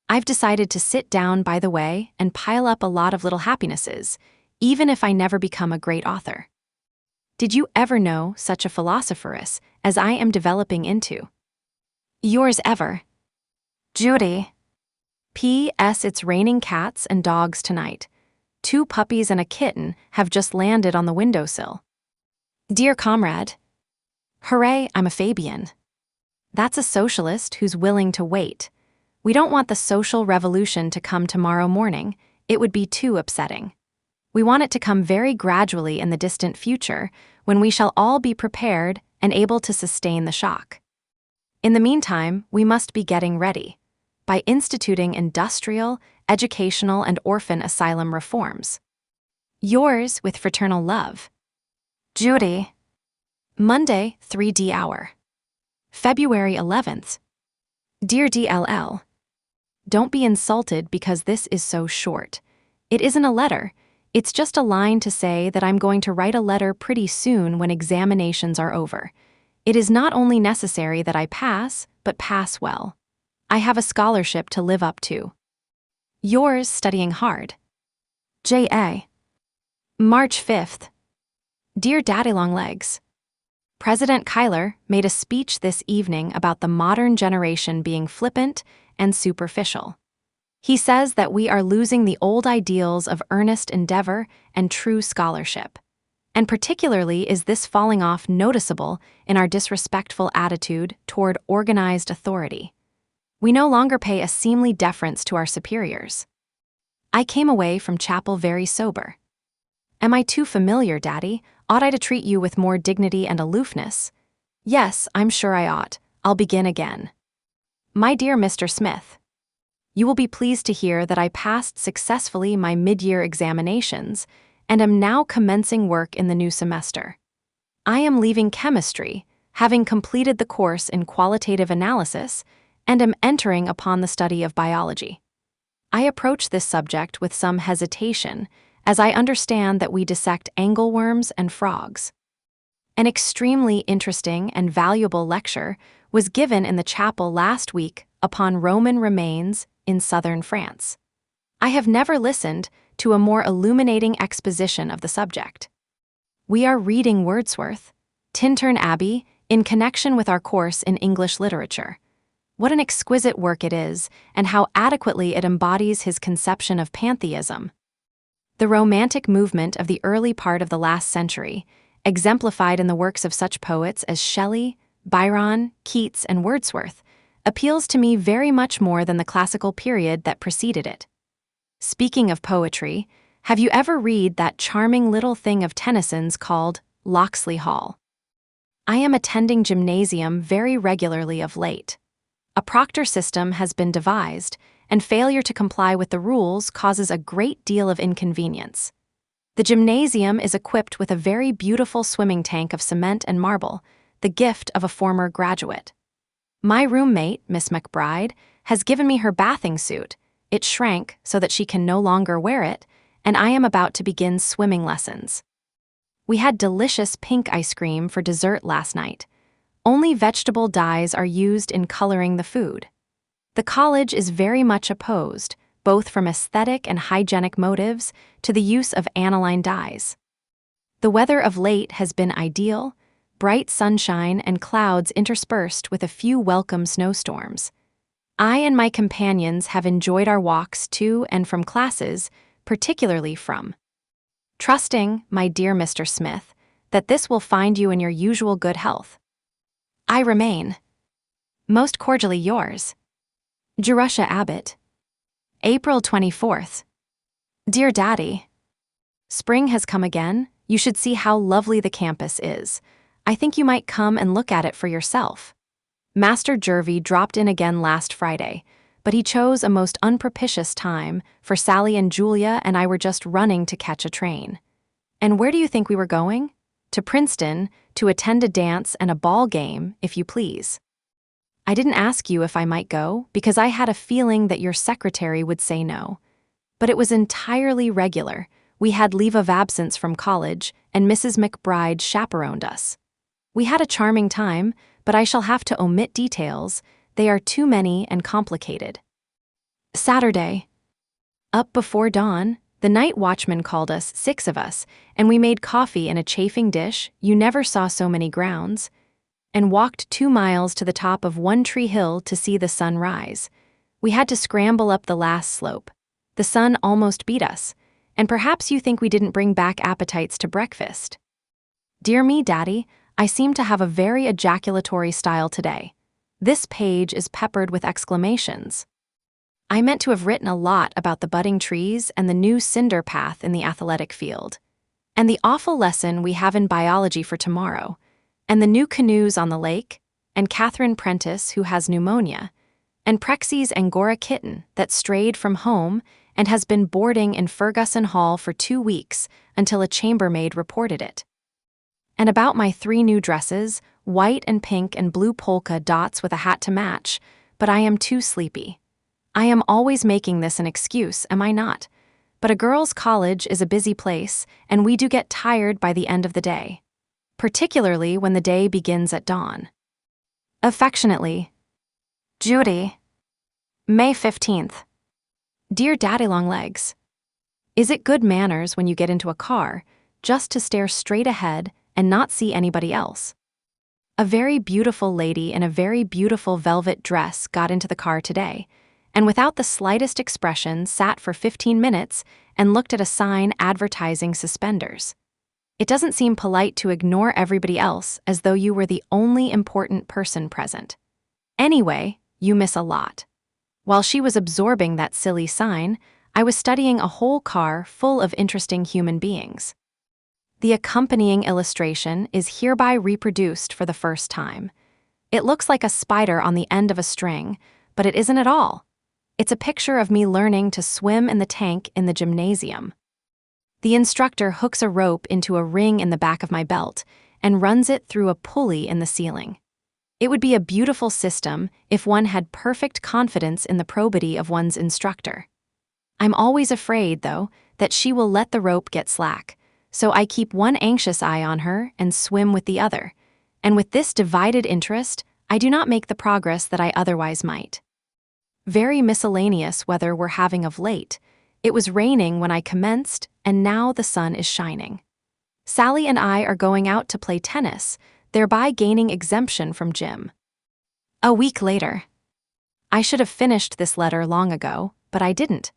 I've decided to sit down by the way and pile up a lot of little happinesses, even if I never become a great author. Did you ever know such a philosopheress as I am developing into? Yours ever, Judy. P.S. It's raining cats and dogs tonight. 2 puppies and a kitten have just landed on the windowsill. Dear comrade. Hooray, I'm a Fabian. That's a socialist who's willing to wait. We don't want the social revolution to come tomorrow morning. It would be too upsetting. We want it to come very gradually in the distant future, when we shall all be prepared and able to sustain the shock. In the meantime, we must be getting ready by instituting industrial, educational, and orphan asylum reforms. Yours with fraternal love, Judy. Monday, 3D hour. February 11th. Dear DLL, don't be insulted because this is so short. It isn't a letter. It's just a line to say that I'm going to write a letter pretty soon when examinations are over. It is not only necessary that I pass, but pass well. I have a scholarship to live up to. Yours studying hard, J.A. March 5th. Dear Daddy Longlegs, President Kyler made a speech this evening about the modern generation being flippant and superficial. He says that we are losing the old ideals of earnest endeavor and true scholarship. And particularly is this falling off noticeable in our disrespectful attitude toward organized authority. We no longer pay a seemly deference to our superiors. I came away from chapel very sober. Am I too familiar, Daddy? Ought I to treat you with more dignity and aloofness? Yes, I'm sure I ought. I'll begin again. My dear Mr. Smith, you will be pleased to hear that I passed successfully my mid-year examinations and am now commencing work in the new semester. I am leaving chemistry, having completed the course in qualitative analysis, and am entering upon the study of biology. I approach this subject with some hesitation, as I understand that we dissect angleworms and frogs. An extremely interesting and valuable lecture was given in the chapel last week upon Roman remains in southern France. I have never listened to a more illuminating exposition of the subject. We are reading Wordsworth, Tintern Abbey, in connection with our course in English literature. What an exquisite work it is, and how adequately it embodies his conception of pantheism. The Romantic movement of the early part of the last century, exemplified in the works of such poets as Shelley, Byron, Keats, and Wordsworth, appeals to me very much more than the classical period that preceded it. Speaking of poetry, have you ever read that charming little thing of Tennyson's called Locksley Hall? I am attending gymnasium very regularly of late. A proctor system has been devised, and failure to comply with the rules causes a great deal of inconvenience. The gymnasium is equipped with a very beautiful swimming tank of cement and marble, the gift of a former graduate. My roommate, Miss McBride, has given me her bathing suit. It shrank so that she can no longer wear it, and I am about to begin swimming lessons. We had delicious pink ice cream for dessert last night. Only vegetable dyes are used in coloring the food. The college is very much opposed, both from aesthetic and hygienic motives, to the use of aniline dyes. The weather of late has been ideal, bright sunshine and clouds interspersed with a few welcome snowstorms. I and my companions have enjoyed our walks to and from classes, particularly from. Trusting, my dear Mr. Smith, that this will find you in your usual good health. I remain. Most cordially yours, Jerusha Abbott. April 24th. Dear Daddy, spring has come again. You should see how lovely the campus is. I think you might come and look at it for yourself. Master Jervy dropped in again last Friday, but he chose a most unpropitious time, for Sally and Julia and I were just running to catch a train. And where do you think we were going? To Princeton, to attend a dance and a ball game, if you please. I didn't ask you if I might go, because I had a feeling that your secretary would say no. But it was entirely regular. We had leave of absence from college, and Mrs. McBride chaperoned us. We had a charming time, but I shall have to omit details. They are too many and complicated. Saturday. Up before dawn, the night watchman called us, 6 of us, and we made coffee in a chafing dish, you never saw so many grounds, and walked 2 miles to the top of One Tree Hill to see the sun rise. We had to scramble up the last slope. The sun almost beat us, and perhaps you think we didn't bring back appetites to breakfast. Dear me, Daddy, I seem to have a very ejaculatory style today. This page is peppered with exclamations. I meant to have written a lot about the budding trees and the new cinder path in the athletic field, and the awful lesson we have in biology for tomorrow, and the new canoes on the lake, and Catherine Prentice who has pneumonia, and Prexy's Angora kitten that strayed from home and has been boarding in Ferguson Hall for 2 weeks until a chambermaid reported it. And about my 3 new dresses, white and pink and blue polka dots with a hat to match, but I am too sleepy. I am always making this an excuse, am I not? But a girls' college is a busy place, and we do get tired by the end of the day, particularly when the day begins at dawn. Affectionately, Judy. May 15th. Dear Daddy-long-legs, is it good manners when you get into a car just to stare straight ahead and not see anybody else? A very beautiful lady in a very beautiful velvet dress got into the car today, and without the slightest expression sat for 15 minutes and looked at a sign advertising suspenders. It doesn't seem polite to ignore everybody else as though you were the only important person present. Anyway, you miss a lot. While she was absorbing that silly sign, I was studying a whole car full of interesting human beings. The accompanying illustration is hereby reproduced for the first time. It looks like a spider on the end of a string, but it isn't at all. It's a picture of me learning to swim in the tank in the gymnasium. The instructor hooks a rope into a ring in the back of my belt and runs it through a pulley in the ceiling. It would be a beautiful system if one had perfect confidence in the probity of one's instructor. I'm always afraid, though, that she will let the rope get slack, so I keep one anxious eye on her and swim with the other, and with this divided interest, I do not make the progress that I otherwise might. Very miscellaneous weather we're having of late. It was raining when I commenced, and now the sun is shining. Sally and I are going out to play tennis, thereby gaining exemption from gym. A week later. I should have finished this letter long ago, but I didn't.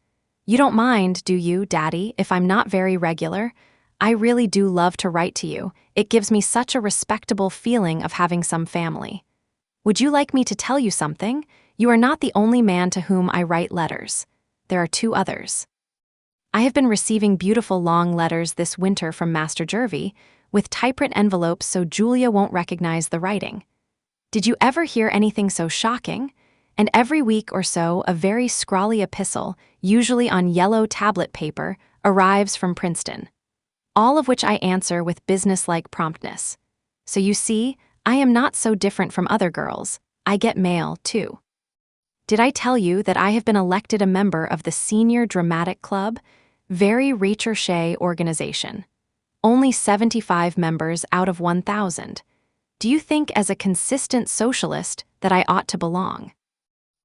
You don't mind, do you, Daddy, if I'm not very regular? I really do love to write to you. It gives me such a respectable feeling of having some family. Would you like me to tell you something? You are not the only man to whom I write letters. There are 2 others. I have been receiving beautiful long letters this winter from Master Jervy, with typewritten envelopes so Julia won't recognize the writing. Did you ever hear anything so shocking? And every week or so a very scrawly epistle, usually on yellow tablet paper, arrives from Princeton. All of which I answer with business-like promptness. So you see, I am not so different from other girls. I get mail, too. Did I tell you that I have been elected a member of the Senior Dramatic Club? Very recherché organization. Only 75 members out of 1,000. Do you think as a consistent socialist that I ought to belong?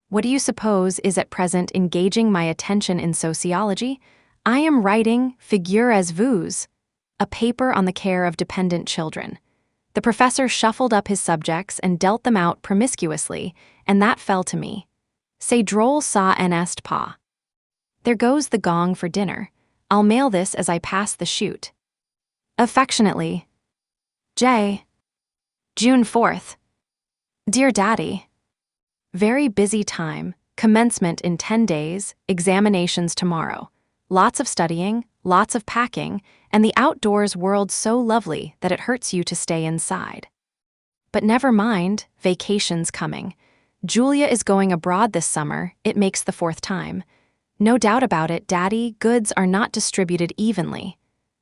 What do you suppose is at present engaging my attention in sociology? I am writing, figurez-vous, a paper on the care of dependent children. The professor shuffled up his subjects and dealt them out promiscuously, and that fell to me. C'est drôle ça n'est pas. There goes the gong for dinner. I'll mail this as I pass the chute. Affectionately, J. June 4th. Dear Daddy, very busy time, commencement in 10 days, examinations tomorrow. Lots of studying, lots of packing, and the outdoors world so lovely that it hurts you to stay inside. But never mind, vacation's coming. Julia is going abroad this summer, it makes the 4th time. No doubt about it, Daddy, goods are not distributed evenly.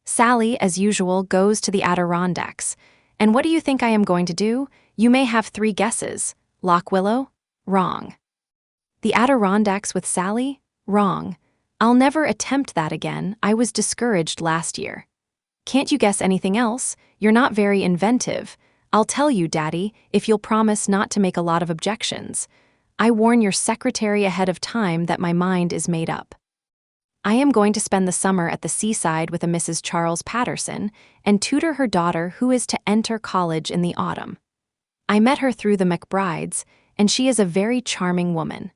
Sally, as usual, goes to the Adirondacks. And what do you think I am going to do? You may have 3 guesses. Lock Willow? Wrong. The Adirondacks with Sally? Wrong. I'll never attempt that again. I was discouraged last year. Can't you guess anything else? You're not very inventive. I'll tell you, Daddy, if you'll promise not to make a lot of objections. I warn your secretary ahead of time that my mind is made up. I am going to spend the summer at the seaside with a Mrs. Charles Patterson and tutor her daughter who is to enter college in the autumn. I met her through the McBrides, and she is a very charming woman.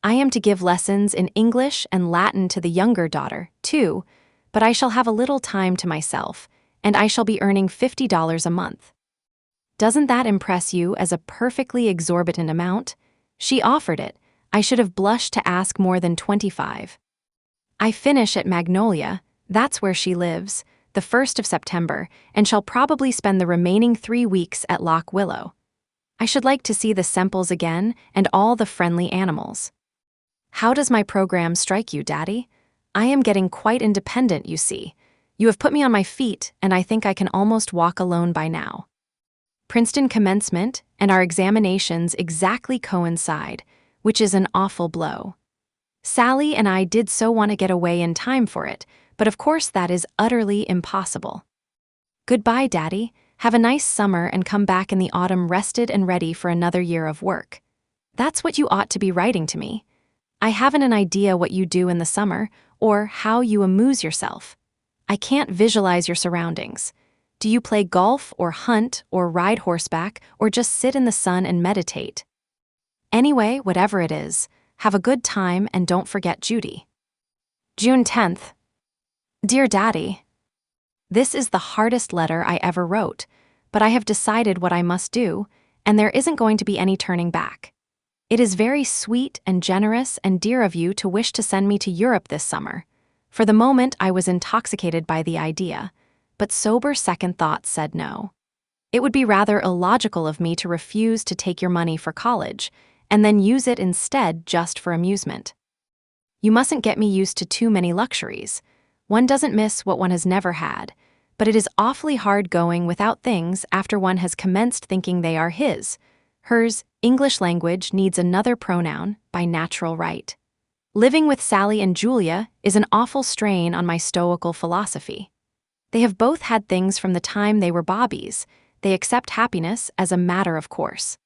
I am to give lessons in English and Latin to the younger daughter, too, but I shall have a little time to myself, and I shall be earning $50 a month. Doesn't that impress you as a perfectly exorbitant amount? She offered it. I should have blushed to ask more than 25. I finish at Magnolia, that's where she lives, the 1st of September, and shall probably spend the remaining 3 weeks at Loch Willow. I should like to see the Semples again and all the friendly animals. How does my program strike you, Daddy? I am getting quite independent, you see. You have put me on my feet, and I think I can almost walk alone by now. Princeton commencement and our examinations exactly coincide, which is an awful blow. Sally and I did so want to get away in time for it, but of course that is utterly impossible. Goodbye, Daddy. Have a nice summer and come back in the autumn rested and ready for another year of work. That's what you ought to be writing to me. I haven't an idea what you do in the summer or how you amuse yourself. I can't visualize your surroundings. Do you play golf or hunt or ride horseback or just sit in the sun and meditate? Anyway, whatever it is, have a good time and don't forget Judy. June 10th. Dear Daddy, this is the hardest letter I ever wrote, but I have decided what I must do, and there isn't going to be any turning back. It is very sweet and generous and dear of you to wish to send me to Europe this summer. For the moment, I was intoxicated by the idea, but sober second thought said no. It would be rather illogical of me to refuse to take your money for college, and then use it instead just for amusement. You mustn't get me used to too many luxuries. One doesn't miss what one has never had, but it is awfully hard going without things after one has commenced thinking they are his. Hers, English language, needs another pronoun by natural right. Living with Sally and Julia is an awful strain on my stoical philosophy. They have both had things from the time they were bobbies. They accept happiness as a matter of course.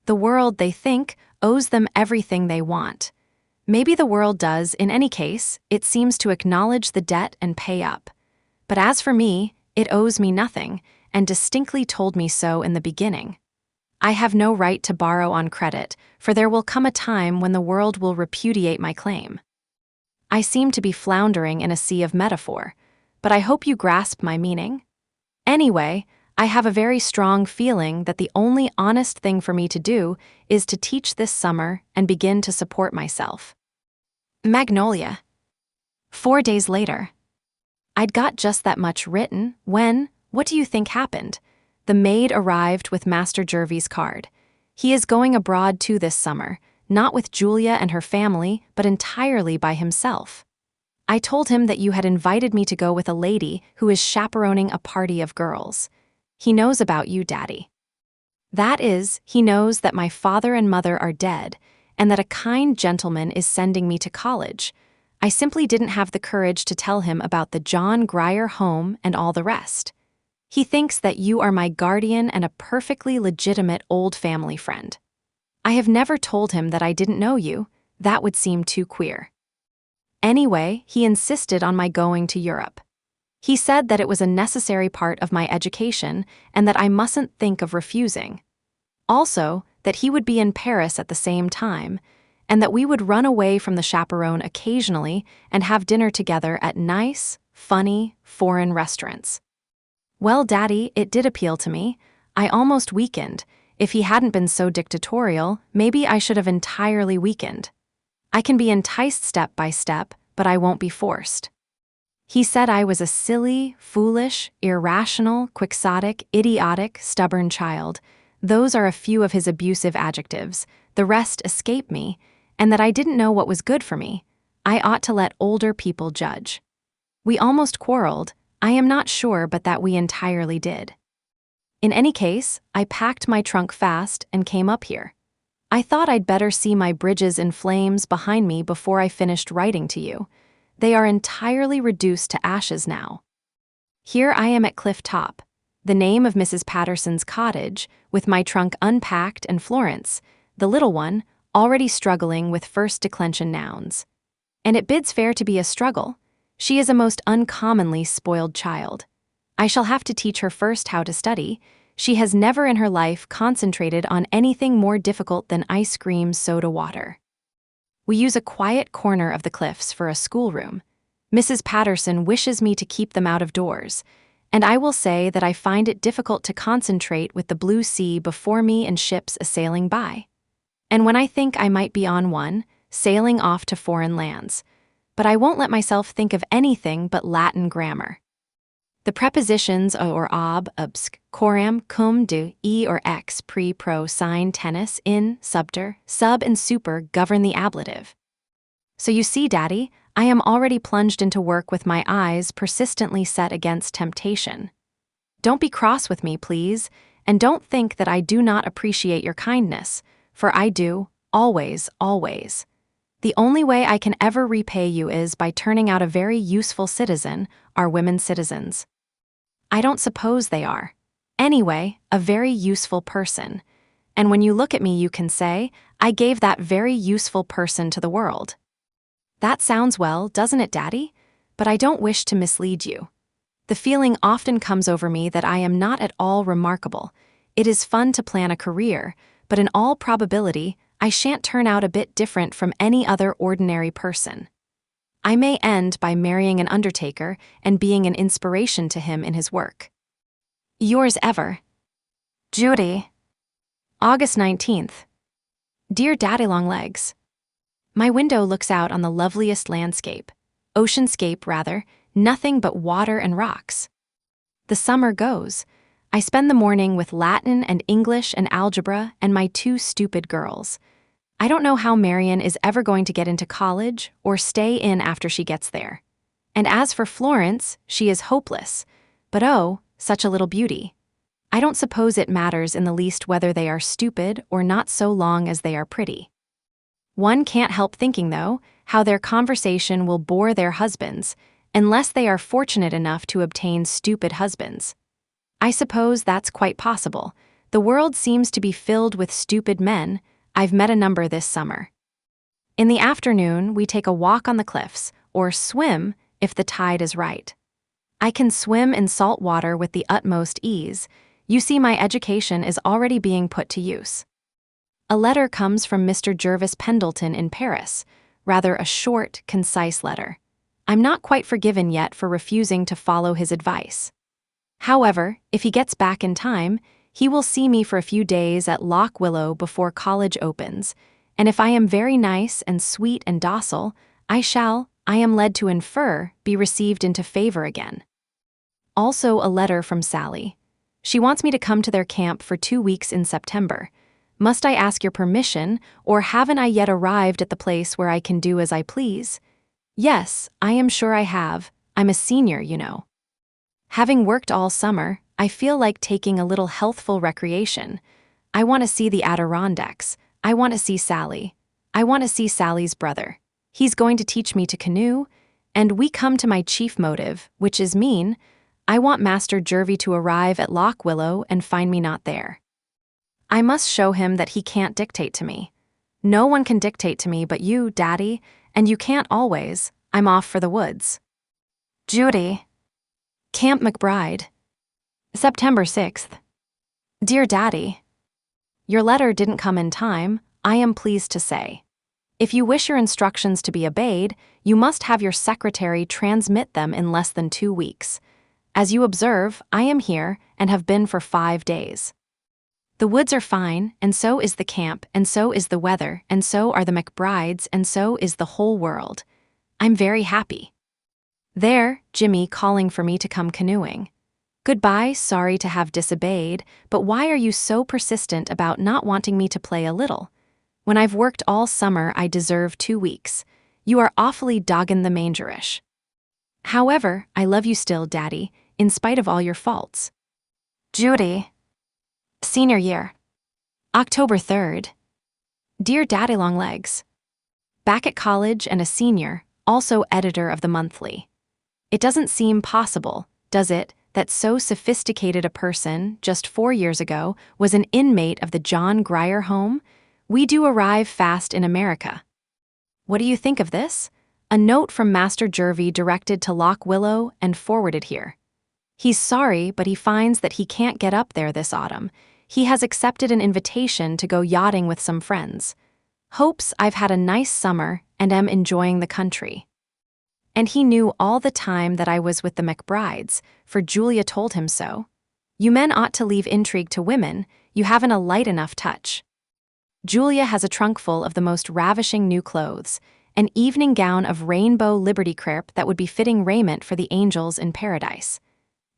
The world, they think, owes them everything they want. Maybe the world does, in any case, it seems to acknowledge the debt and pay up. But as for me, it owes me nothing, and distinctly told me so in the beginning. I have no right to borrow on credit, for there will come a time when the world will repudiate my claim. I seem to be floundering in a sea of metaphor, but I hope you grasp my meaning. Anyway, I have a very strong feeling that the only honest thing for me to do is to teach this summer and begin to support myself. Magnolia. 4 days later. I'd got just that much written when, what do you think happened? The maid arrived with Master Jervy's card. He is going abroad too this summer, not with Julia and her family, but entirely by himself. I told him that you had invited me to go with a lady who is chaperoning a party of girls. He knows about you, Daddy. That is, he knows that my father and mother are dead, and that a kind gentleman is sending me to college. I simply didn't have the courage to tell him about the John Grier Home and all the rest. He thinks that you are my guardian and a perfectly legitimate old family friend. I have never told him that I didn't know you. That would seem too queer. Anyway, he insisted on my going to Europe. He said that it was a necessary part of my education and that I mustn't think of refusing. Also, that he would be in Paris at the same time, and that we would run away from the chaperone occasionally and have dinner together at nice, funny, foreign restaurants. Well, Daddy, it did appeal to me. I almost weakened. If he hadn't been so dictatorial, maybe I should have entirely weakened. I can be enticed step by step, but I won't be forced. He said I was a silly, foolish, irrational, quixotic, idiotic, stubborn child. Those are a few of his abusive adjectives. The rest escape me, and that I didn't know what was good for me. I ought to let older people judge. We almost quarreled. I am not sure, but that we entirely did. In any case, I packed my trunk fast and came up here. I thought I'd better see my bridges in flames behind me before I finished writing to you. They are entirely reduced to ashes now. Here I am at Cliff Top, the name of Mrs. Patterson's cottage, with my trunk unpacked, and Florence, the little one, already struggling with first declension nouns. And it bids fair to be a struggle. She is a most uncommonly spoiled child. I shall have to teach her first how to study. She has never in her life concentrated on anything more difficult than ice cream soda water. We use a quiet corner of the cliffs for a schoolroom. Mrs. Patterson wishes me to keep them out of doors, and I will say that I find it difficult to concentrate with the blue sea before me and ships a-sailing by. And when I think I might be on one, sailing off to foreign lands, but I won't let myself think of anything but Latin grammar. The prepositions or ob, ubsk, coram, cum, de, e or ex, pre, pro, sine, tennis, in, subter, sub, and super govern the ablative. So you see, Daddy, I am already plunged into work with my eyes persistently set against temptation. Don't be cross with me, please, and don't think that I do not appreciate your kindness, for I do, always, always. The only way I can ever repay you is by turning out a very useful citizen, our women citizens. I don't suppose they are. Anyway, a very useful person. And when you look at me, you can say, I gave that very useful person to the world. That sounds well, doesn't it, Daddy? But I don't wish to mislead you. The feeling often comes over me that I am not at all remarkable. It is fun to plan a career, but in all probability, I shan't turn out a bit different from any other ordinary person. I may end by marrying an undertaker and being an inspiration to him in his work. Yours ever, Judy. August 19th. Dear Daddy-long-legs, my window looks out on the loveliest landscape, oceanscape rather, nothing but water and rocks. The summer goes. I spend the morning with Latin and English and algebra and my two stupid girls. I don't know how Marian is ever going to get into college or stay in after she gets there. And as for Florence, she is hopeless. But oh, such a little beauty. I don't suppose it matters in the least whether they are stupid or not so long as they are pretty. One can't help thinking, though, how their conversation will bore their husbands, unless they are fortunate enough to obtain stupid husbands. I suppose that's quite possible. The world seems to be filled with stupid men. I've met a number this summer. In the afternoon, we take a walk on the cliffs, or swim if the tide is right. I can swim in salt water with the utmost ease. You see, my education is already being put to use. A letter comes from Mr. Jervis Pendleton in Paris, rather a short, concise letter. I'm not quite forgiven yet for refusing to follow his advice. However, if he gets back in time, he will see me for a few days at Lock Willow before college opens, and if I am very nice and sweet and docile, I shall, I am led to infer, be received into favor again. Also a letter from Sally. She wants me to come to their camp for 2 weeks in September. Must I ask your permission, or haven't I yet arrived at the place where I can do as I please? Yes, I am sure I have. I'm a senior, you know. Having worked all summer, I feel like taking a little healthful recreation. I want to see the Adirondacks. I want to see Sally. I want to see Sally's brother. He's going to teach me to canoe, and we come to my chief motive, which is mean. I want Master Jervy to arrive at Lock Willow and find me not there. I must show him that he can't dictate to me. No one can dictate to me but you, Daddy, and you can't always. I'm off for the woods. Judy. Camp McBride. September 6th. Dear Daddy, your letter didn't come in time, I am pleased to say. If you wish your instructions to be obeyed, you must have your secretary transmit them in less than 2 weeks. As you observe, I am here and have been for 5 days. The woods are fine, and so is the camp, and so is the weather, and so are the McBrides, and so is the whole world. I'm very happy. There, Jimmy calling for me to come canoeing. Goodbye, sorry to have disobeyed, but why are you so persistent about not wanting me to play a little? When I've worked all summer, I deserve 2 weeks. You are awfully doggin' the mangerish. However, I love you still, Daddy, in spite of all your faults. Judy. Senior Year. October 3rd. Dear Daddy-long-legs, back at college and a senior, also editor of the monthly. It doesn't seem possible, does it, that so sophisticated a person, just 4 years ago, was an inmate of the John Grier Home? We do arrive fast in America. What do you think of this? A note from Master Jervy directed to Lock Willow and forwarded here. He's sorry, but he finds that he can't get up there this autumn. He has accepted an invitation to go yachting with some friends. Hopes I've had a nice summer and am enjoying the country. And he knew all the time that I was with the McBrides, for Julia told him so. You men ought to leave intrigue to women, you haven't a light enough touch. Julia has a trunk full of the most ravishing new clothes, an evening gown of rainbow Liberty crepe that would be fitting raiment for the angels in paradise.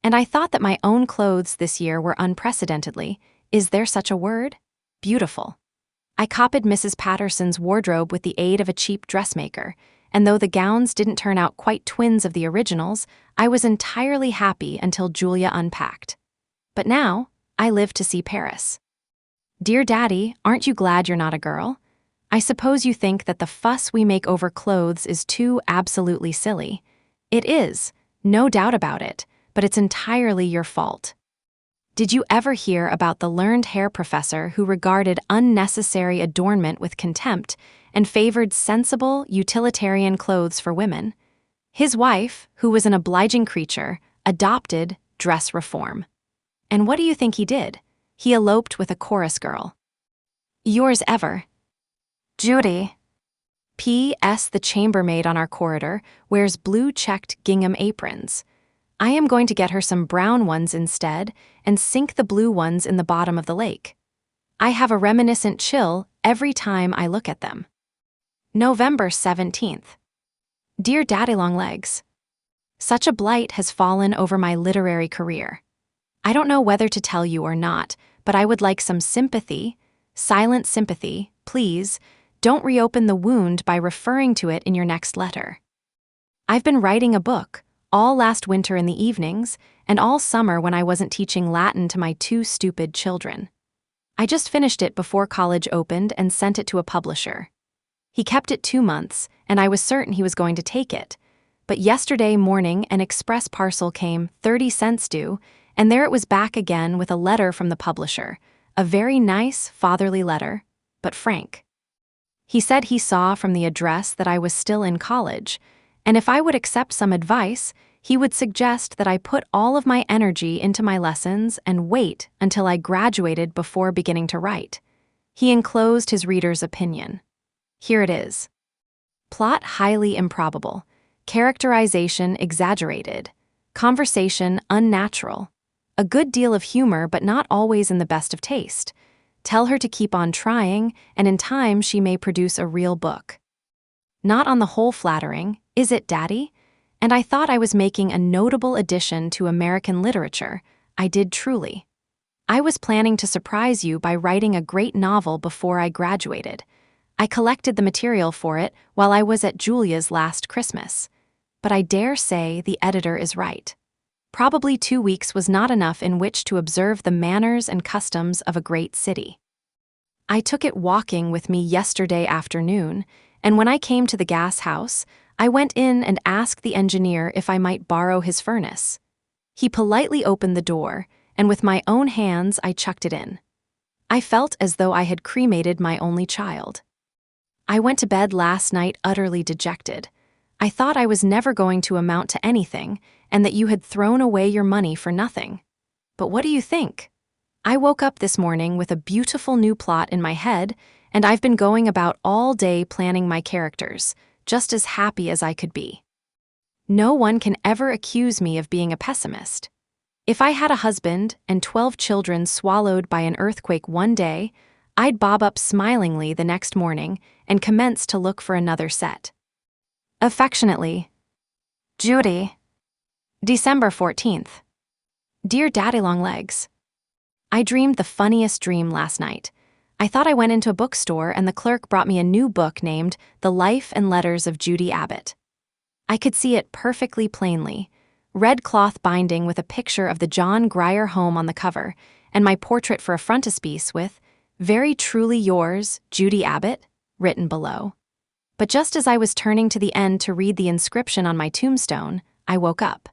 And I thought that my own clothes this year were unprecedentedly, is there such a word? Beautiful. I copied Mrs. Patterson's wardrobe with the aid of a cheap dressmaker, and though the gowns didn't turn out quite twins of the originals, I was entirely happy until Julia unpacked. But now, I live to see Paris. Dear Daddy, aren't you glad you're not a girl? I suppose you think that the fuss we make over clothes is too absolutely silly. It is, no doubt about it, but it's entirely your fault. Did you ever hear about the learned hair professor who regarded unnecessary adornment with contempt and favored sensible, utilitarian clothes for women? His wife, who was an obliging creature, adopted dress reform. And what do you think he did? He eloped with a chorus girl. Yours ever, Judy. P.S. The chambermaid on our corridor wears blue-checked gingham aprons. I am going to get her some brown ones instead and sink the blue ones in the bottom of the lake. I have a reminiscent chill every time I look at them. November 17th. Dear Daddy-long-legs, such a blight has fallen over my literary career. I don't know whether to tell you or not, but I would like some sympathy, silent sympathy, please. Don't reopen the wound by referring to it in your next letter. I've been writing a book, all last winter in the evenings, and all summer when I wasn't teaching Latin to my two stupid children. I just finished it before college opened and sent it to a publisher. He kept it 2 months, and I was certain he was going to take it. But yesterday morning an express parcel came, 30 cents due, and there it was back again with a letter from the publisher, a very nice, fatherly letter, but frank. He said he saw from the address that I was still in college, and if I would accept some advice, he would suggest that I put all of my energy into my lessons and wait until I graduated before beginning to write. He enclosed his reader's opinion. Here it is. Plot highly improbable. Characterization exaggerated. Conversation unnatural. A good deal of humor, but not always in the best of taste. Tell her to keep on trying, and in time she may produce a real book. Not on the whole flattering, is it, Daddy? And I thought I was making a notable addition to American literature. I did truly. I was planning to surprise you by writing a great novel before I graduated. I collected the material for it while I was at Julia's last Christmas. But I dare say the editor is right. Probably 2 weeks was not enough in which to observe the manners and customs of a great city. I took it walking with me yesterday afternoon, and when I came to the gas house, I went in and asked the engineer if I might borrow his furnace. He politely opened the door, and with my own hands I chucked it in. I felt as though I had cremated my only child. I went to bed last night utterly dejected. I thought I was never going to amount to anything, and that you had thrown away your money for nothing. But what do you think? I woke up this morning with a beautiful new plot in my head, and I've been going about all day planning my characters, just as happy as I could be. No one can ever accuse me of being a pessimist. If I had a husband and 12 children swallowed by an earthquake one day, I'd bob up smilingly the next morning and commence to look for another set. Affectionately, Judy. December 14th. Dear Daddy-long-legs, I dreamed the funniest dream last night. I thought I went into a bookstore and the clerk brought me a new book named The Life and Letters of Judy Abbott. I could see it perfectly plainly, red cloth binding with a picture of the John Grier Home on the cover, and my portrait for a frontispiece with, "Very truly yours, Judy Abbott," written below. But just as I was turning to the end to read the inscription on my tombstone, I woke up.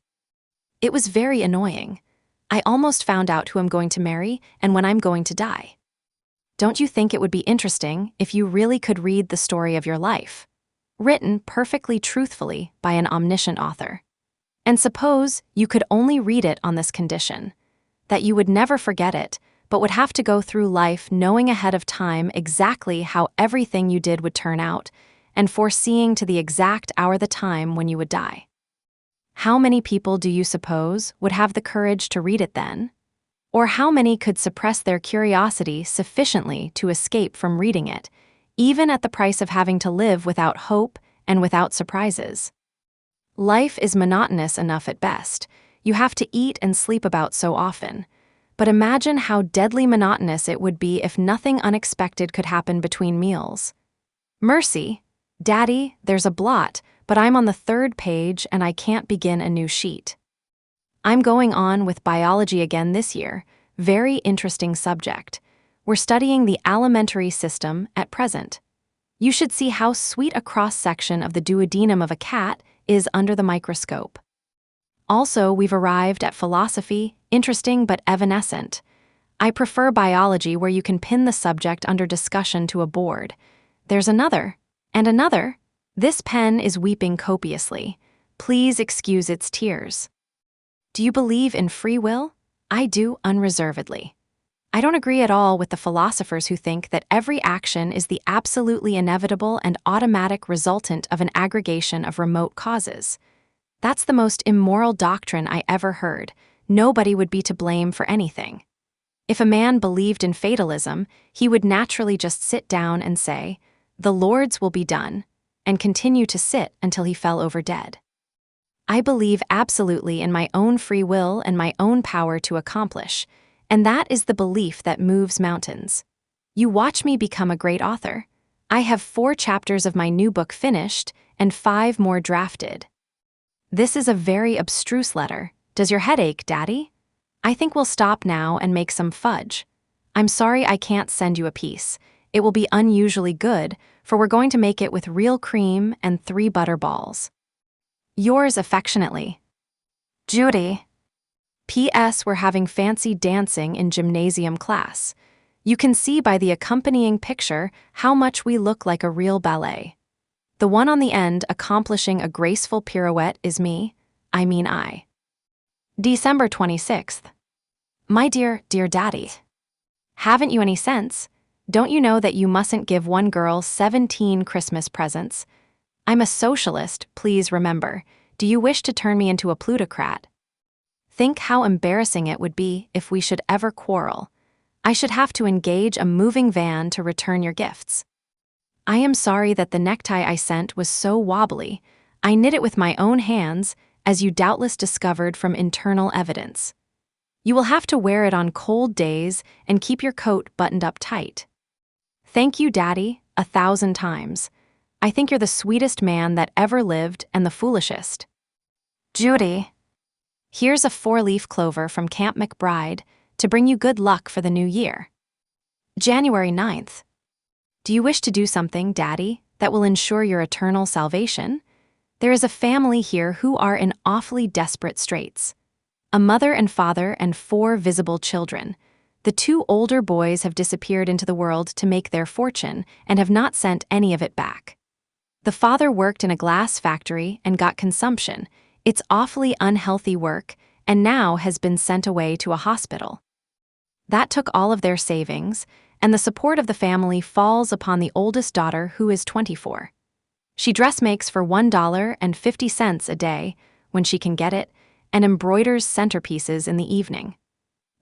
It was very annoying. I almost found out who I'm going to marry and when I'm going to die. Don't you think it would be interesting if you really could read the story of your life, written perfectly truthfully by an omniscient author? And suppose you could only read it on this condition, that you would never forget it, but would have to go through life knowing ahead of time exactly how everything you did would turn out, and foreseeing to the exact hour the time when you would die. How many people do you suppose would have the courage to read it then? Or how many could suppress their curiosity sufficiently to escape from reading it, even at the price of having to live without hope and without surprises? Life is monotonous enough at best. You have to eat and sleep about so often. But imagine how deadly monotonous it would be if nothing unexpected could happen between meals. Mercy, Daddy, there's a blot, but I'm on the 3rd page and I can't begin a new sheet. I'm going on with biology again this year. Very interesting subject. We're studying the alimentary system at present. You should see how sweet a cross-section of the duodenum of a cat is under the microscope. Also, we've arrived at philosophy, interesting but evanescent. I prefer biology where you can pin the subject under discussion to a board. There's another, and another. This pen is weeping copiously. Please excuse its tears. Do you believe in free will? I do unreservedly. I don't agree at all with the philosophers who think that every action is the absolutely inevitable and automatic resultant of an aggregation of remote causes. That's the most immoral doctrine I ever heard. Nobody would be to blame for anything. If a man believed in fatalism, he would naturally just sit down and say, "The Lord's will be done," and continue to sit until he fell over dead. I believe absolutely in my own free will and my own power to accomplish, and that is the belief that moves mountains. You watch me become a great author. I have 4 chapters of my new book finished and 5 more drafted. This is a very abstruse letter. Does your head ache, Daddy? I think we'll stop now and make some fudge. I'm sorry I can't send you a piece. It will be unusually good, for we're going to make it with real cream and 3 butter balls. Yours affectionately, Judy. P.S. We're having fancy dancing in gymnasium class. You can see by the accompanying picture how much we look like a real ballet. The one on the end accomplishing a graceful pirouette is me, I. December 26th. My dear Daddy. Haven't you any sense? Don't you know that you mustn't give one girl 17 Christmas presents? I'm a socialist, please remember. Do you wish to turn me into a plutocrat? Think how embarrassing it would be if we should ever quarrel. I should have to engage a moving van to return your gifts. I am sorry that the necktie I sent was so wobbly. I knit it with my own hands, as you doubtless discovered from internal evidence. You will have to wear it on cold days and keep your coat buttoned up tight. Thank you, Daddy, 1,000 times. I think you're the sweetest man that ever lived and the foolishest. Judy. Here's a 4-leaf clover from Camp McBride to bring you good luck for the new year. January 9th. Do you wish to do something, Daddy, that will ensure your eternal salvation? There is a family here who are in awfully desperate straits. A mother and father and 4 visible children. The 2 older boys have disappeared into the world to make their fortune and have not sent any of it back. The father worked in a glass factory and got consumption. It's awfully unhealthy work, and now has been sent away to a hospital. That took all of their savings, and the support of the family falls upon the oldest daughter, who is 24. She dressmakes for $1.50 a day, when she can get it, and embroiders centerpieces in the evening.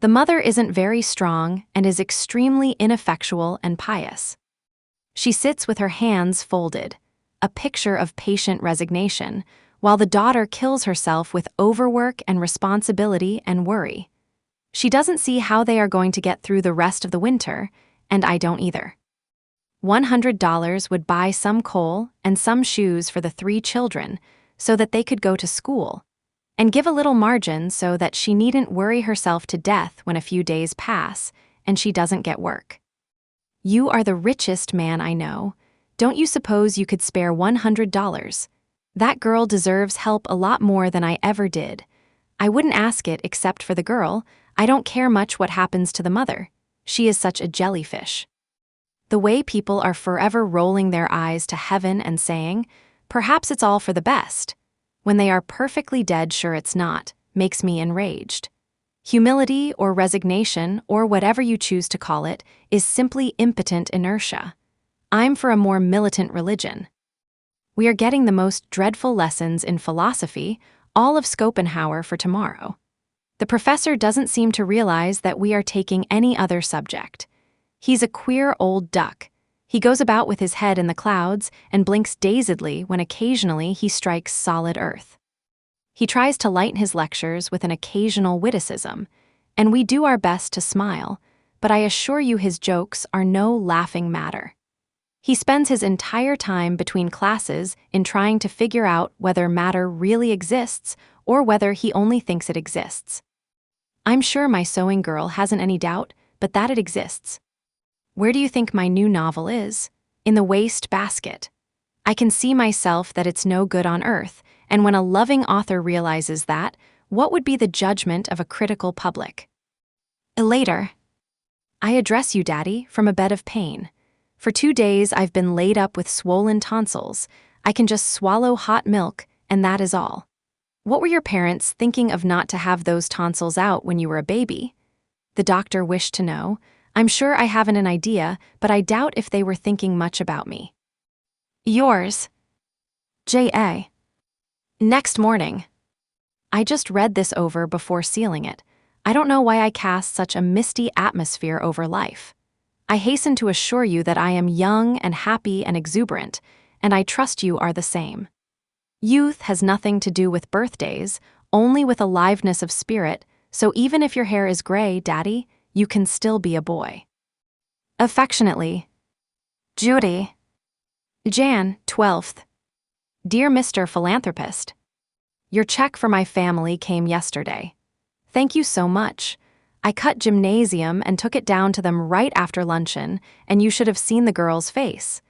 The mother isn't very strong and is extremely ineffectual and pious. She sits with her hands folded, a picture of patient resignation, while the daughter kills herself with overwork and responsibility and worry. She doesn't see how they are going to get through the rest of the winter, and I don't either. $100 would buy some coal and some shoes for the 3 children so that they could go to school, and give a little margin so that she needn't worry herself to death when a few days pass and she doesn't get work. You are the richest man I know. Don't you suppose you could spare $100? That girl deserves help a lot more than I ever did. I wouldn't ask it except for the girl. I don't care much what happens to the mother. She is such a jellyfish. The way people are forever rolling their eyes to heaven and saying, perhaps it's all for the best, when they are perfectly dead sure it's not, makes me enraged. Humility or resignation, or whatever you choose to call it, is simply impotent inertia. I'm for a more militant religion. We are getting the most dreadful lessons in philosophy, all of Schopenhauer for tomorrow. The professor doesn't seem to realize that we are taking any other subject. He's a queer old duck. He goes about with his head in the clouds and blinks dazedly when occasionally he strikes solid earth. He tries to lighten his lectures with an occasional witticism, and we do our best to smile, but I assure you his jokes are no laughing matter. He spends his entire time between classes in trying to figure out whether matter really exists or whether he only thinks it exists. I'm sure my sewing girl hasn't any doubt but that it exists. Where do you think my new novel is? In the waste basket. I can see myself that it's no good on earth, and when a loving author realizes that, what would be the judgment of a critical public? Later. I address you, Daddy, from a bed of pain. For 2 days I've been laid up with swollen tonsils. I can just swallow hot milk, and that is all. What were your parents thinking of not to have those tonsils out when you were a baby? The doctor wished to know. I'm sure I haven't an idea, but I doubt if they were thinking much about me. Yours, J.A. Next morning. I just read this over before sealing it. I don't know why I cast such a misty atmosphere over life. I hasten to assure you that I am young and happy and exuberant, and I trust you are the same. Youth has nothing to do with birthdays, only with aliveness of spirit, so even if your hair is gray, Daddy, you can still be a boy. Affectionately, Judy. Jan, 12th. Dear Mr. Philanthropist, your check for my family came yesterday. Thank you so much. I cut gymnasium and took it down to them right after luncheon, and you should have seen the girl's face.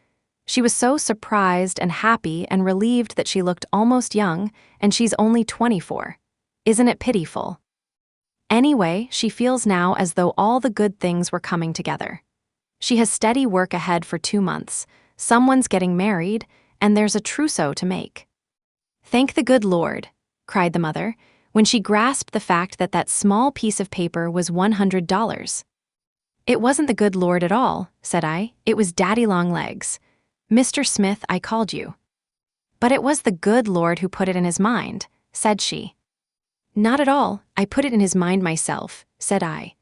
She was so surprised and happy and relieved that she looked almost young, and she's only 24. Isn't it pitiful? Anyway, she feels now as though all the good things were coming together. She has steady work ahead for 2 months, someone's getting married, and there's a trousseau to make. Thank the good Lord, cried the mother, when she grasped the fact that that small piece of paper was $100. It wasn't the good Lord at all, said I, it was Daddy Longlegs. Mr. Smith, I called you. But it was the good Lord who put it in his mind, said she. Not at all, I put it in his mind myself, said I.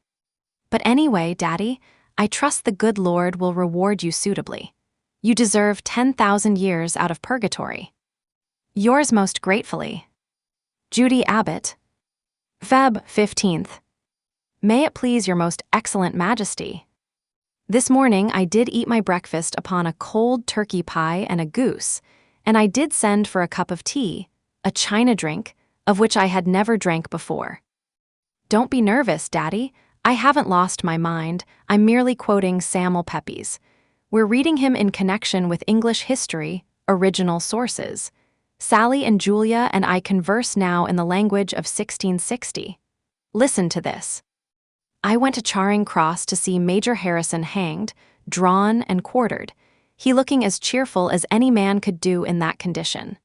But anyway, Daddy, I trust the good Lord will reward you suitably. You deserve 10,000 years out of purgatory. Yours most gratefully, Judy Abbott. Feb. 15th. May it please your most excellent majesty. This morning I did eat my breakfast upon a cold turkey pie and a goose, and I did send for a cup of tea, a China drink, of which I had never drank before. Don't be nervous, Daddy. I haven't lost my mind. I'm merely quoting Samuel Pepys. We're reading him in connection with English history, original sources. Sally and Julia and I converse now in the language of 1660. Listen to this. I went to Charing Cross to see Major Harrison hanged, drawn, and quartered, he looking as cheerful as any man could do in that condition.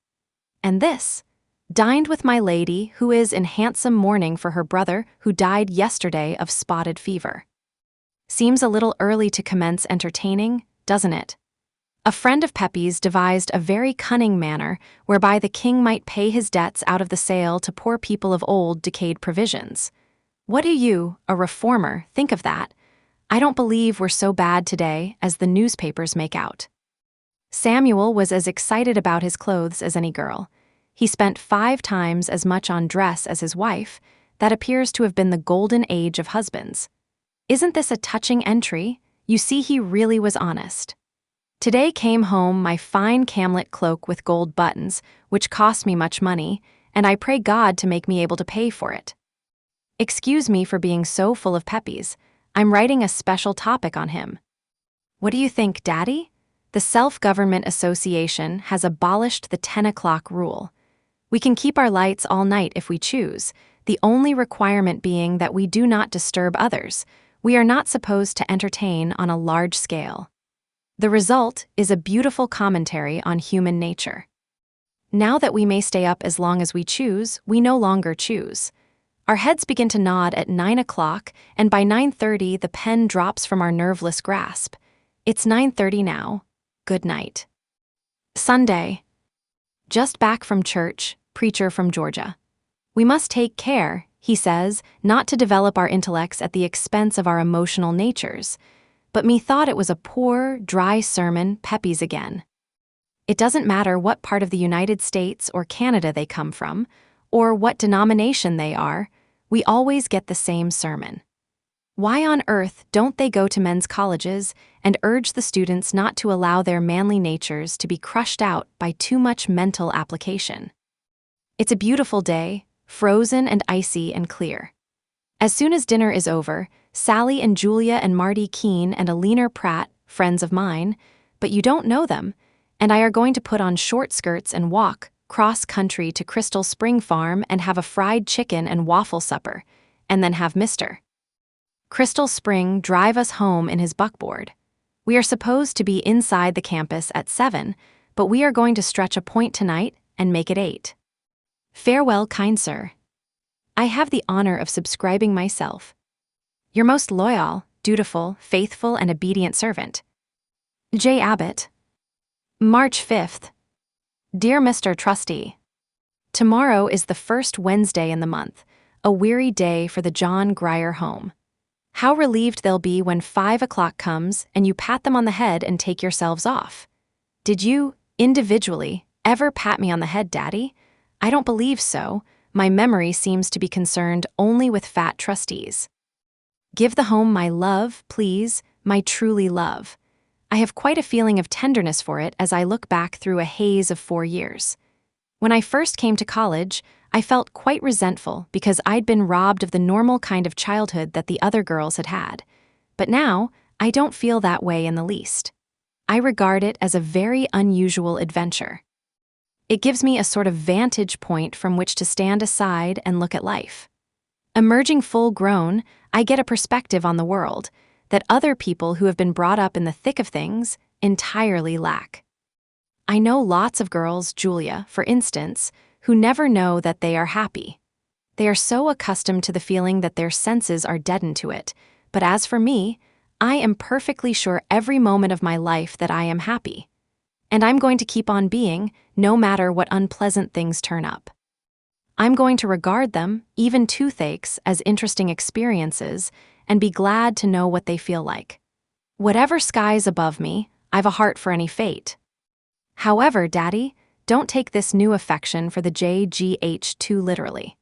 And this, dined with my lady, who is in handsome mourning for her brother who died yesterday of spotted fever. Seems a little early to commence entertaining, doesn't it? A friend of Pepys devised a very cunning manner whereby the king might pay his debts out of the sale to poor people of old decayed provisions. What do you, a reformer, think of that? I don't believe we're so bad today as the newspapers make out. Samuel was as excited about his clothes as any girl. He spent 5 times as much on dress as his wife. That appears to have been the golden age of husbands. Isn't this a touching entry? You see, he really was honest. Today came home my fine camlet cloak with gold buttons, which cost me much money, and I pray God to make me able to pay for it. Excuse me for being so full of Pepys. I'm writing a special topic on him. What do you think, Daddy? The Self-Government Association has abolished the 10 o'clock rule. We can keep our lights all night if we choose, the only requirement being that we do not disturb others. We are not supposed to entertain on a large scale. The result is a beautiful commentary on human nature. Now that we may stay up as long as we choose, we no longer choose. Our heads begin to nod at 9 o'clock, and by 9:30 the pen drops from our nerveless grasp. It's 9:30 now. Good night. Sunday. Just back from church, preacher from Georgia. We must take care, he says, not to develop our intellects at the expense of our emotional natures. But me thought it was a poor, dry sermon, peppies again. It doesn't matter what part of the United States or Canada they come from, or what denomination they are, we always get the same sermon. Why on earth don't they go to men's colleges and urge the students not to allow their manly natures to be crushed out by too much mental application? It's a beautiful day, frozen and icy and clear. As soon as dinner is over, Sally and Julia and Marty Keene and Alina Pratt, friends of mine, but you don't know them, and I are going to put on short skirts and walk cross-country to Crystal Spring Farm and have a fried chicken and waffle supper, and then have Mr. Crystal Spring drive us home in his buckboard. We are supposed to be inside the campus at 7, but we are going to stretch a point tonight and make it 8. Farewell, kind sir. I have the honor of subscribing myself. Your most loyal, dutiful, faithful, and obedient servant, J. Abbott. March 5th. Dear Mr. Trustee, tomorrow is the first Wednesday in the month, a weary day for the John Grier Home. How relieved they'll be when 5 o'clock comes and you pat them on the head and take yourselves off. Did you, individually, ever pat me on the head, Daddy? I don't believe so. My memory seems to be concerned only with fat trustees. Give the home my love, please, my truly love. I have quite a feeling of tenderness for it as I look back through a haze of 4 years. When I first came to college, I felt quite resentful because I'd been robbed of the normal kind of childhood that the other girls had had. But now, I don't feel that way in the least. I regard it as a very unusual adventure. It gives me a sort of vantage point from which to stand aside and look at life. Emerging full-grown, I get a perspective on the world that other people who have been brought up in the thick of things entirely lack. I know lots of girls, Julia, for instance, who never know that they are happy. They are so accustomed to the feeling that their senses are deadened to it, but as for me, I am perfectly sure every moment of my life that I am happy. And I'm going to keep on being, no matter what unpleasant things turn up. I'm going to regard them, even toothaches, as interesting experiences, and be glad to know what they feel like. Whatever sky's above me, I've a heart for any fate. However, Daddy, don't take this new affection for the JGH too literally.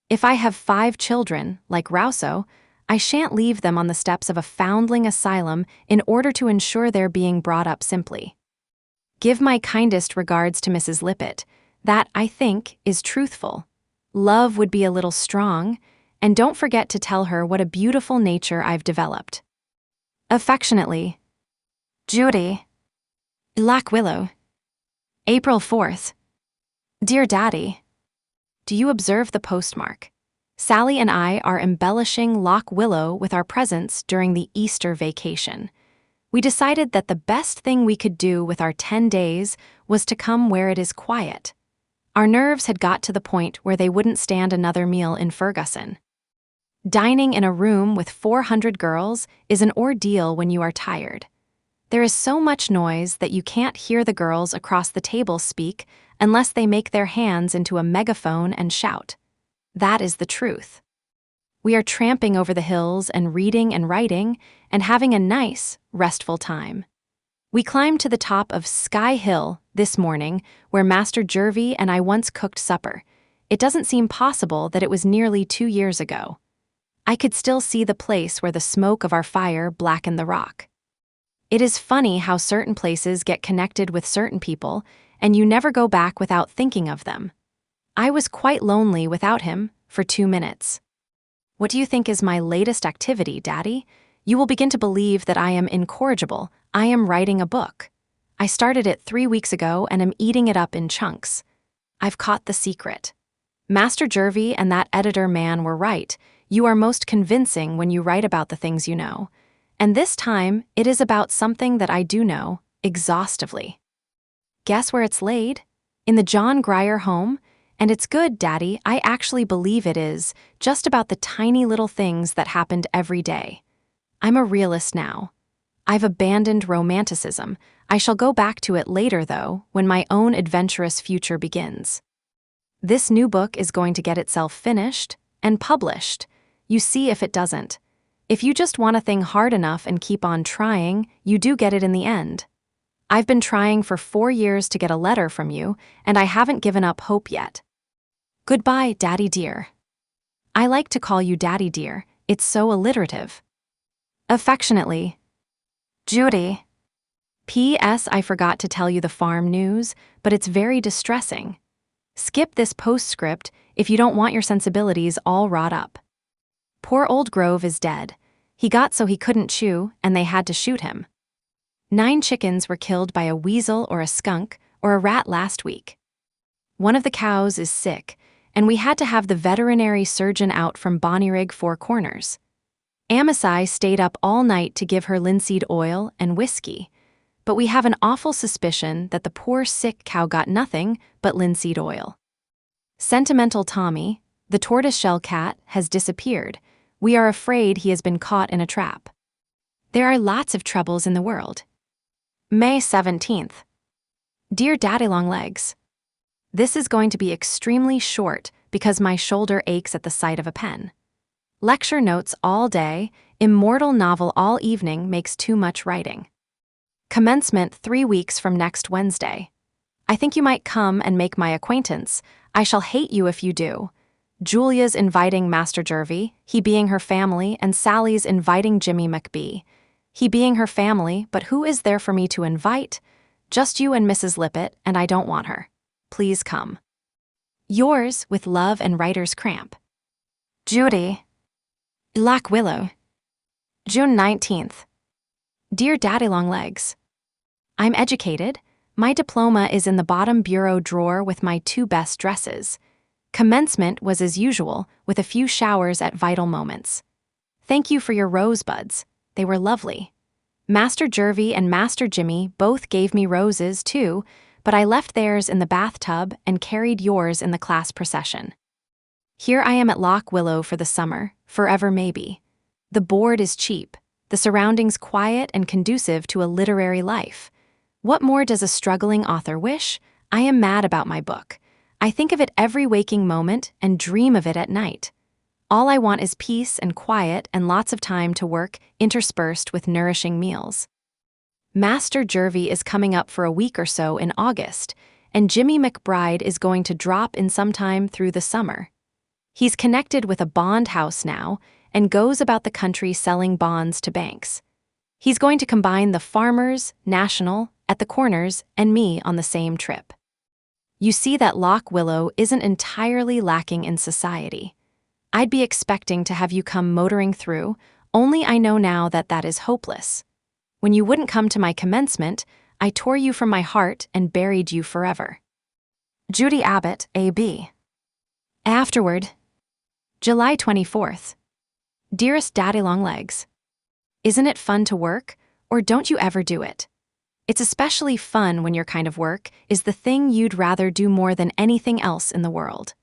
If I have 5 children, like Rousseau, I shan't leave them on the steps of a foundling asylum in order to ensure they're being brought up simply. Give my kindest regards to Mrs. Lippett. That, I think, is truthful. Love would be a little strong, and don't forget to tell her what a beautiful nature I've developed. Affectionately, Judy. Lock Willow. April 4th. Dear Daddy, do you observe the postmark? Sally and I are embellishing Lock Willow with our presents during the Easter vacation. We decided that the best thing we could do with our 10 days was to come where it is quiet. Our nerves had got to the point where they wouldn't stand another meal in Ferguson. Dining in a room with 400 girls is an ordeal when you are tired. There is so much noise that you can't hear the girls across the table speak unless they make their hands into a megaphone and shout. That is the truth. We are tramping over the hills and reading and writing and having a nice, restful time. We climbed to the top of Sky Hill this morning, where Master Jervy and I once cooked supper. It doesn't seem possible that it was nearly 2 years ago. I could still see the place where the smoke of our fire blackened the rock. It is funny how certain places get connected with certain people, and you never go back without thinking of them. I was quite lonely without him for 2 minutes. What do you think is my latest activity, Daddy? You will begin to believe that I am incorrigible. I am writing a book. I started it 3 weeks ago and am eating it up in chunks. I've caught the secret. Master Jervy and that editor man were right. You are most convincing when you write about the things you know. And this time, it is about something that I do know, exhaustively. Guess where it's laid? In the John Grier Home, And it's good, Daddy, I actually believe it is, just about the tiny little things that happened every day. I'm a realist now. I've abandoned romanticism. I shall go back to it later, though, when my own adventurous future begins. This new book is going to get itself finished and published. You see if it doesn't. If you just want a thing hard enough and keep on trying, you do get it in the end. I've been trying for 4 years to get a letter from you, and I haven't given up hope yet. Goodbye, Daddy dear. I like to call you Daddy dear, it's so alliterative. Affectionately, Judy. P.S. I forgot to tell you the farm news, but it's very distressing. Skip this postscript if you don't want your sensibilities all wrought up. Poor old Grove is dead. He got so he couldn't chew, and they had to shoot him. 9 chickens were killed by a weasel or a skunk or a rat last week. One of the cows is sick, and we had to have the veterinary surgeon out from Bonnyrigg Four Corners. Amasai stayed up all night to give her linseed oil and whiskey, but we have an awful suspicion that the poor sick cow got nothing but linseed oil. Sentimental Tommy, the tortoiseshell cat, has disappeared. We are afraid he has been caught in a trap. There are lots of troubles in the world. May 17th. Dear Daddy Longlegs, this is going to be extremely short because my shoulder aches at the sight of a pen. Lecture notes all day, immortal novel all evening makes too much writing. Commencement 3 weeks from next Wednesday. I think you might come and make my acquaintance. I shall hate you if you do. Julia's inviting Master Jervy, he being her family, and Sally's inviting Jimmy McBee. He being her family, but who is there for me to invite? Just you and Mrs. Lippett, and I don't want her. Please come. Yours, with love and writer's cramp. Judy. Lock Willow. June 19th. Dear Daddy Longlegs, I'm educated. My diploma is in the bottom bureau drawer with my 2 best dresses. Commencement was as usual, with a few showers at vital moments. Thank you for your rosebuds. They were lovely. Master Jervy and Master Jimmy both gave me roses, too, but I left theirs in the bathtub and carried yours in the class procession. Here I am at Lock Willow for the summer, forever maybe. The board is cheap, the surroundings quiet and conducive to a literary life. What more does a struggling author wish? I am mad about my book. I think of it every waking moment and dream of it at night. All I want is peace and quiet and lots of time to work, interspersed with nourishing meals. Master Jervy is coming up for a week or so in August, and Jimmy McBride is going to drop in sometime through the summer. He's connected with a bond house now and goes about the country selling bonds to banks. He's going to combine the Farmers, National, at the Corners, and me on the same trip. You see that Lock Willow isn't entirely lacking in society. I'd be expecting to have you come motoring through, only I know now that that is hopeless. When you wouldn't come to my commencement, I tore you from my heart and buried you forever. Judy Abbott, A.B. Afterward. July 24th. Dearest Daddy Longlegs, isn't it fun to work, or don't you ever do it? It's especially fun when your kind of work is the thing you'd rather do more than anything else in the world.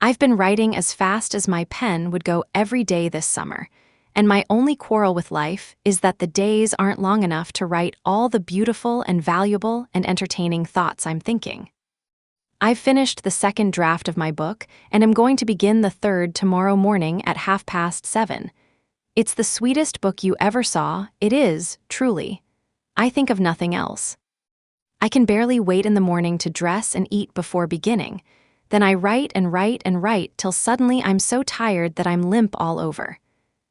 I've been writing as fast as my pen would go every day this summer, and my only quarrel with life is that the days aren't long enough to write all the beautiful and valuable and entertaining thoughts I'm thinking. I've finished the 2nd draft of my book and am going to begin the 3rd tomorrow morning at 7:30. It's the sweetest book you ever saw, it is, truly. I think of nothing else. I can barely wait in the morning to dress and eat before beginning. Then I write and write and write till suddenly I'm so tired that I'm limp all over.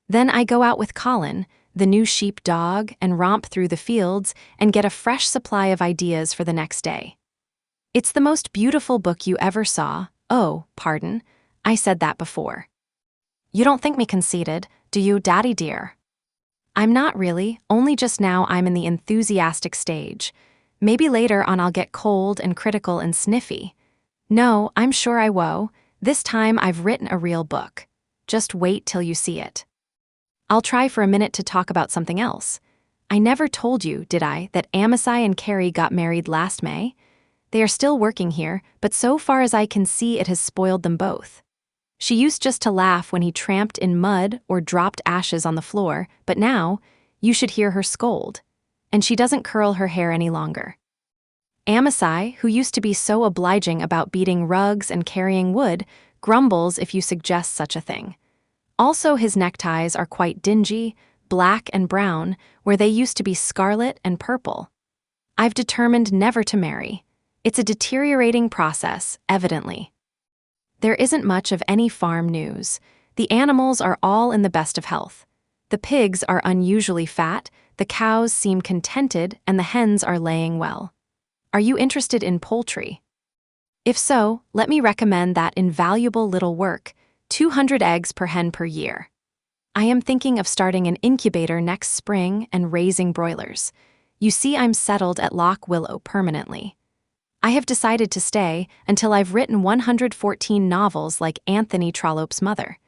Then I go out with Colin, the new sheep dog, and romp through the fields and get a fresh supply of ideas for the next day. It's the most beautiful book you ever saw. Oh, pardon, I said that before. You don't think me conceited, do you, Daddy dear? I'm not really, only just now I'm in the enthusiastic stage. Maybe later on I'll get cold and critical and sniffy. No, I'm sure I will. This time I've written a real book. Just wait till you see it. I'll try for a minute to talk about something else. I never told you, did I, that Amasai and Carrie got married last May? They are still working here, but so far as I can see, it has spoiled them both. She used just to laugh when he tramped in mud or dropped ashes on the floor, but now, you should hear her scold. And she doesn't curl her hair any longer. Amasai, who used to be so obliging about beating rugs and carrying wood, grumbles if you suggest such a thing. Also, his neckties are quite dingy, black and brown, where they used to be scarlet and purple. I've determined never to marry. It's a deteriorating process, evidently. There isn't much of any farm news. The animals are all in the best of health. The pigs are unusually fat, the cows seem contented, and the hens are laying well. Are you interested in poultry? If so, let me recommend that invaluable little work, 200 eggs per hen per year. I am thinking of starting an incubator next spring and raising broilers. You see, I'm settled at Lock Willow permanently. I have decided to stay until I've written 114 novels like Anthony Trollope's mother.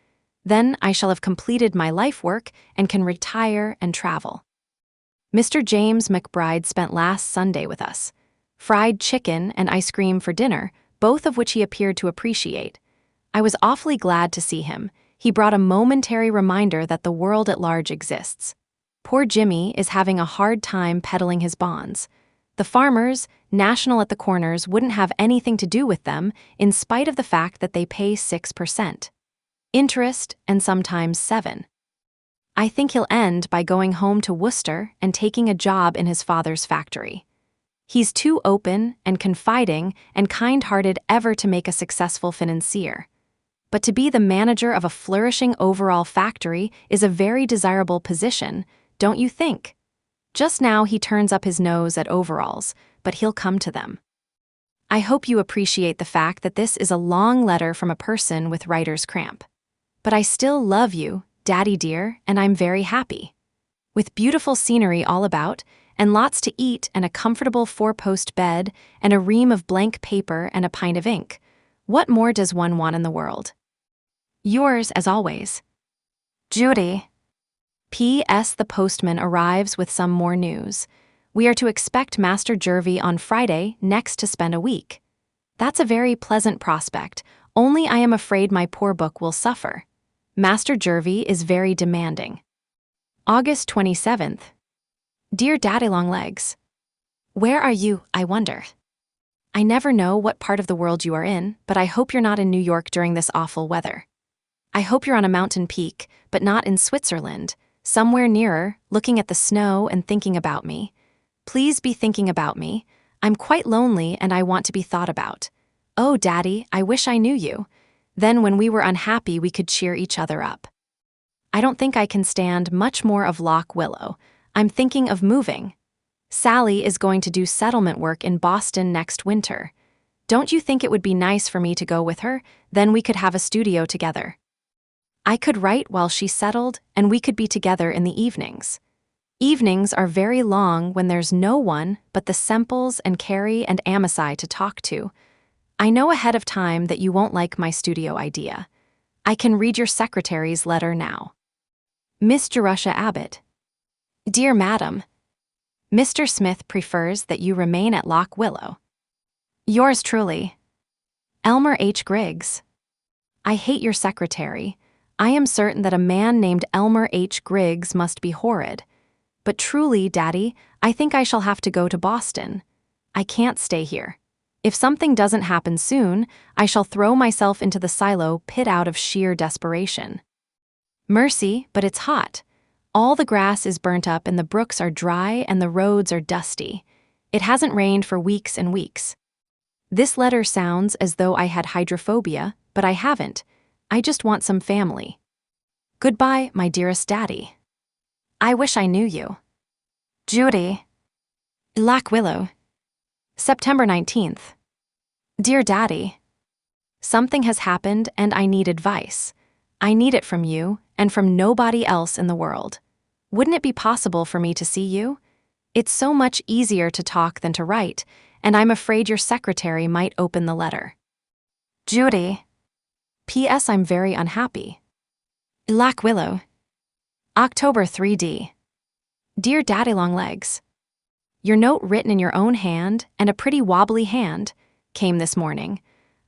Then I shall have completed my life work and can retire and travel. Mr. James McBride spent last Sunday with us. Fried chicken and ice cream for dinner, both of which he appeared to appreciate. I was awfully glad to see him. He brought a momentary reminder that the world at large exists. Poor Jimmy is having a hard time peddling his bonds. The farmers, national at the corners, wouldn't have anything to do with them in spite of the fact that they pay 6%. Interest, and sometimes 7%. I think he'll end by going home to Worcester and taking a job in his father's factory. He's too open and confiding and kind-hearted ever to make a successful financier. But to be the manager of a flourishing overall factory is a very desirable position, don't you think? Just now he turns up his nose at overalls, but he'll come to them. I hope you appreciate the fact that this is a long letter from a person with writer's cramp. But I still love you, Daddy dear, and I'm very happy. With beautiful scenery all about, and lots to eat and a comfortable 4-post bed and a ream of blank paper and a pint of ink, what more does one want in the world? Yours, as always, Judy. P.S. The postman arrives with some more news. We are to expect Master Jervy on Friday next to spend a week. That's a very pleasant prospect, only I am afraid my poor book will suffer. Master Jervy is very demanding. August 27th. Dear Daddy Longlegs, where are you, I wonder? I never know what part of the world you are in, but I hope you're not in New York during this awful weather. I hope you're on a mountain peak, but not in Switzerland, somewhere nearer, looking at the snow and thinking about me. Please be thinking about me. I'm quite lonely and I want to be thought about. Oh, Daddy, I wish I knew you. Then when we were unhappy, we could cheer each other up. I don't think I can stand much more of Lock Willow. I'm thinking of moving. Sally is going to do settlement work in Boston next winter. Don't you think it would be nice for me to go with her? Then we could have a studio together. I could write while she settled, and we could be together in the evenings. Evenings are very long when there's no one but the Semples and Carrie and Amasai to talk to. I know ahead of time that you won't like my studio idea. I can read your secretary's letter now. Miss Jerusha Abbott. Dear Madam, Mr. Smith prefers that you remain at Lock Willow. Yours truly, Elmer H. Griggs. I hate your secretary. I am certain that a man named Elmer H. Griggs must be horrid. But truly, Daddy, I think I shall have to go to Boston. I can't stay here. If something doesn't happen soon, I shall throw myself into the silo pit out of sheer desperation. Mercy, but it's hot. All the grass is burnt up and the brooks are dry and the roads are dusty. It hasn't rained for weeks and weeks. This letter sounds as though I had hydrophobia, but I haven't. I just want some family. Goodbye, my dearest Daddy. I wish I knew you. Judy. Lock Willow. September 19th. Dear Daddy, something has happened and I need advice. I need it from you and from nobody else in the world. Wouldn't it be possible for me to see you? It's so much easier to talk than to write, and I'm afraid your secretary might open the letter. Judy. P.S. I'm very unhappy. Lock Willow. October 3D. Dear Daddy Longlegs, Your note written in your own hand, and a pretty wobbly hand, came this morning.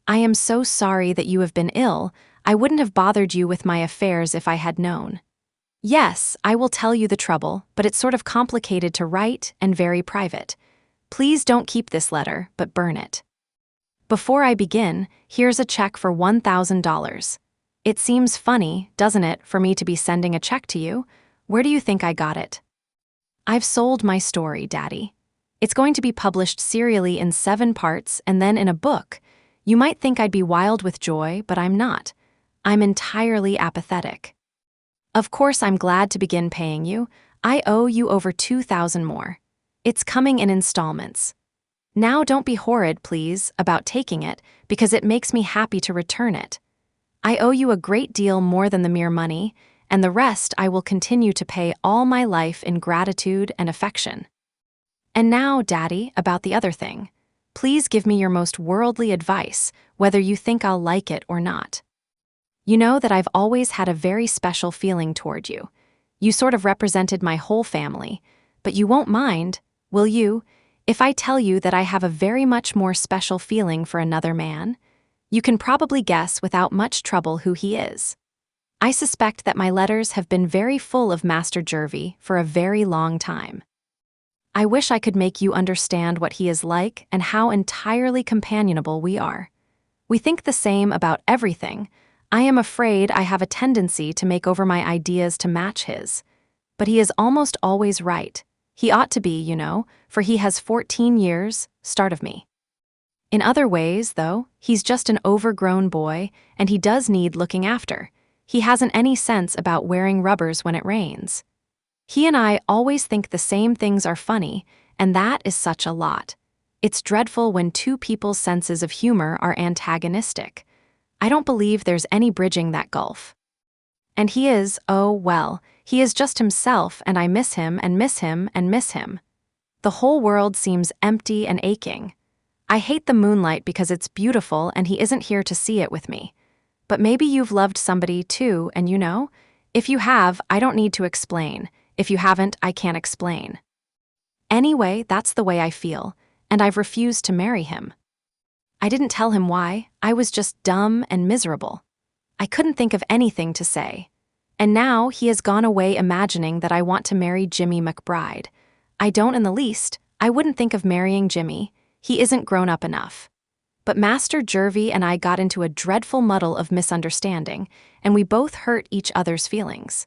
I am so sorry that you have been ill. I wouldn't have bothered you with my affairs if I had known. Yes, I will tell you the trouble, but it's sort of complicated to write and very private. Please don't keep this letter, but burn it. Before I begin, here's a check for $1,000. It seems funny, doesn't it, for me to be sending a check to you? Where do you think I got it? I've sold my story, Daddy. It's going to be published serially in 7 parts and then in a book. You might think I'd be wild with joy, but I'm not. I'm entirely apathetic. Of course, I'm glad to begin paying you. I owe you over $2,000 more. It's coming in installments. Now don't be horrid, please, about taking it, because it makes me happy to return it. I owe you a great deal more than the mere money, and the rest I will continue to pay all my life in gratitude and affection. And now, Daddy, about the other thing. Please give me your most worldly advice, whether you think I'll like it or not. You know that I've always had a very special feeling toward you. You sort of represented my whole family, but you won't mind, will you, if I tell you that I have a very much more special feeling for another man? You can probably guess without much trouble who he is. I suspect that my letters have been very full of Master Jervy for a very long time. I wish I could make you understand what he is like and how entirely companionable we are. We think the same about everything. I am afraid I have a tendency to make over my ideas to match his. But he is almost always right. He ought to be, you know, for he has 14 years, start of me. In other ways, though, he's just an overgrown boy, and he does need looking after. He hasn't any sense about wearing rubbers when it rains. He and I always think the same things are funny, and that is such a lot. It's dreadful when 2 people's senses of humor are antagonistic. I don't believe there's any bridging that gulf. And he is, oh well, he is just himself, and I miss him and miss him and miss him. The whole world seems empty and aching. I hate the moonlight because it's beautiful and he isn't here to see it with me. But maybe you've loved somebody too, and you know? If you have, I don't need to explain. If you haven't, I can't explain. Anyway, that's the way I feel, and I've refused to marry him. I didn't tell him why. I was just dumb and miserable. I couldn't think of anything to say. And now he has gone away imagining that I want to marry Jimmy McBride. I don't in the least. I wouldn't think of marrying Jimmy. He isn't grown up enough. But Master Jervy and I got into a dreadful muddle of misunderstanding, and we both hurt each other's feelings.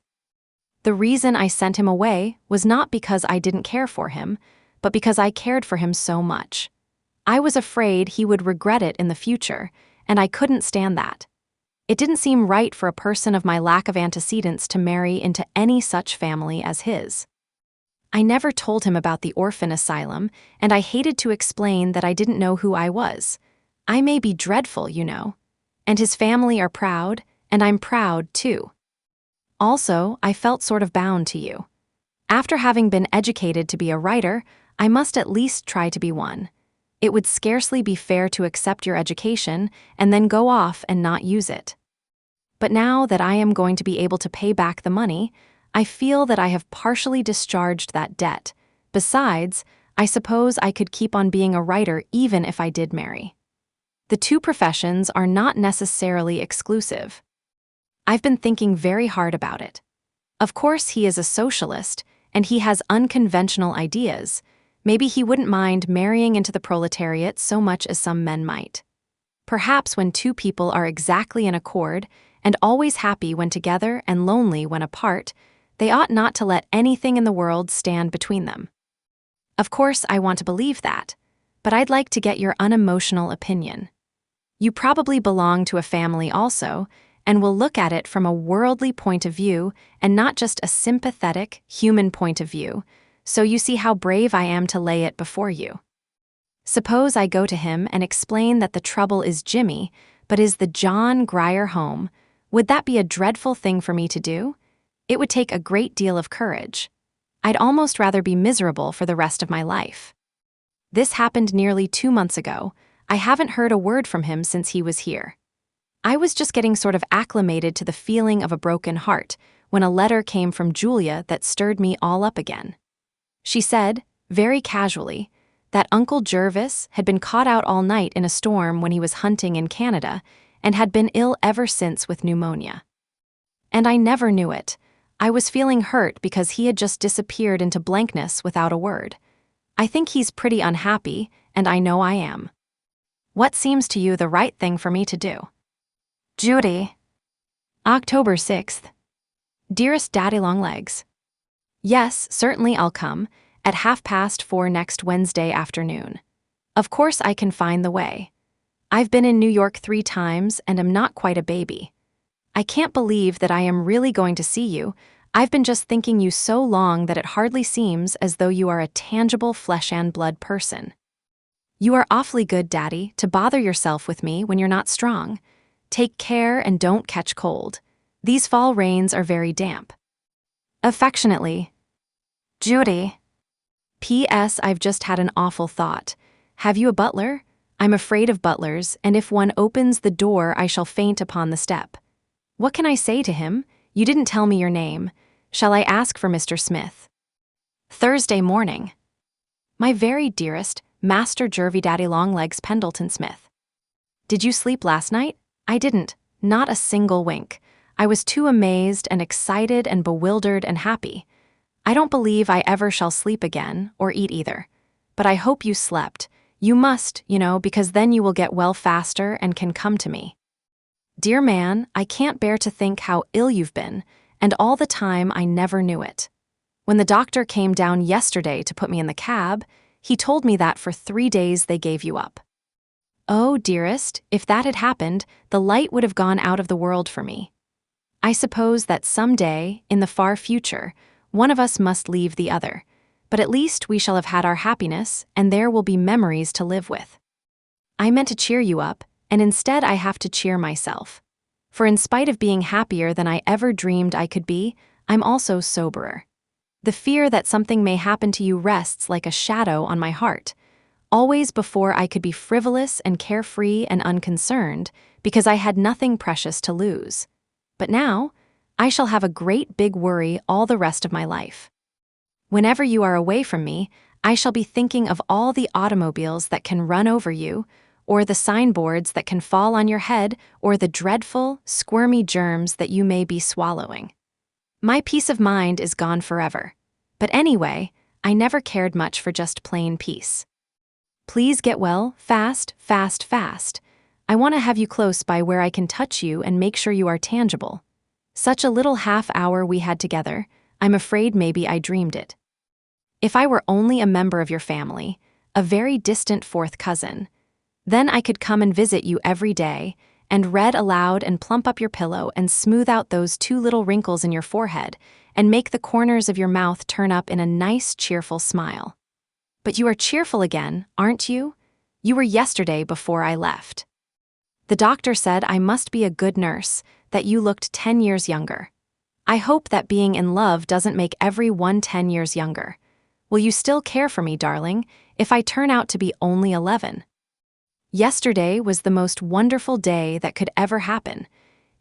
The reason I sent him away was not because I didn't care for him, but because I cared for him so much. I was afraid he would regret it in the future, and I couldn't stand that. It didn't seem right for a person of my lack of antecedents to marry into any such family as his. I never told him about the orphan asylum, and I hated to explain that I didn't know who I was. I may be dreadful, you know. And his family are proud, and I'm proud, too. Also, I felt sort of bound to you. After having been educated to be a writer, I must at least try to be one. It would scarcely be fair to accept your education and then go off and not use it. But now that I am going to be able to pay back the money, I feel that I have partially discharged that debt. Besides, I suppose I could keep on being a writer even if I did marry. The 2 professions are not necessarily exclusive. I've been thinking very hard about it. Of course, he is a socialist, and he has unconventional ideas. Maybe he wouldn't mind marrying into the proletariat so much as some men might. Perhaps when 2 people are exactly in accord, and always happy when together and lonely when apart, they ought not to let anything in the world stand between them. Of course, I want to believe that, but I'd like to get your unemotional opinion. You probably belong to a family also, and will look at it from a worldly point of view and not just a sympathetic, human point of view, so you see how brave I am to lay it before you. Suppose I go to him and explain that the trouble is Jimmy, but is the John Grier Home. Would that be a dreadful thing for me to do? It would take a great deal of courage. I'd almost rather be miserable for the rest of my life. This happened nearly 2 months ago. I haven't heard a word from him since he was here. I was just getting sort of acclimated to the feeling of a broken heart when a letter came from Julia that stirred me all up again. She said, very casually, that Uncle Jervis had been caught out all night in a storm when he was hunting in Canada and had been ill ever since with pneumonia. And I never knew it. I was feeling hurt because he had just disappeared into blankness without a word. I think he's pretty unhappy, and I know I am. What seems to you the right thing for me to do? Judy. October 6th. Dearest Daddy Longlegs, yes, certainly I'll come, at 4:30 next Wednesday afternoon. Of course I can find the way. I've been in New York 3 times and am not quite a baby. I can't believe that I am really going to see you. I've been just thinking you so long that it hardly seems as though you are a tangible flesh and blood person. You are awfully good, Daddy, to bother yourself with me when you're not strong. Take care and don't catch cold. These fall rains are very damp. Affectionately, Judy. P.S. I've just had an awful thought. Have you a butler? I'm afraid of butlers, and if one opens the door I shall faint upon the step. What can I say to him? You didn't tell me your name. Shall I ask for Mr. Smith? Thursday morning. My very dearest, Master Jervy Daddy Longlegs Pendleton Smith. Did you sleep last night? I didn't, not a single wink. I was too amazed and excited and bewildered and happy. I don't believe I ever shall sleep again, or eat either. But I hope you slept. You must, because then you will get well faster and can come to me. Dear man, I can't bear to think how ill you've been, and all the time I never knew it. When the doctor came down yesterday to put me in the cab, he told me that for 3 days they gave you up. Oh, dearest, if that had happened, the light would have gone out of the world for me. I suppose that some day, in the far future, one of us must leave the other, but at least we shall have had our happiness, and there will be memories to live with. I meant to cheer you up, and instead I have to cheer myself. For in spite of being happier than I ever dreamed I could be, I'm also soberer. The fear that something may happen to you rests like a shadow on my heart. Always before I could be frivolous and carefree and unconcerned, because I had nothing precious to lose. But now, I shall have a great big worry all the rest of my life. Whenever you are away from me, I shall be thinking of all the automobiles that can run over you, or the signboards that can fall on your head, or the dreadful, squirmy germs that you may be swallowing. My peace of mind is gone forever. But anyway, I never cared much for just plain peace. Please get well, fast, fast, fast. I want to have you close by where I can touch you and make sure you are tangible. Such a little half-hour we had together, I'm afraid maybe I dreamed it. If I were only a member of your family, a very distant fourth cousin, then I could come and visit you every day, and read aloud and plump up your pillow and smooth out those 2 little wrinkles in your forehead, and make the corners of your mouth turn up in a nice, cheerful smile. But you are cheerful again, aren't you? You were yesterday before I left. The doctor said I must be a good nurse, that you looked 10 years younger. I hope that being in love doesn't make everyone 10 years younger. Will you still care for me, darling, if I turn out to be only 11? Yesterday was the most wonderful day that could ever happen.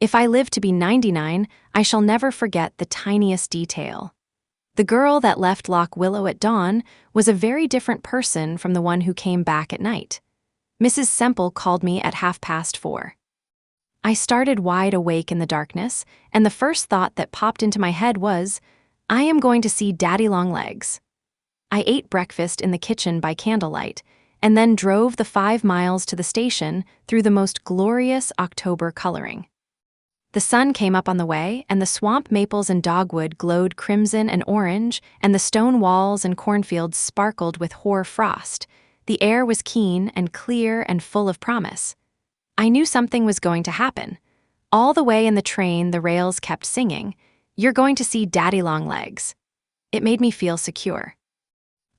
If I live to be 99, I shall never forget the tiniest detail. The girl that left Loch Willow at dawn was a very different person from the one who came back at night. Mrs. Semple called me at 4:30. I started wide awake in the darkness, and the first thought that popped into my head was, I am going to see Daddy Longlegs. I ate breakfast in the kitchen by candlelight, and then drove the 5 miles to the station through the most glorious October coloring. The sun came up on the way, and the swamp maples and dogwood glowed crimson and orange, and the stone walls and cornfields sparkled with hoar frost. The air was keen and clear and full of promise. I knew something was going to happen. All the way in the train, the rails kept singing, "You're going to see Daddy Longlegs." It made me feel secure.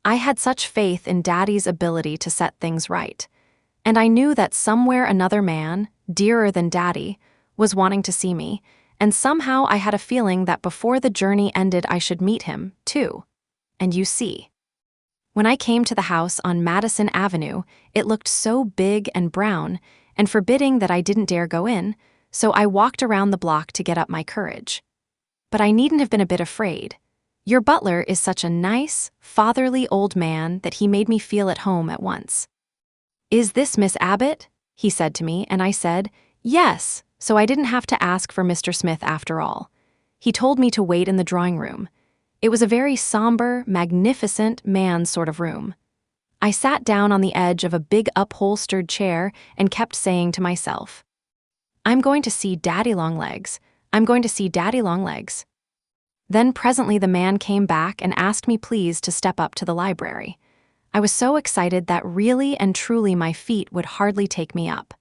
I had such faith in Daddy's ability to set things right, and I knew that somewhere another man, dearer than Daddy, was wanting to see me, and somehow I had a feeling that before the journey ended I should meet him, too. And you see. When I came to the house on Madison Avenue, it looked so big and brown and forbidding that I didn't dare go in, so I walked around the block to get up my courage. But I needn't have been a bit afraid. Your butler is such a nice, fatherly old man that he made me feel at home at once. Is this Miss Abbott? He said to me, and I said, yes, so I didn't have to ask for Mr. Smith after all. He told me to wait in the drawing room. It was a very somber, magnificent man's sort of room. I sat down on the edge of a big upholstered chair and kept saying to myself, I'm going to see Daddy Longlegs. I'm going to see Daddy Longlegs. Then presently the man came back and asked me please to step up to the library. I was so excited that really and truly my feet would hardly take me up.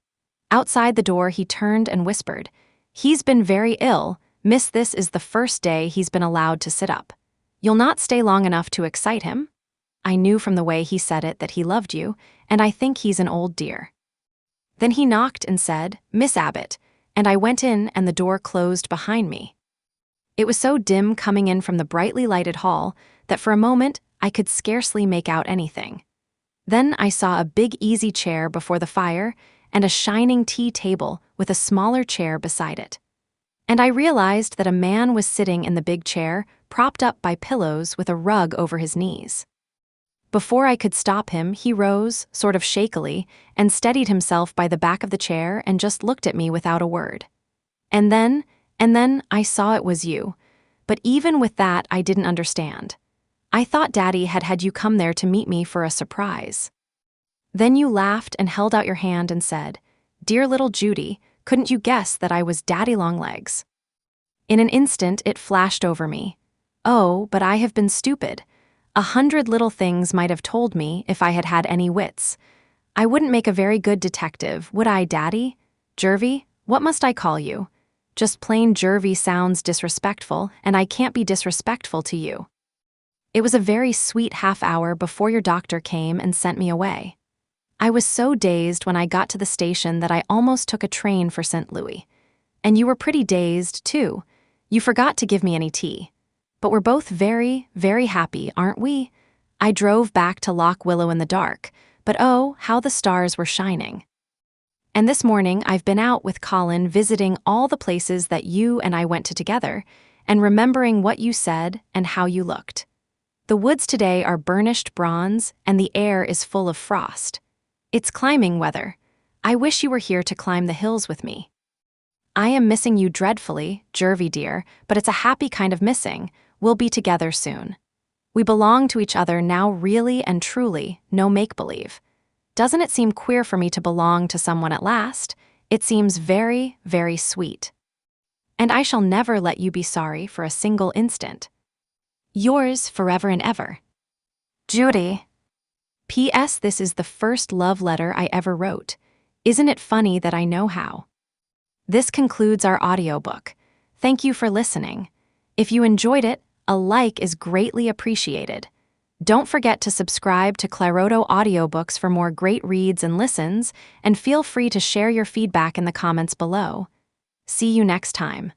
Outside the door he turned and whispered, He's been very ill, miss. This is the first day he's been allowed to sit up. You'll not stay long enough to excite him? I knew from the way he said it that he loved you, and I think he's an old dear. Then he knocked and said, Miss Abbott, and I went in and the door closed behind me. It was so dim coming in from the brightly lighted hall that for a moment I could scarcely make out anything. Then I saw a big easy chair before the fire and a shining tea table with a smaller chair beside it. And I realized that a man was sitting in the big chair, propped up by pillows with a rug over his knees. Before I could stop him, he rose, sort of shakily, and steadied himself by the back of the chair and just looked at me without a word. And then I saw it was you. But even with that, I didn't understand. I thought Daddy had had you come there to meet me for a surprise. Then you laughed and held out your hand and said, Dear little Judy, couldn't you guess that I was Daddy Longlegs? In an instant, it flashed over me. Oh, but I have been stupid. 100 little things might have told me if I had had any wits. I wouldn't make a very good detective, would I, Daddy? Jervy, what must I call you? Just plain Jervy sounds disrespectful, and I can't be disrespectful to you. It was a very sweet half-hour before your doctor came and sent me away. I was so dazed when I got to the station that I almost took a train for St. Louis. And you were pretty dazed, too. You forgot to give me any tea. But we're both very, very happy, aren't we? I drove back to Lock Willow in the dark, but oh, how the stars were shining. And this morning I've been out with Colin visiting all the places that you and I went to together, and remembering what you said and how you looked. The woods today are burnished bronze, and the air is full of frost. It's climbing weather. I wish you were here to climb the hills with me. I am missing you dreadfully, Jervy dear, but it's a happy kind of missing. We'll be together soon. We belong to each other now, really and truly, no make-believe. Doesn't it seem queer for me to belong to someone at last? It seems very, very sweet. And I shall never let you be sorry for a single instant. Yours forever and ever. Judy. P.S. This is the first love letter I ever wrote. Isn't it funny that I know how? This concludes our audiobook. Thank you for listening. If you enjoyed it, a like is greatly appreciated. Don't forget to subscribe to Claroto Audiobooks for more great reads and listens, and feel free to share your feedback in the comments below. See you next time.